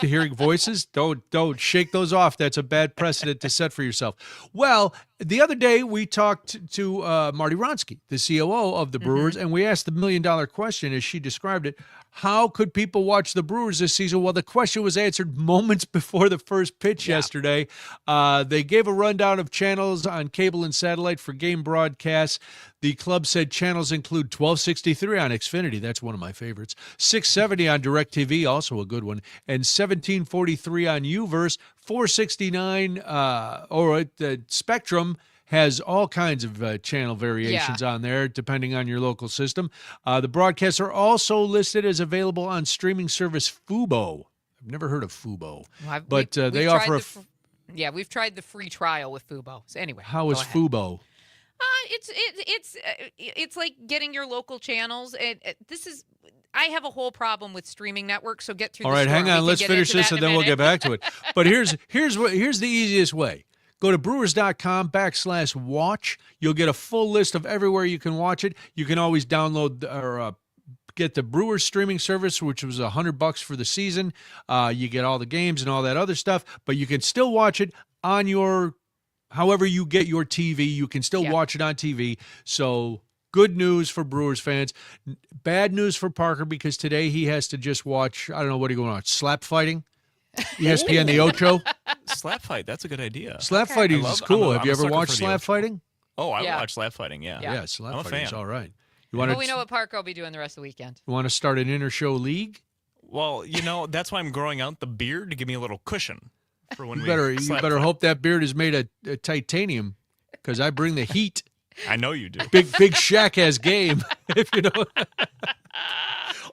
Hearing voices? Don't shake those off. That's a bad precedent to set for yourself. Well, the other day we talked to Marty Ronsky, the COO of the Brewers, and we asked the $1 million question, as she described it. How could people watch the Brewers this season? Well, the question was answered moments before the first pitch yesterday. They gave a rundown of channels on cable and satellite for game broadcasts. The club said channels include 1263 on Xfinity. That's one of my favorites. 670 on DirecTV, also a good one. And 1743 on Uverse. 469 Spectrum has all kinds of channel variations on there, depending on your local system. The broadcasts are also listed as available on streaming service Fubo. I've never heard of Fubo, but they offer we've tried the free trial with Fubo. So anyway, how is Fubo? It's like getting your local channels. I have a whole problem with streaming networks, so get through. All right, hang on. Let's finish this, and then we'll get back to it. But here's the easiest way. Go to brewers.com/watch. You'll get a full list of everywhere you can watch it. You can always download or get the Brewers streaming service, which was $100 for the season. You get all the games and all that other stuff, but you can still watch it on however you get your TV. You can still watch it on TV. So Good news for Brewers fans. Bad news for Parker because today he has to just watch, I don't know what are you going to watch, slap fighting? ESPN The Ocho? Slap fight. That's a good idea. Slap fighting is cool. Have you ever watched slap fighting? Oh, I watch slap fighting, yeah. Yeah, slap I'm a fighting's fan. all right. Well, we know what Parker will be doing the rest of the weekend. You want to start an inter-show league? Well, that's why I'm growing out the beard to give me a little cushion for when You better fight. hope that beard is made of titanium because I bring the heat. I know you do. Big Shaq has game. If you know.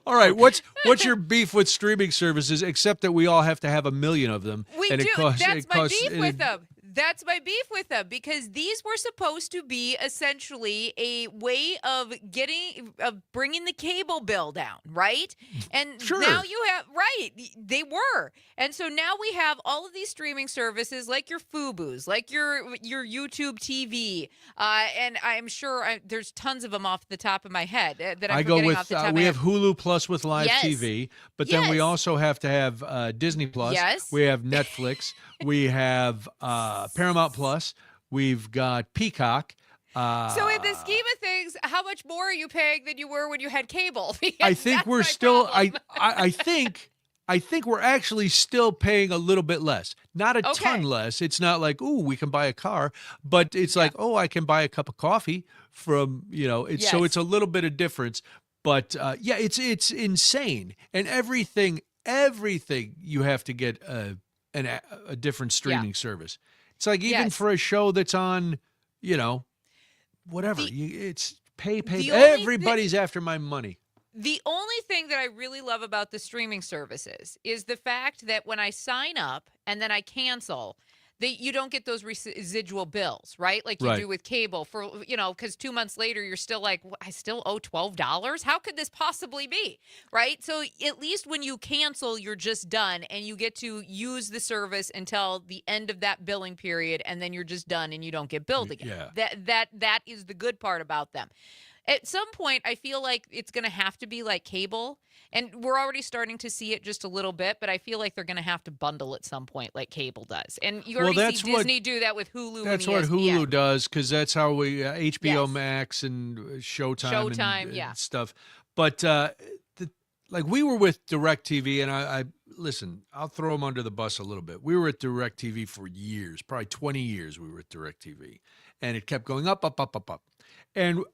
All right, what's your beef with streaming services? Except that we all have to have 1 million of them. We do. That's my beef with them. That's my beef with them because these were supposed to be essentially a way of bringing the cable bill down, right? And now you have they were, and so now we have all of these streaming services like your Fubo's, like your YouTube TV, and I'm sure there's tons of them off the top of my head that I'm forgetting off the top of my head. We have Hulu Plus with live TV, but then we also have to have Disney Plus. Yes. We have Netflix. We have Paramount Plus. We've got Peacock. So in the scheme of things, how much more are you paying than you were when you had cable? I think we're still. I think we're actually still paying a little bit less. Not a ton less. It's not like, ooh, we can buy a car, but it's like, oh, I can buy a cup of coffee from, so it's a little bit of difference. But it's insane. And everything you have to get a different streaming service. It's like even for a show that's on, whatever. It's pay. Everybody's after my money. The only thing that I really love about the streaming services is the fact that when I sign up and then I cancel, you don't get those residual bills, right? Like you do with cable for, because 2 months later, you're still like, I still owe $12? How could this possibly be, right? So at least when you cancel, you're just done and you get to use the service until the end of that billing period, and then you're just done and you don't get billed again. Yeah. That is the good part about them. At some point, I feel like it's going to have to be like cable, and we're already starting to see it just a little bit, but I feel like they're going to have to bundle at some point like cable does. And you already see Disney do that with Hulu That's and ESPN. what Hulu does, because that's how we, HBO Max and Showtime and stuff. But we were with DirecTV, and I listen, I'll throw them under the bus a little bit. We were at DirecTV for years, probably 20 years we were at DirecTV, and it kept going up, up, up, up, up. And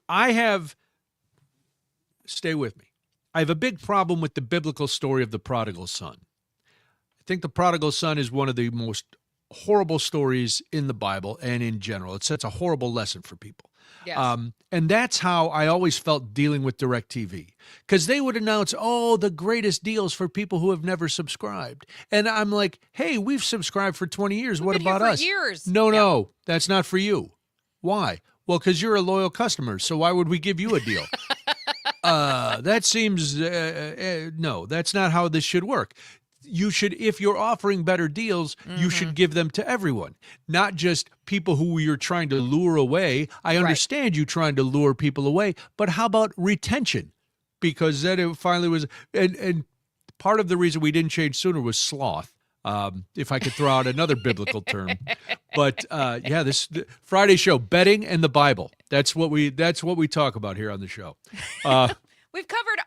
stay with me. I have a big problem with the biblical story of the prodigal son. I think the prodigal son is one of the most horrible stories in the Bible and in general. It sets a horrible lesson for people. Yes. And that's how I always felt dealing with DirecTV, because they would announce, the greatest deals for people who have never subscribed. And I'm like, hey, we've subscribed for 20 years. What about us? Years. No, that's not for you. Why? Well, because you're a loyal customer, so why would we give you a deal? That seems, no, that's not how this should work. You should, if you're offering better deals, you should give them to everyone, not just people who you're trying to lure away. I understand you trying to lure people away, but how about retention? Because then it finally was, and part of the reason we didn't change sooner was sloth. If I could throw out another biblical term, but this Friday show, betting and the Bible. That's what we talk about here on the show. We've covered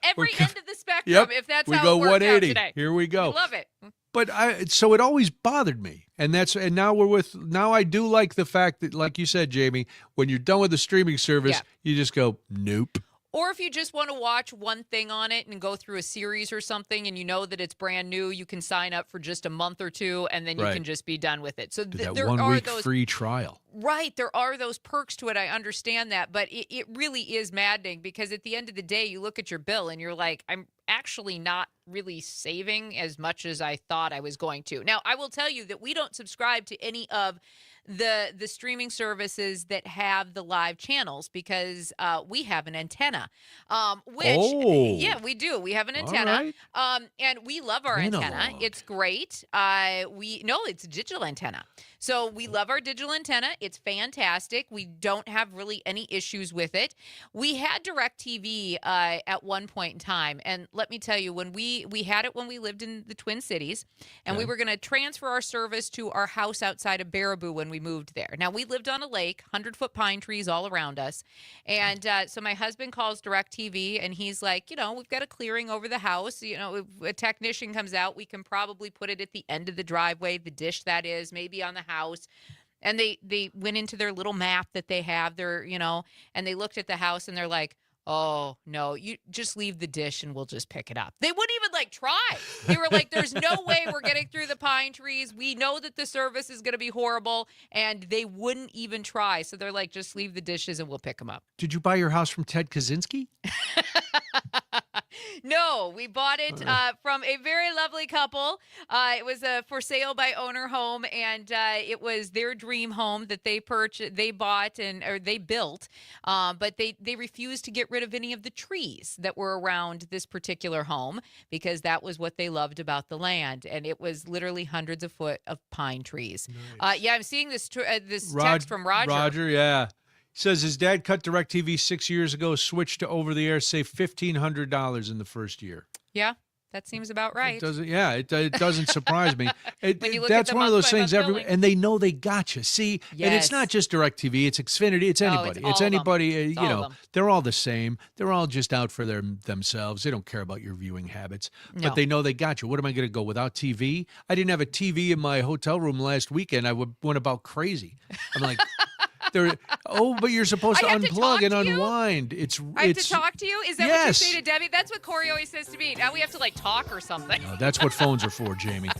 every end of the spectrum. If that's we how go it works 180. out today. Here we go. We love it. But so it always bothered me, and now I do like the fact that, like you said, Jamie, when you're done with the streaming service, you just go nope. Or if you just want to watch one thing on it and go through a series or something and you know that it's brand new, you can sign up for just a month or two and then you can just be done with it. So that there 1 are week those free trial. Right. There are those perks to it. I understand that. But it really is maddening because at the end of the day, you look at your bill and you're like, I'm actually not really saving as much as I thought I was going to. Now, I will tell you that we don't subscribe to any of the streaming services that have the live channels because we have an antenna, we do. We have an antenna, and we love our antenna. It's great. It's a digital antenna. So we love our digital antenna. It's fantastic. We don't have really any issues with it. We had DirecTV at one point in time, and let me tell you, when we we had it when we lived in the Twin Cities, and we Yeah. were going to transfer our service to our house outside of Baraboo when we moved there. Now, we lived on a lake, 100-foot pine trees all around us. And so my husband calls DirecTV, and he's like, we've got a clearing over the house. If a technician comes out, we can probably put it at the end of the driveway, the dish that is, maybe on the house. And they went into their little map that they have there, and they looked at the house, and they're like, oh, no, you just leave the dish and we'll just pick it up. They wouldn't even try. They were like, there's no way we're getting through the pine trees. We know that the service is going to be horrible, and they wouldn't even try. So they're like, just leave the dishes and we'll pick them up. Did you buy your house from Ted Kaczynski? No, we bought it from a very lovely couple. It was a for sale by owner home, and it was their dream home that they bought or they built. But they refused to get rid of any of the trees that were around this particular home because that was what they loved about the land, and it was literally hundreds of foot of pine trees. Nice. I'm seeing this text from Roger. Roger, yeah. Says his dad cut DirecTV 6 years ago, switched to over-the-air, saved $1,500 in the first year. Yeah, that seems about right. It doesn't surprise me. When you look That's at the one of those month-by-month things, billing. and they know they got you. See, and it's not just DirecTV, it's Xfinity, it's anybody. it's all of anybody, them. It's all of them. they're all the same. They're all just out for themselves. They don't care about your viewing habits, No. but they know they got you. What am I going to go without TV? I didn't have a TV in my hotel room last weekend. I went about crazy. I'm like... but you're supposed to I have to unplug talk and to you? unwind. I have to talk to you? Is that what you Yes. say to Debbie? That's what Corey always says to me. Now we have to talk or something. No, that's what phones are for, Jamie.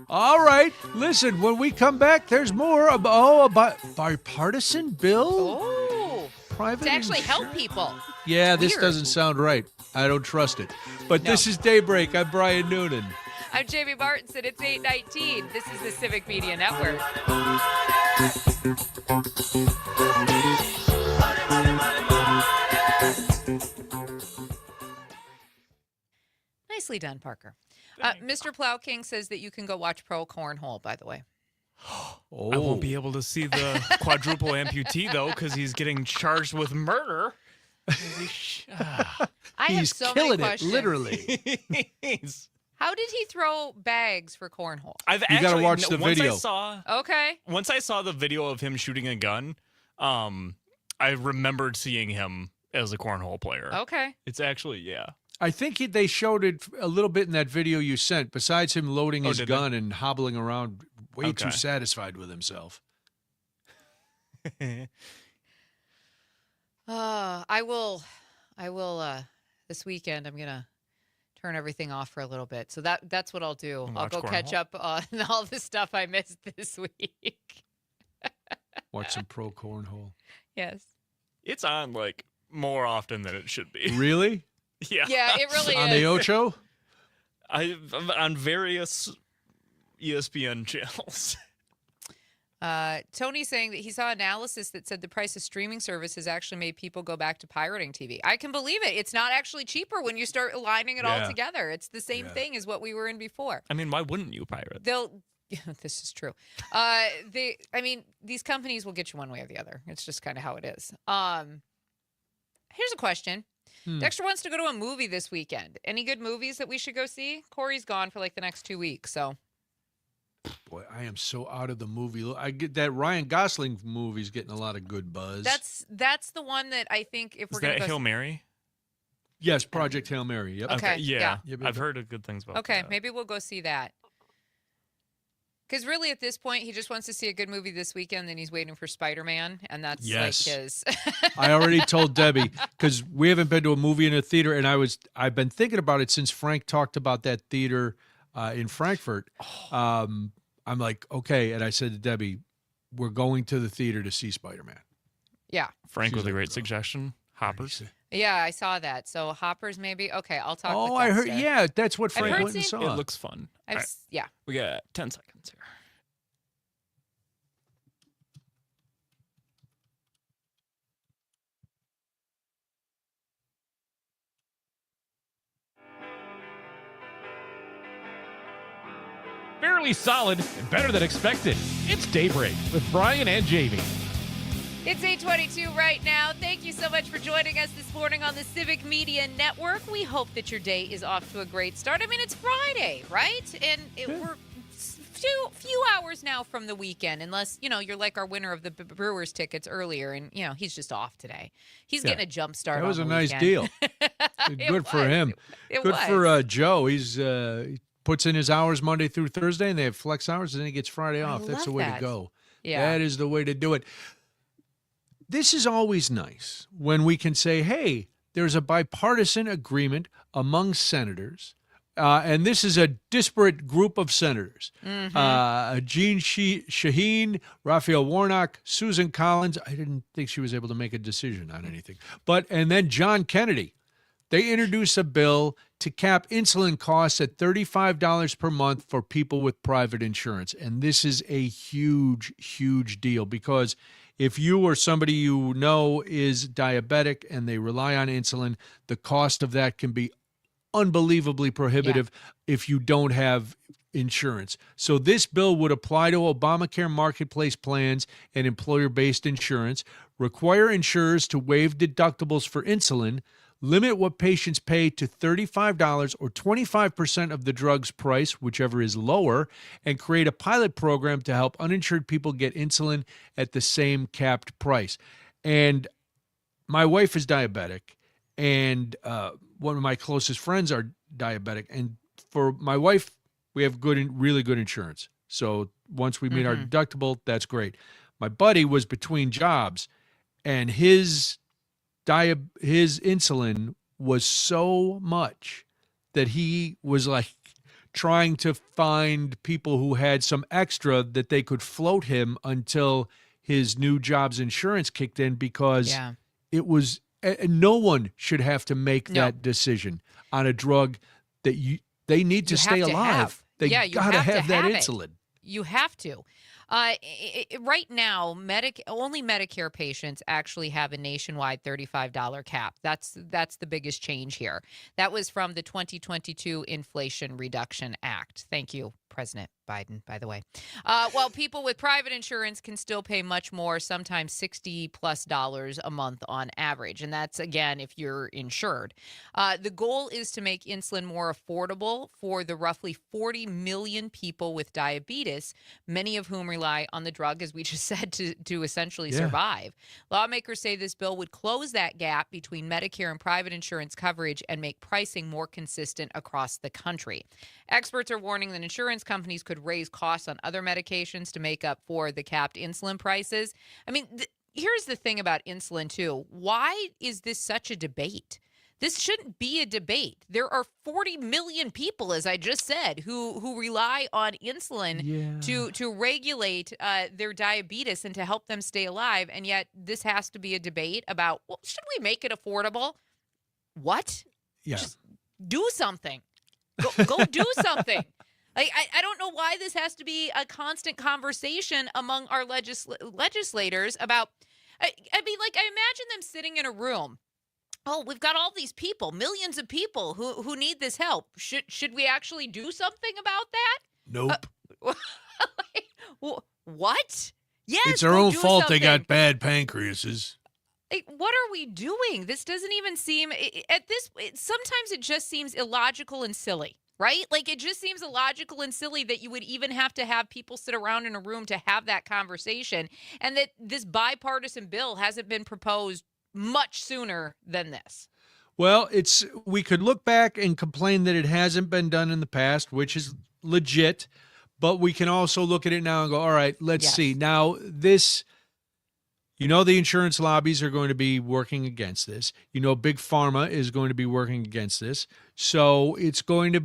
All right. Listen, when we come back, there's more about bipartisan bill. Oh, Private to actually help insurance? people. Yeah, this Weird. doesn't sound right. I don't trust it. But No. this is Daybreak. I'm Brian Noonan. I'm Jamie Martinson. It's 8:19. This is the Civic Media Network. Nicely done, Parker. Mr. Plow King says that you can go watch Pro Cornhole, by the way. Oh. I won't be able to see the quadruple amputee, though, because he's getting charged with murder. I have He's so killing many it, questions. literally. How did he throw bags for cornhole? You gotta watch the video. Okay. Once I saw the video of him shooting a gun, I remembered seeing him as a cornhole player. Okay. It's actually, yeah. I think they showed it a little bit in that video you sent, besides him loading his did gun and hobbling around way too Okay. satisfied with himself. I will this weekend I'm gonna turn everything off for a little bit. So that's what I'll do. And I'll watch go catch cornhole? up on all the stuff I missed this week. Watch some pro cornhole. Yes. It's on, more often than it should be. Really? Yeah. Yeah, it really On is. the Ocho? On various ESPN channels. Tony's saying that he saw analysis that said the price of streaming services actually made people go back to pirating TV. I can believe it. It's not actually cheaper when you start aligning it all Yeah. together. It's the same thing as what we were in before. I mean, why wouldn't you pirate? This is true. These companies will get you one way or the other. It's just kind of how it is. Here's a question. Dexter wants to go to a movie this weekend. Any good movies that we should go see? Corey's gone for the next 2 weeks, so. Boy, I am so out of the movie. I get that Ryan Gosling movie's getting a lot of good buzz. That's the one that I think if we're Is going to that go. Hail Mary? Yes, Project Hail Mary. Yep. Okay, Yeah. yeah. I've heard good things about Okay, that. maybe we'll go see that. Because really, at this point, he just wants to see a good movie this weekend. Then he's waiting for Spider-Man, and that's Yes. his. I already told Debbie because we haven't been to a movie in a theater, and I've been thinking about it since Frank talked about that theater in Frankfurt. I'm like, okay, and I said to Debbie, we're going to the theater to see Spider-Man. Yeah. Frank She's with a like, great suggestion. Hoppers. Yeah, I saw that. So Hoppers, maybe. Okay, I'll talk. Oh, with I heard. Dexter. Yeah, that's what I've Frank heard went and seen- saw. It looks fun. All right, Yeah. we got 10 seconds here. Fairly solid and better than expected. It's Daybreak with Brian and Jamie. It's 8:22 right now. Thank you so much for joining us this morning on the Civic Media Network. We hope that your day is off to a great start. I mean, it's Friday, right? And we're few hours now from the weekend, unless, you're like our winner of the Brewers tickets earlier, and, he's just off today. He's getting a jump start. That was on a the nice weekend. deal. Good for him. It Good was. for Joe. He puts in his hours Monday through Thursday, and they have flex hours, and then he gets Friday off. That's the way to go. Yeah. That is the way to do it. This is always nice when we can say, hey, there's a bipartisan agreement among senators, and this is a disparate group of senators. Jean Shaheen, Raphael Warnock, Susan Collins. I didn't think she was able to make a decision on anything. And then John Kennedy. They introduced a bill to cap insulin costs at $35 per month for people with private insurance. And this is a huge, huge deal because if you or somebody you know is diabetic and they rely on insulin, the cost of that can be unbelievably prohibitive if you don't have insurance. So this bill would apply to Obamacare marketplace plans and employer-based insurance, require insurers to waive deductibles for insulin, limit what patients pay to $35 or 25% of the drug's price, whichever is lower, and create a pilot program to help uninsured people get insulin at the same capped price. And my wife is diabetic, and one of my closest friends are diabetic. And for my wife, we have really good insurance. So once we meet our deductible, that's great. My buddy was between jobs, and his insulin was so much that he was like trying to find people who had some extra that they could float him until his new job's insurance kicked in, because it was no one should have to make that decision on a drug that they need to stay alive. They gotta have that insulin. You have to. Right now, only Medicare patients actually have a nationwide $35 cap. That's the biggest change here. That was from the 2022 Inflation Reduction Act. Thank you, President Biden, by the way. While people with private insurance can still pay much more, sometimes $60+ a month on average. And that's, again, if you're insured. The goal is to make insulin more affordable for the roughly 40 million people with diabetes, many of whom rely on the drug, as we just said, to essentially survive. Lawmakers say this bill would close that gap between Medicare and private insurance coverage and make pricing more consistent across the country. Experts are warning that insurance companies could raise costs on other medications to make up for the capped insulin prices. I mean, here's the thing about insulin, too. Why is this such a debate? This shouldn't be a debate. There are 40 million people, as I just said, who rely on insulin to regulate their diabetes and to help them stay alive. And yet this has to be a debate about, well, should we make it affordable? What? Yeah. Just do something. Go do something. Like, I don't know why this has to be a constant conversation among our legislators about, I mean, like, I imagine them sitting in a room. Oh, we've got all these people, millions of people who need this help. Should we actually do something about that? Nope. What? Yes, it's their own fault they got bad pancreases. Like, what are we doing? This doesn't even seem, sometimes it just seems illogical and silly, right? Like, it just seems illogical and silly that you would even have to have people sit around in a room to have that conversation, and that this bipartisan bill hasn't been proposed much sooner than this. Well, we could look back and complain that it hasn't been done in the past, which is legit, but we can also look at it now and go, all right, let's see. Now, this, the insurance lobbies are going to be working against this. Big Pharma is going to be working against this. So it's going to,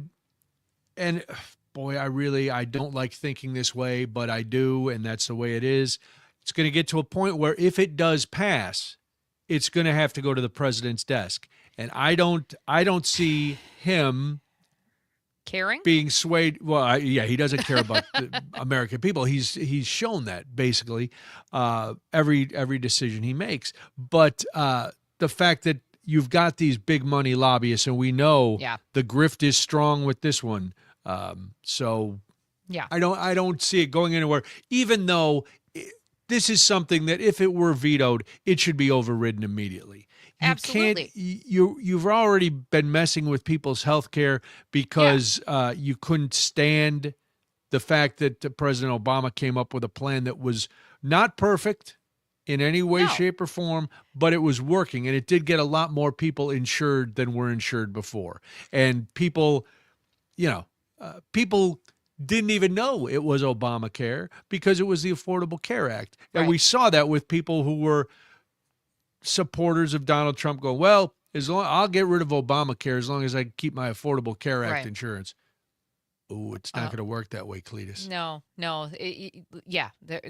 and boy, I don't like thinking this way, but I do, and that's the way it is. It's going to get to a point where if it does pass, it's going to have to go to the president's desk. And I don't see him caring, being swayed. Well, he doesn't care about the American people. He's shown that basically every decision he makes. But the fact that you've got these big money lobbyists, and we know the grift is strong with this one. I don't see it going anywhere, even though this is something that if it were vetoed, it should be overridden immediately. You Absolutely. You've already been messing with people's health care because you couldn't stand the fact that President Obama came up with a plan that was not perfect in any way, shape, or form, but it was working, and it did get a lot more people insured than were insured before. And people, people didn't even know it was Obamacare because it was the Affordable Care Act. And we saw that with people who were supporters of Donald Trump go, well, I'll get rid of Obamacare as long as I keep my Affordable Care Act insurance. Oh, it's not going to work that way, Cletus. No. Yeah. That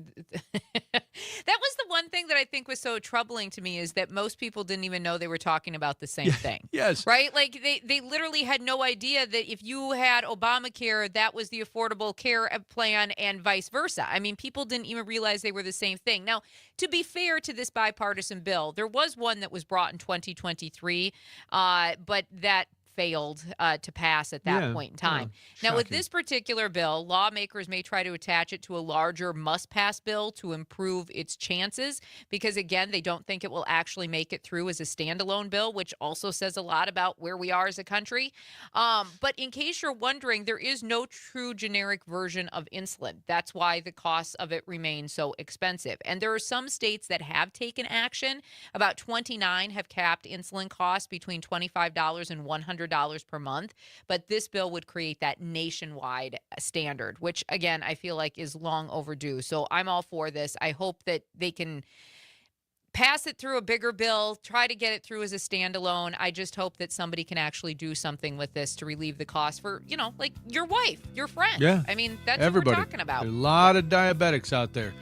was the one thing that I think was so troubling to me is that most people didn't even know they were talking about the same thing. Yes. Right? Like they literally had no idea that if you had Obamacare, that was the Affordable Care Plan and vice versa. I mean, people didn't even realize they were the same thing. Now, to be fair to this bipartisan bill, there was one that was brought in 2023, but that failed to pass at that point in time. Now, with this particular bill, lawmakers may try to attach it to a larger must-pass bill to improve its chances because, again, they don't think it will actually make it through as a standalone bill, which also says a lot about where we are as a country. But in case you're wondering, there is no true generic version of insulin. That's why the costs of it remain so expensive. And there are some states that have taken action. About 29 have capped insulin costs between $25 and $100 per month, but this bill would create that nationwide standard, which again, I feel like is long overdue. So I'm all for this. I hope that they can pass it through a bigger bill, try to get it through as a standalone. I just hope that somebody can actually do something with this to relieve the cost for, like your wife, your friend. Yeah. I mean, that's everybody. what we're talking about. A lot of diabetics out there.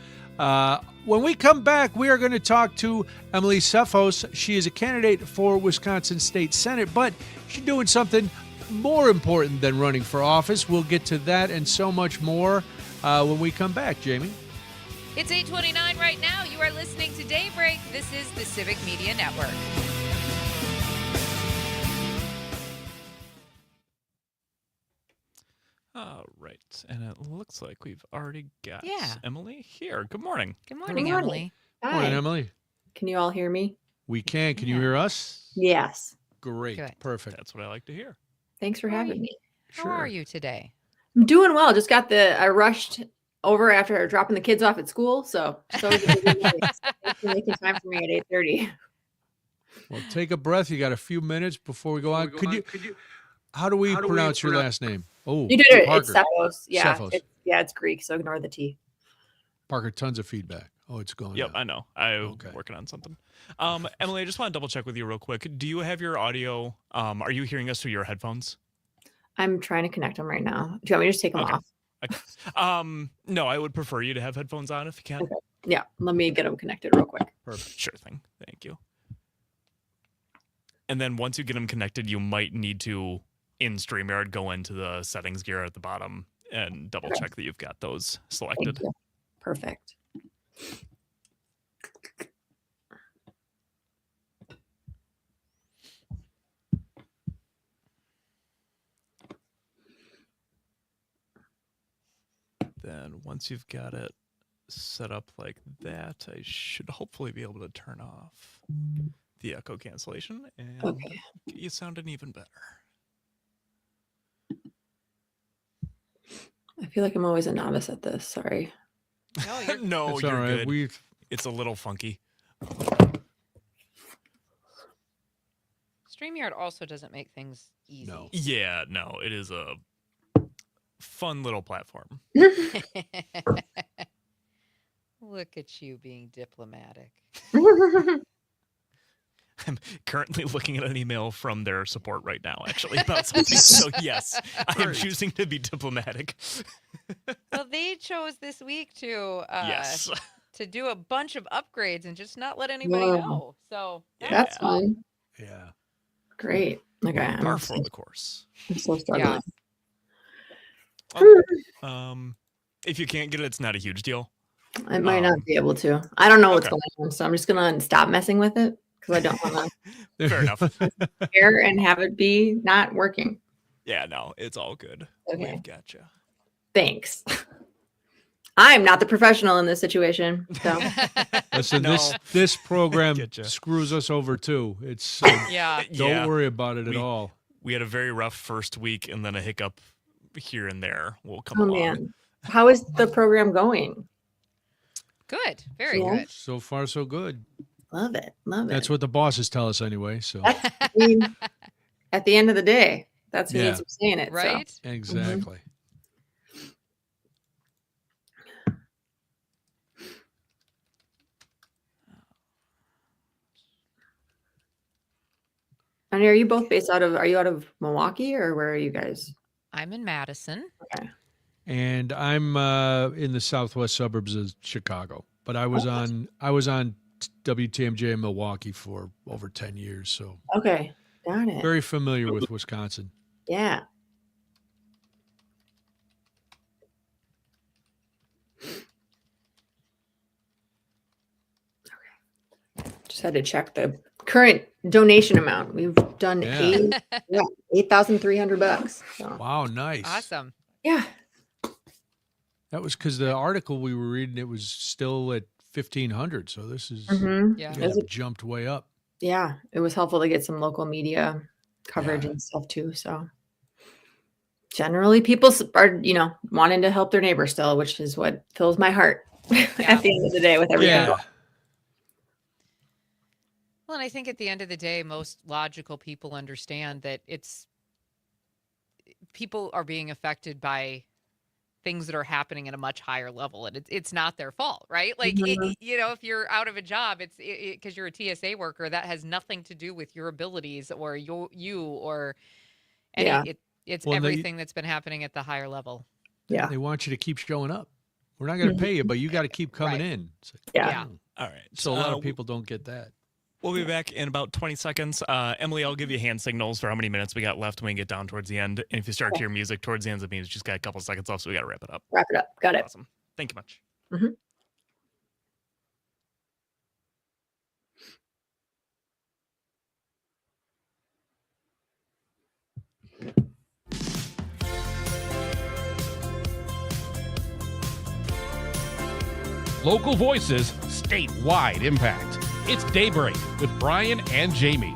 When we come back, we are going to talk to Emily Sefos. She is a candidate for Wisconsin State Senate, but she's doing something more important than running for office. We'll get to that and so much more when we come back, Jamie. It's 8:29 right now. You are listening to Daybreak. This is the Civic Media Network. All right. And it looks like we've already got Emily here. Good morning. Good morning, Emily. Hi. Morning, Emily. Can you all hear me? We can. Can you hear us? Yes. Great. Good. Perfect. That's what I like to hear. Thanks for having me. How are you today? I'm doing well. Just I rushed over after dropping the kids off at school. So it was a busy morning. Thanks for making time for me at 8:30. Well, take a breath. You got a few minutes before we go on. Could you how do we pronounce your last name? Oh, you did it. Parker. It's Sefos. Yeah. Sefos. It's Greek, so ignore the T. Parker, tons of feedback. Oh, it's going. Yep, down. I know. I'm working on something. Emily, I just want to double check with you real quick. Do you have your audio? Are you hearing us through your headphones? I'm trying to connect them right now. Do you want me to just take them off? Okay. No, I would prefer you to have headphones on if you can. Okay. Yeah, let me get them connected real quick. Perfect. Sure thing. Thank you. And then once you get them connected, you might need to, in StreamYard, go into the settings gear at the bottom and double check that you've got those selected. Thank you. Perfect. Then once you've got it set up like that, I should hopefully be able to turn off the echo cancellation and get you sounding even better. I feel like I'm always a novice at this. Sorry. No, It's you're all right. good. It's a little funky. StreamYard also doesn't make things easy. No. Yeah, no, it is a fun little platform. Look at you being diplomatic. I'm currently looking at an email from their support right now, actually, about something. So, yes, I am choosing to be diplomatic. Well, they chose this week to yes. to do a bunch of upgrades and just not let anybody know. So that's fun. Yeah. Great. Okay. Par for the course. I'm still struggling. If you can't get it, it's not a huge deal. I might not be able to. I don't know what's going on, so I'm just gonna stop messing with it because I don't want to. Fair enough. Here and have it be not working. Yeah, no, it's all good. Okay. We've got you. Thanks. I'm not the professional in this situation. So Listen, No. this program Getcha. screws us over too. It's Yeah. don't Yeah. worry about it at all. We had a very rough first week and then a hiccup here and there will come oh along. man. How is the program going? Good. Very Yeah. good. So far, so good. Love it. Love it. That's what the bosses tell us anyway. So I mean, at the end of the day, that's who Yeah. needs to be saying it. so. Right? exactly. And are you both based are you out of Milwaukee or where are you guys? I'm in Madison. Okay. And I'm in the southwest suburbs of Chicago, but I was on WTMJ in Milwaukee for over 10 years, so Okay. Got it. very familiar with Wisconsin. Yeah. Just had to check the current donation amount. We've done Yeah. $8,300. So. Wow, nice. Awesome. Yeah. That was because the article we were reading, it was still at 1,500. So this is Mhm. Yeah. you guys have jumped way up. Yeah. It was helpful to get some local media coverage and stuff too. So generally people are, wanting to help their neighbor still, which is what fills my heart at the end of the day with everything. Yeah. Well, and I think at the end of the day, most logical people understand that people are being affected by things that are happening at a much higher level, and it's not their fault, right? Like, Mhm. if you're out of a job, it's because you're a TSA worker, that has nothing to do with your abilities or you or any. Yeah. It's Well, everything that's been happening at the higher level. Yeah. They want you to keep showing up. We're not going to pay you, but you got to keep coming Right. in. It's like, Yeah. All right. so a lot of people don't get that. We'll be back in about 20 seconds. Emily, I'll give you hand signals for how many minutes we got left when we get down towards the end. And if you start to hear music towards the end, it means just got a couple seconds left, so we got to wrap it up. Wrap it up. Got it. Awesome. Thank you much. Mhm. Local voices, statewide impact. It's Daybreak with Brian and Jamie.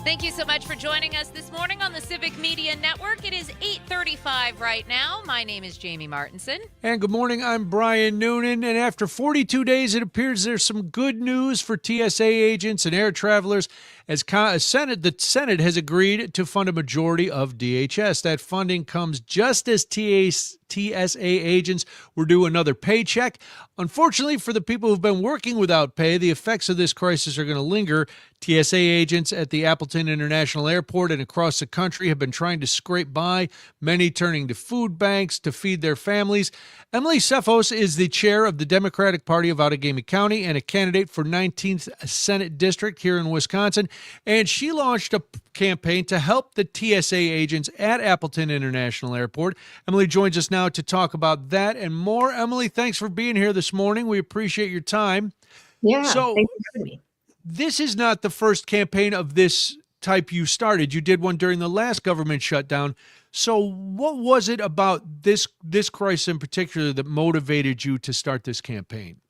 Thank you so much for joining us this morning on the Civic Media Network. It is 8:35 right now. My name is Jamie Martinson. And good morning, I'm Brian Noonan. And after 42 days, it appears there's some good news for TSA agents and air travelers as the Senate has agreed to fund a majority of DHS. That funding comes just as TSA agents were due another paycheck. Unfortunately, for the people who've been working without pay, the effects of this crisis are going to linger. TSA agents at the Appleton International Airport and across the country have been trying to scrape by, many turning to food banks to feed their families. Emily Cephos is the chair of the Democratic Party of Outagamie County and a candidate for 19th Senate District here in Wisconsin. And she launched a campaign to help the TSA agents at Appleton International Airport. Emily joins us now to talk about that and more. Emily, thanks for being here this morning. We appreciate your time. Yeah. So thanks for having me. this is not the first campaign of this type you started. You did one during the last government shutdown. So what was it about this crisis in particular that motivated you to start this campaign?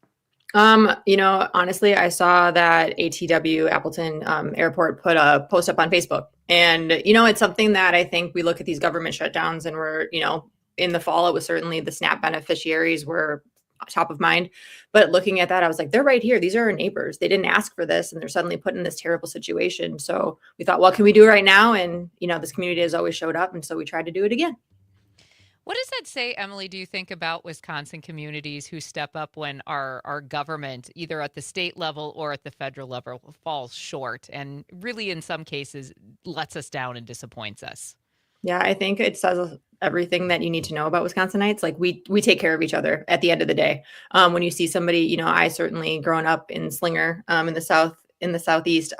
Honestly, I saw that ATW Appleton Airport put a post up on Facebook. And, it's something that I think we look at these government shutdowns and we're, in the fall, it was certainly the SNAP beneficiaries were top of mind. But looking at that, I was like, they're right here. These are our neighbors. They didn't ask for this and they're suddenly put in this terrible situation. So we thought, what can we do right now? And, this community has always showed up. And so we tried to do it again. What does that say, Emily, do you think about Wisconsin communities who step up when our government, either at the state level or at the federal level, falls short and really in some cases lets us down and disappoints us? Yeah, I think it says everything that you need to know about Wisconsinites. Like we take care of each other at the end of the day. When you see somebody, I certainly growing up in Slinger, in the Southeast,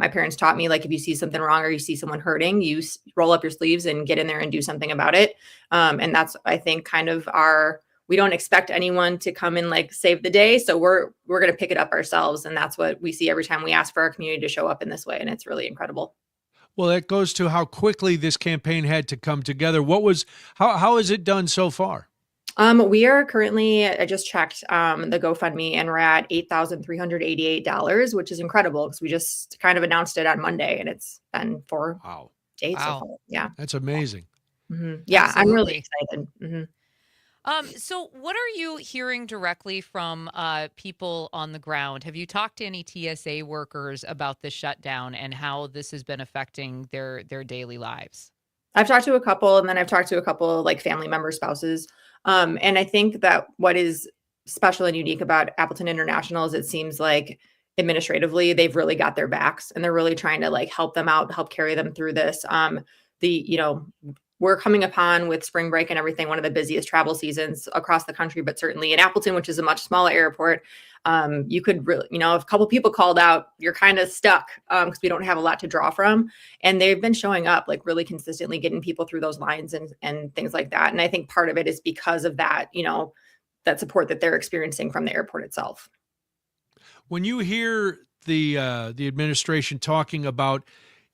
my parents taught me, like, if you see something wrong or you see someone hurting, you roll up your sleeves and get in there and do something about it. And that's, I think, kind of we don't expect anyone to come and like save the day. So we're going to pick it up ourselves. And that's what we see every time we ask for our community to show up in this way. And it's really incredible. Well, that goes to how quickly this campaign had to come together. How is it done so far? We are currently, I just checked the GoFundMe, and we're at $8,388, which is incredible because we just kind of announced it on Monday, and it's been 4 days so far. Yeah. That's amazing. Yeah, I'm really Absolutely. excited. So what are you hearing directly from people on the ground? Have you talked to any TSA workers about the shutdown and how this has been affecting their daily lives? I've talked to a couple, and then I've talked to a couple like family members, spouses. And I think that what is special and unique about Appleton International is it seems like administratively they've really got their backs, and they're really trying to like help them out, help carry them through this. We're coming upon with spring break and everything, one of the busiest travel seasons across the country, but certainly in Appleton, which is a much smaller airport, you could really, if a couple people called out, you're kind of stuck because we don't have a lot to draw from. And they've been showing up like really consistently, getting people through those lines and things like that. And I think part of it is because of that, that support that they're experiencing from the airport itself. When you hear the administration talking about,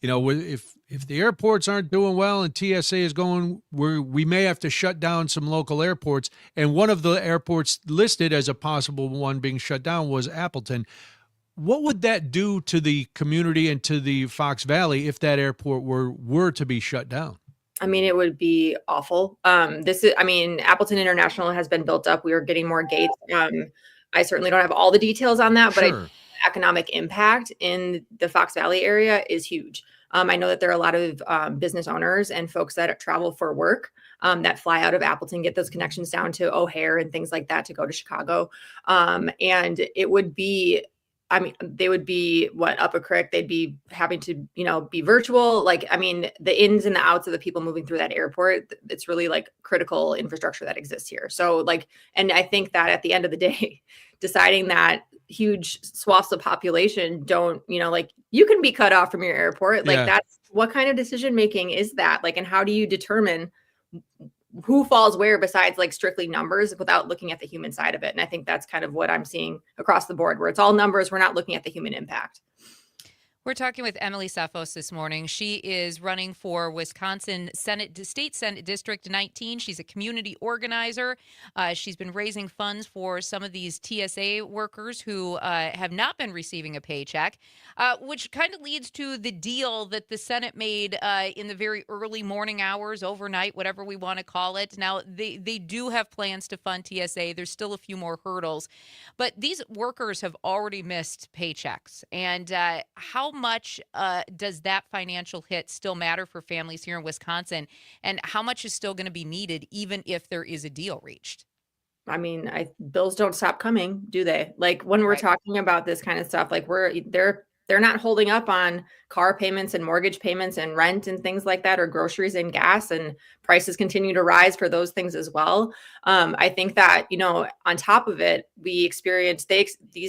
if the airports aren't doing well and TSA is going, we may have to shut down some local airports, and one of the airports listed as a possible one being shut down was Appleton. What would that do to the community and to the Fox Valley if that airport were to be shut down? I mean, it would be awful. Appleton International has been built up. We are getting more gates. I certainly don't have all the details on that, but Sure. economic impact in the Fox Valley area is huge. I know that there are a lot of business owners and folks that travel for work that fly out of Appleton, get those connections down to O'Hare and things like that to go to Chicago. And it would be, they would be up a creek. They'd be having to, be virtual. The ins and the outs of the people moving through that airport, it's really like critical infrastructure that exists here. So and I think that at the end of the day, deciding that huge swaths of population don't, you can be cut off from your airport. That's what kind of decision making is that? And how do you determine who falls where besides strictly numbers without looking at the human side of it? And I think that's kind of what I'm seeing across the board, where it's all numbers. We're not looking at the human impact. We're talking with Emily Sefos this morning. She is running for Wisconsin State Senate District 19. She's a community organizer. She's been raising funds for some of these TSA workers who have not been receiving a paycheck, which kind of leads to the deal that the Senate made in the very early morning hours, overnight, whatever we want to call it. Now, they do have plans to fund TSA. There's still a few more hurdles, but these workers have already missed paychecks. And how much does that financial hit still matter for families here in Wisconsin? And how much is still going to be needed, even if there is a deal reached? Bills don't stop coming, do they? When we're talking about this kind of stuff, they're not holding up on car payments and mortgage payments and rent and things like that, or groceries and gas, and prices continue to rise for those things as well. I think that, on top of it, these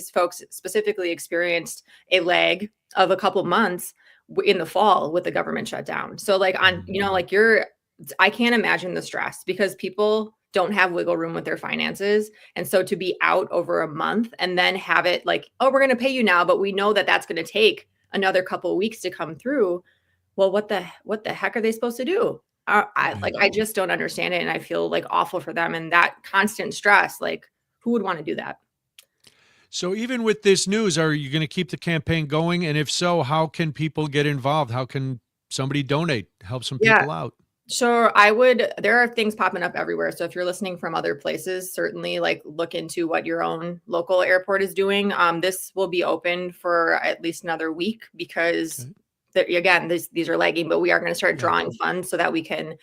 folks specifically experienced a lag of a couple months in the fall with the government shutdown. So I can't imagine the stress because people don't have wiggle room with their finances. And so to be out over a month and then have it we're going to pay you now, but we know that that's going to take another couple of weeks to come through. Well, what the heck are they supposed to do? I just don't understand it. And I feel awful for them. And that constant stress, who would want to do that? So even with this news, are you going to keep the campaign going? And if so, how can people get involved? How can somebody donate, help some people out? Sure, I would. There are things popping up everywhere. So if you're listening from other places, certainly look into what your own local airport is doing. This will be open for at least another week because these are lagging, but we are going to start drawing funds so that we can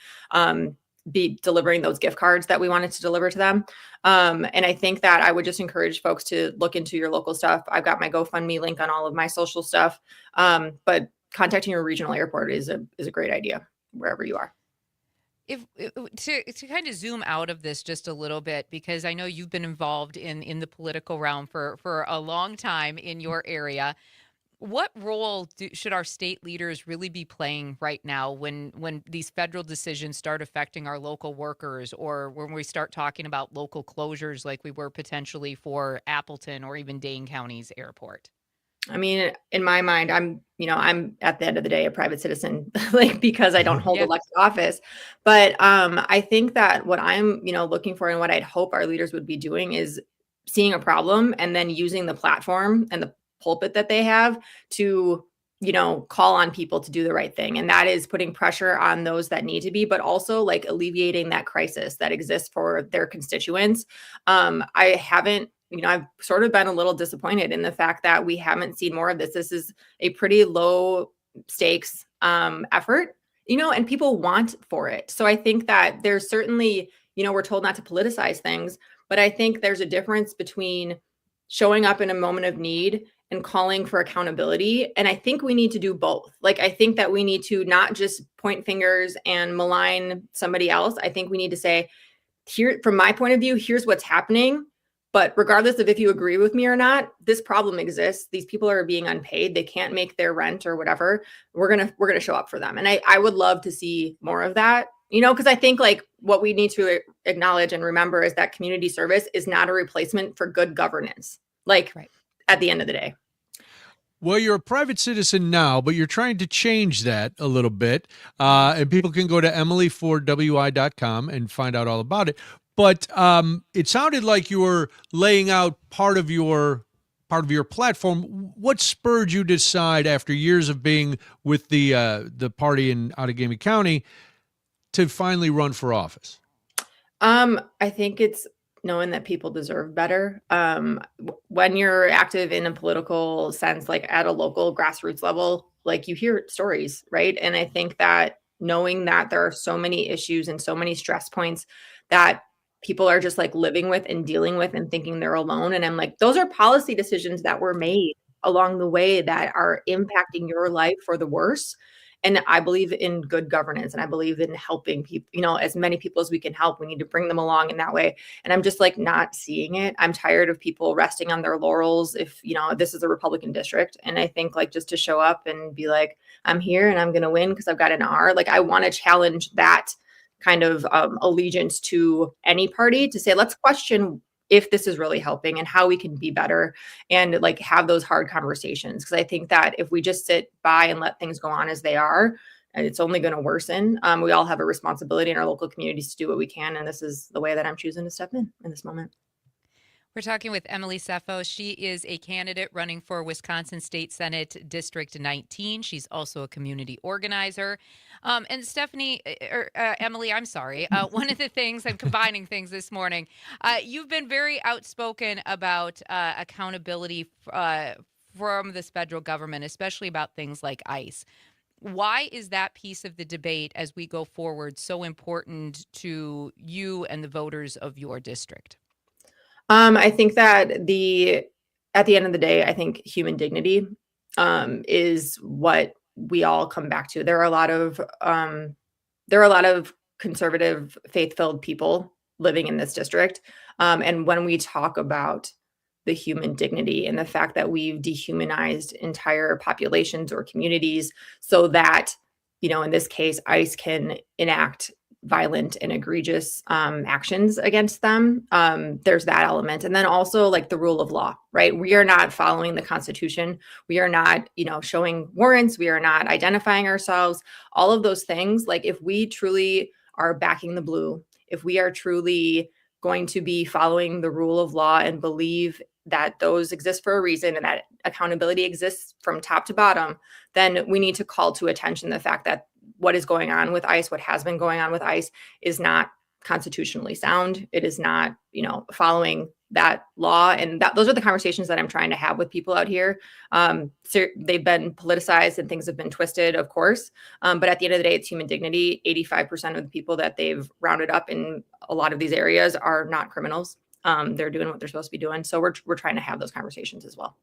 be delivering those gift cards that we wanted to deliver to them. And I think that I would just encourage folks to look into your local stuff. I've got my GoFundMe link on all of my social stuff. But contacting your regional airport is a great idea wherever you are. To kind of zoom out of this just a little bit, because I know you've been involved in the political realm for a long time in your area. What role should our state leaders really be playing right now when these federal decisions start affecting our local workers, or when we start talking about local closures like we were potentially for Appleton or even Dane County's airport? I mean, in my mind, I'm at the end of the day a private citizen, like because I don't hold Yeah. elected office. But I think that what I'm, looking for and what I'd hope our leaders would be doing is seeing a problem and then using the platform and the pulpit that they have to, call on people to do the right thing. And that is putting pressure on those that need to be, but also like alleviating that crisis that exists for their constituents. I haven't I've sort of been a little disappointed in the fact that we haven't seen more of this. This is a pretty low stakes effort, and people want for it. So I think that there's certainly, we're told not to politicize things, but I think there's a difference between showing up in a moment of need and calling for accountability. And I think we need to do both. Like, I think that we need to not just point fingers and malign somebody else. I think we need to say, here, from my point of view, here's what's happening. But regardless of if you agree with me or not, this problem exists. These people are being unpaid. They can't make their rent or whatever. We're gonna show up for them. And I would love to see more of that, because I think like what we need to acknowledge and remember is that community service is not a replacement for good governance. Like at the end of the day. Well, you're a private citizen now, but you're trying to change that a little bit. And people can go to emilyfordwi.com and find out all about it. But it sounded like you were laying out part of your platform. What spurred you to decide, after years of being with the party in Outagamie County, to finally run for office? I think it's knowing that people deserve better. When you're active in a political sense, like at a local grassroots level, like you hear stories, right? And I think that knowing that there are so many issues and so many stress points that people are just like living with and dealing with and thinking they're alone. And I'm like, those are policy decisions that were made along the way that are impacting your life for the worse. And I believe in good governance and I believe in helping people, as many people as we can help. We need to bring them along in that way. And I'm just like not seeing it. I'm tired of people resting on their laurels if, this is a Republican district. And I think like just to show up and be like, I'm here and I'm going to win because I've got an R. Like I want to challenge that kind of allegiance to any party to say, let's question if this is really helping and how we can be better and like have those hard conversations. Because I think that if we just sit by and let things go on as they are, it's only going to worsen. We all have a responsibility in our local communities to do what we can. And this is the way that I'm choosing to step in this moment. We're talking with Emily Seffo. She is a candidate running for Wisconsin State Senate District 19. She's also a community organizer. And Stephanie, Emily, I'm sorry. One of the things, I'm combining things this morning. You've been very outspoken about accountability from this federal government, especially about things like ICE. Why is that piece of the debate as we go forward so important to you and the voters of your district? I think that at the end of the day, I think human dignity is what we all come back to. There are a lot of conservative, faith-filled people living in this district. And when we talk about the human dignity and the fact that we've dehumanized entire populations or communities so that, in this case, ICE can enact violent and egregious actions against them. There's that element. And then also like the rule of law, right? We are not following the Constitution. We are not, showing warrants. We are not identifying ourselves. All of those things, like if we truly are backing the blue, if we are truly going to be following the rule of law and believe that those exist for a reason and that accountability exists from top to bottom, then we need to call to attention the fact that what is going on with ICE, what has been going on with ICE is not constitutionally sound. It is not, following that law. And those are the conversations that I'm trying to have with people out here. So they've been politicized and things have been twisted, of course. But at the end of the day, it's human dignity. 85% of the people that they've rounded up in a lot of these areas are not criminals. They're doing what they're supposed to be doing. So we're trying to have those conversations as well.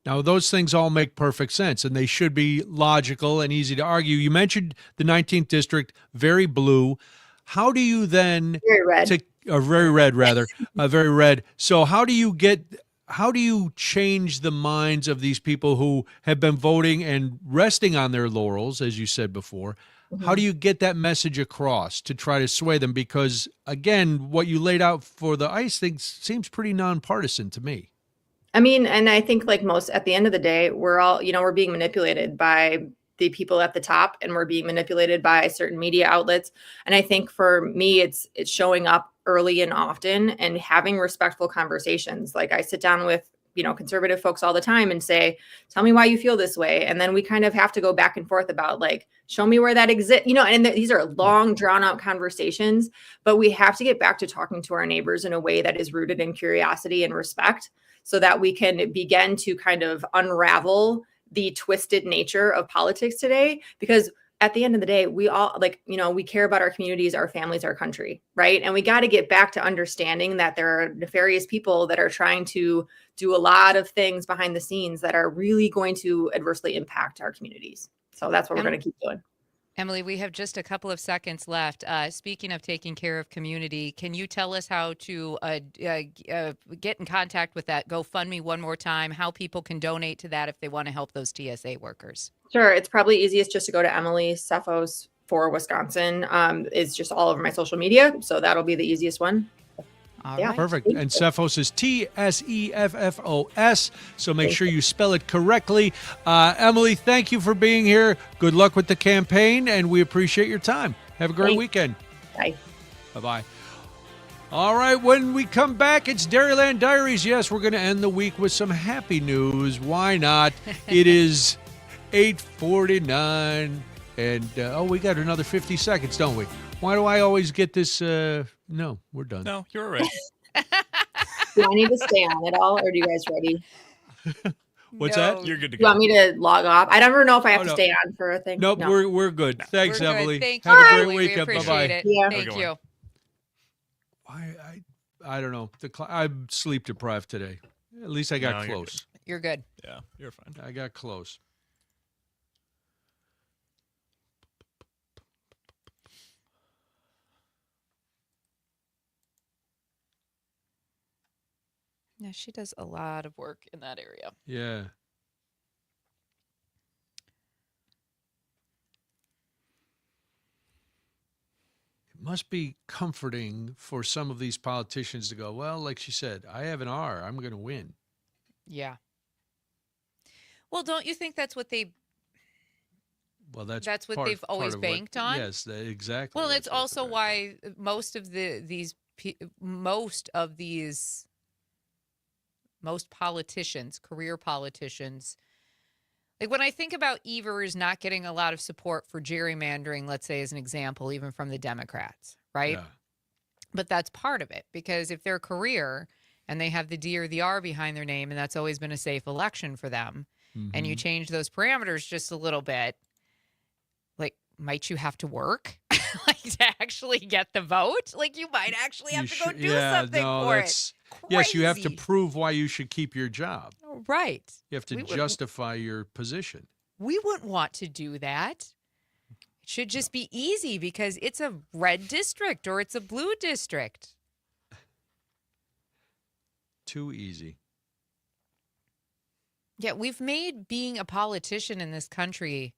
Now, those things all make perfect sense, and they should be logical and easy to argue. You mentioned the 19th district, very blue. How do you then very red, very red rather, very red. So how do you change the minds of these people who have been voting and resting on their laurels, as you said before? Mm-hmm. How do you get that message across to try to sway them? Because again, what you laid out for the ICE thing seems pretty nonpartisan to me. I mean, and I think like most at the end of the day, we're all, we're being manipulated by the people at the top, and we're being manipulated by certain media outlets. And I think for me, it's showing up early and often and having respectful conversations. Like I sit down with, conservative folks all the time and say, tell me why you feel this way. And then we kind of have to go back and forth about like, show me where that exists, and these are long drawn out conversations, but we have to get back to talking to our neighbors in a way that is rooted in curiosity and respect, so that we can begin to kind of unravel the twisted nature of politics today. Because at the end of the day, we all we care about our communities, our families, our country, right? And we got to get back to understanding that there are nefarious people that are trying to do a lot of things behind the scenes that are really going to adversely impact our communities. So that's what we're going to keep doing. Emily, we have just a couple of seconds left. Speaking of taking care of community, can you tell us how to get in contact with that GoFundMe one more time, how people can donate to that if they want to help those TSA workers? Sure. It's probably easiest just to go to Emily Cephos for Wisconsin. It's just all over my social media. So that'll be the easiest one. All Yeah. right. Perfect. And Cephos is Tesseffos. So make sure you spell it correctly. Emily, thank you for being here. Good luck with the campaign, and we appreciate your time. Have a great weekend. Bye. Bye-bye. All right, when we come back, it's Dairyland Diaries. Yes, we're going to end the week with some happy news. Why not? It is 8:49, and we got another 50 seconds, don't we? Why do I always get this? No, we're done. No, you're all right. Do I need to stay on at all, or are you guys ready? What's that? You're good to You want go. me to log off? I never know if I have Oh, to no. stay on for a thing. Nope, No. we're good. Thanks, We're good. Emily. Thank Have you, a great Emily. We weekend. appreciate Bye-bye. it. Yeah. Thank you. I don't know. I'm sleep deprived today. At least I got No, you're close. You're good. Yeah, you're fine. I got close. Yeah, she does a lot of work in that area. Yeah. It must be comforting for some of these politicians to go, well, like she said, I have an R. I'm going to win. Yeah. Well, don't you think that's what Well, that's what part- they've part always of banked on? Yes, exactly. Well, That's it's what also they're why most of most politicians, career politicians, like when I think about Evers not getting a lot of support for gerrymandering, let's say as an example, even from the Democrats, right? Yeah. But that's part of it, because if their career and they have the D or the R behind their name, and that's always been a safe election for them, and you change those parameters just a little bit, like, might you have to work like to actually get the vote? Like, you might actually have to go do something for it. Yes, you have to Crazy. prove why you should keep your job. Right. You have to We would- justify your position. We wouldn't want to do that. It should just be easy because it's a red district or it's a blue district. Too easy. Yeah, we've made being a politician in this country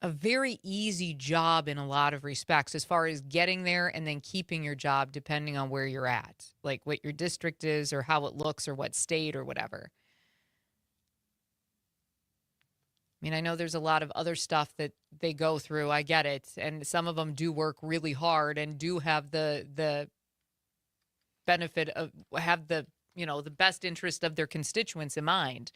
a very easy job in a lot of respects, as far as getting there and then keeping your job depending on where you're at, like what your district is or how it looks or what state or whatever. I mean, I know there's a lot of other stuff that they go through. I get it. And some of them do work really hard and do have the benefit of have the best interest of their constituents in mind.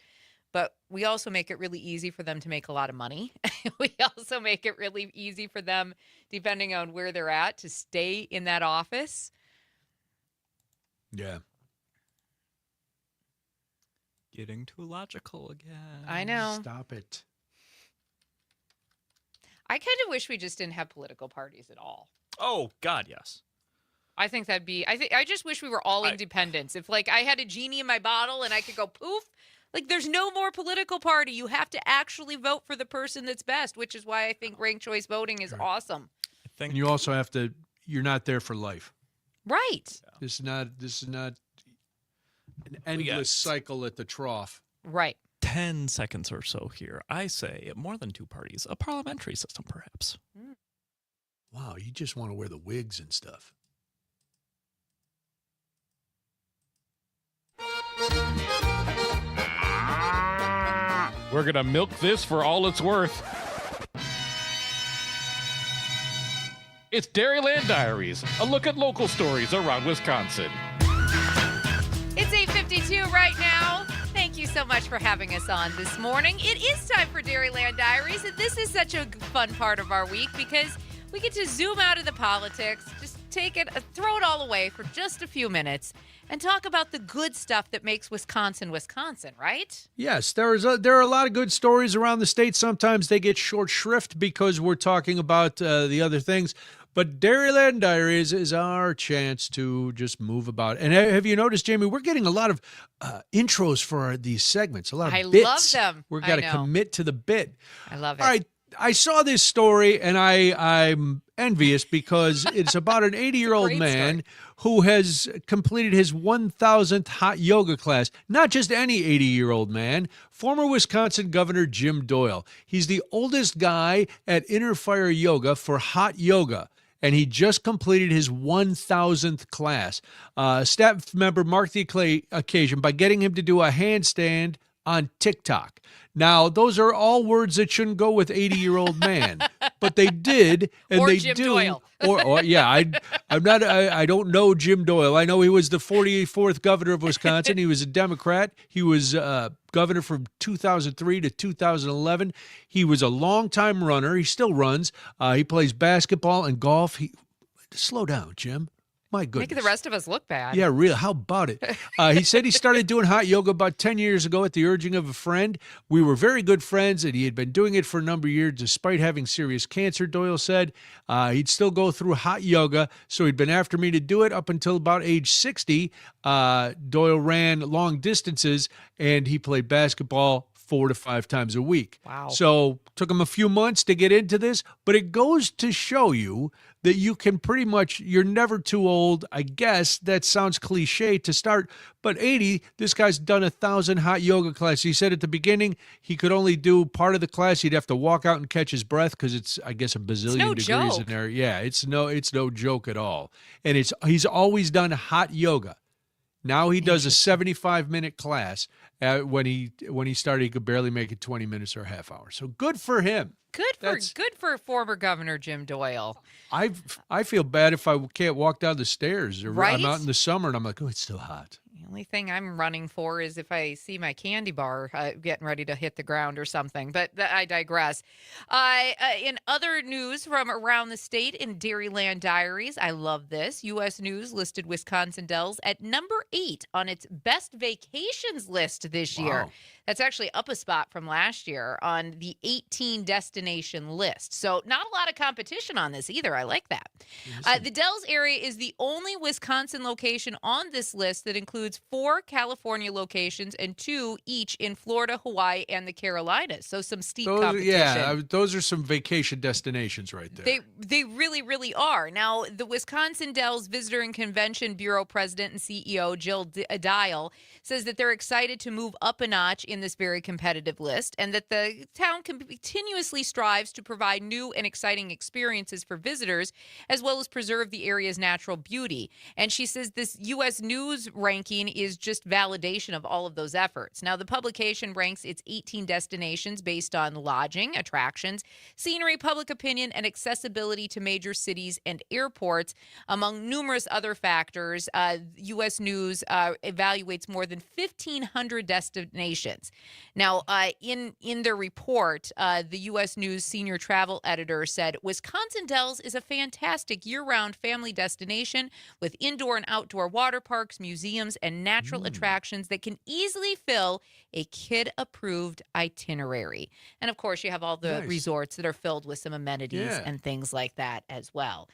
But we also make it really easy for them to make a lot of money. We also make it really easy for them, depending on where they're at, to stay in that office. Yeah. Getting too logical again. I know. Stop it. I kind of wish we just didn't have political parties at all. Oh, God, yes. I think that'd be, I just wish we were all independents. If like I had a genie in my bottle and I could go poof, like there's no more political party. You have to actually vote for the person that's best, which is why I think ranked choice voting is awesome. And you also have to, you're not there for life. Right. This is not an endless cycle at the trough. Right. 10 seconds or so here. I say more than two parties, a parliamentary system, perhaps. Wow, you just want to wear the wigs and stuff. We're going to milk this for all it's worth. It's Dairyland Diaries, a look at local stories around Wisconsin. It's 8:52 right now. Thank you so much for having us on this morning. It is time for Dairyland Diaries, and this is such a fun part of our week because we get to zoom out of the politics, just take it, throw it all away for just a few minutes, and talk about the good stuff that makes Wisconsin, Wisconsin, right? Yes, there are a lot of good stories around the state. Sometimes they get short shrift because we're talking about the other things. But Dairyland Diaries is our chance to just move about. And have you noticed, Jamie, we're getting a lot of intros for these segments, a lot of bits. I love them. We've got to commit to the bit. I love it. All right, I saw this story, and I'm envious because it's about an 80-year-old man who has completed his 1,000th hot yoga class. Not just any 80-year-old man, former Wisconsin Governor Jim Doyle. He's the oldest guy at Inner Fire Yoga for hot yoga, and he just completed his 1,000th class. Staff member marked the occasion by getting him to do a handstand on TikTok. Now, those are all words that shouldn't go with 80-year-old man, but they did, and or they Jim do. Doyle. or yeah, I don't know Jim Doyle. I know he was the 44th governor of Wisconsin. He was a Democrat. He was governor from 2003 to 2011. He was a longtime runner. He still runs. He plays basketball and golf. Slow down, Jim. My goodness. Making the rest of us look bad. Yeah, really. How about it? He said he started doing hot yoga about 10 years ago at the urging of a friend. We were very good friends, and he had been doing it for a number of years despite having serious cancer, Doyle said. He'd still go through hot yoga, so he'd been after me to do it up until about age 60. Doyle ran long distances, and he played basketball 4 to 5 times a week. Wow. So took him a few months to get into this, but it goes to show you that you can pretty much, you're never too old. I guess that sounds cliche to start, but 80, this guy's done 1,000 hot yoga classes. He said at the beginning he could only do part of the class. He'd have to walk out and catch his breath because it's, I guess, a bazillion degrees in there. Yeah, it's no joke at all. And he's always done hot yoga. Now he does a 75-minute class. When he started, he could barely make it 20 minutes or a half hour. So good for him. Good for former Governor Jim Doyle. I feel bad if I can't walk down the stairs. Or right? I'm out in the summer and I'm like, oh, it's still hot. The only thing I'm running for is if I see my candy bar getting ready to hit the ground or something. But I digress. In other news from around the state in Dairyland Diaries, I love this. U.S. News listed Wisconsin Dells at number 8 on its best vacations list this year. That's actually up a spot from last year on the 18 destination list. So not a lot of competition on this either. I like that. The Dells area is the only Wisconsin location on this list that includes 4 California locations and 2 each in Florida, Hawaii, and the Carolinas. So some steep competition. Yeah, those are some vacation destinations right there. They really, really are. Now, the Wisconsin Dells Visitor and Convention Bureau President and CEO Jill Dial says that they're excited to move up a notch in this very competitive list and that the town continuously strives to provide new and exciting experiences for visitors as well as preserve the area's natural beauty. And she says this U.S. News ranking is just validation of all of those efforts. Now, the publication ranks its 18 destinations based on lodging, attractions, scenery, public opinion, and accessibility to major cities and airports, among numerous other factors. U.S. News evaluates more than 1,500 destinations. Now, in their report, the U.S. News senior travel editor said, Wisconsin Dells is a fantastic year-round family destination with indoor and outdoor water parks, museums, and natural attractions that can easily fill a kid-approved itinerary. And, of course, you have all the resorts that are filled with some amenities and things like that as well.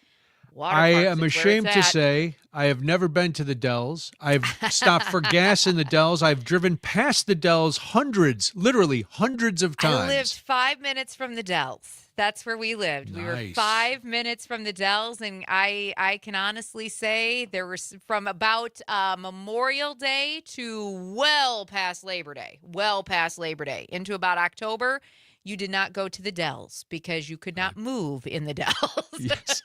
I am ashamed to say I have never been to the Dells. I've stopped for gas in the Dells. I've driven past the Dells literally hundreds of times. I lived 5 minutes from the Dells. That's where we lived. Nice. We were 5 minutes from the Dells, and I can honestly say there was from about Memorial Day to well past Labor Day, into about October. you did not go to the Dells because you could not move in the Dells. Yes.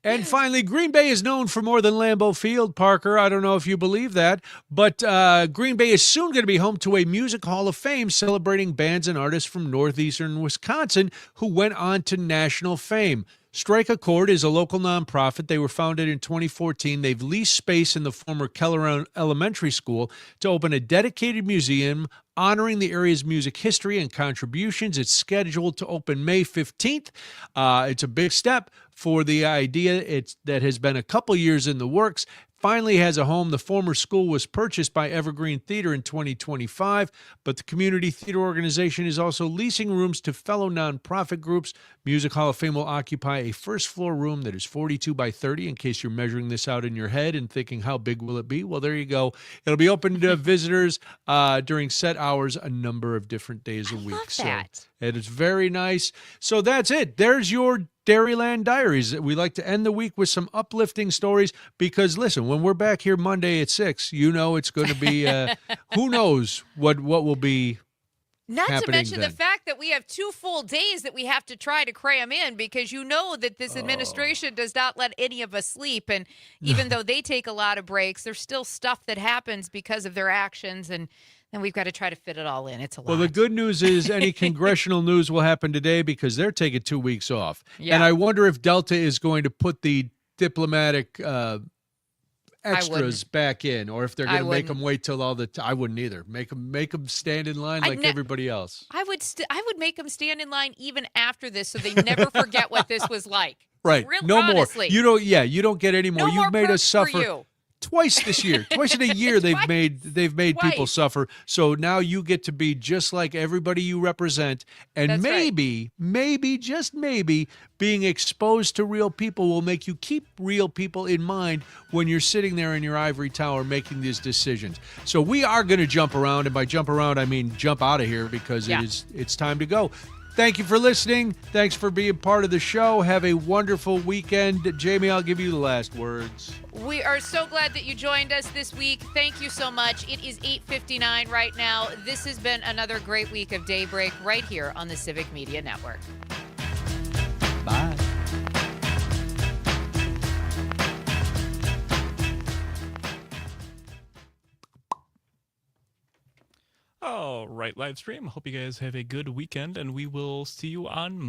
And finally, Green Bay is known for more than Lambeau Field, Parker. I don't know if you believe that, but Green Bay is soon going to be home to a Music Hall of Fame celebrating bands and artists from northeastern Wisconsin who went on to national fame. Strike a Chord is a local nonprofit. They were founded in 2014. They've leased space in the former Keller Elementary School to open a dedicated museum honoring the area's music history and contributions. It's scheduled to open May 15th. It's a big step for the idea that has been a couple years in the works. Finally has a home. The former school was purchased by Evergreen Theater in 2025, but the community theater organization is also leasing rooms to fellow nonprofit groups. Music Hall of Fame will occupy a first-floor room that is 42 by 30, in case you're measuring this out in your head and thinking, how big will it be? Well, there you go. It'll be open to visitors during set hours a number of different days a week. Love that. So it is very nice. So that's it. There's your Dairyland Diaries. We like to end the week with some uplifting stories because, listen, when we're back here Monday at 6, you know it's going to be, who knows what will be Not to mention then. the fact that we have 2 full days that we have to try to cram in because you know that this administration does not let any of us sleep. And even though they take a lot of breaks, there's still stuff that happens because of their actions. And then we've got to try to fit it all in. It's a lot. Well, the good news is any congressional news will happen today because they're taking 2 weeks off. Yeah. And I wonder if Delta is going to put the diplomatic extras back in, or if they're going to make them wait till all the I wouldn't either. Make them stand in line like everybody else. I would make them stand in line even after this so they never forget what this was like. Right. No honestly. more. You don't get any more. No You've more made us perks for suffer. you. Twice this year, twice in a year, they've made people suffer. So now you get to be just like everybody you represent, and That's maybe, just maybe, being exposed to real people will make you keep real people in mind when you're sitting there in your ivory tower making these decisions. So we are going to jump around, and by jump around I mean jump out of here because it's time to go. Thank you for listening. Thanks for being part of the show. Have a wonderful weekend. Jamie, I'll give you the last words. We are so glad that you joined us this week. Thank you so much. It is 8:59 right now. This has been another great week of Daybreak right here on the Civic Media Network. Bye. All right, live stream. Hope you guys have a good weekend, and we will see you on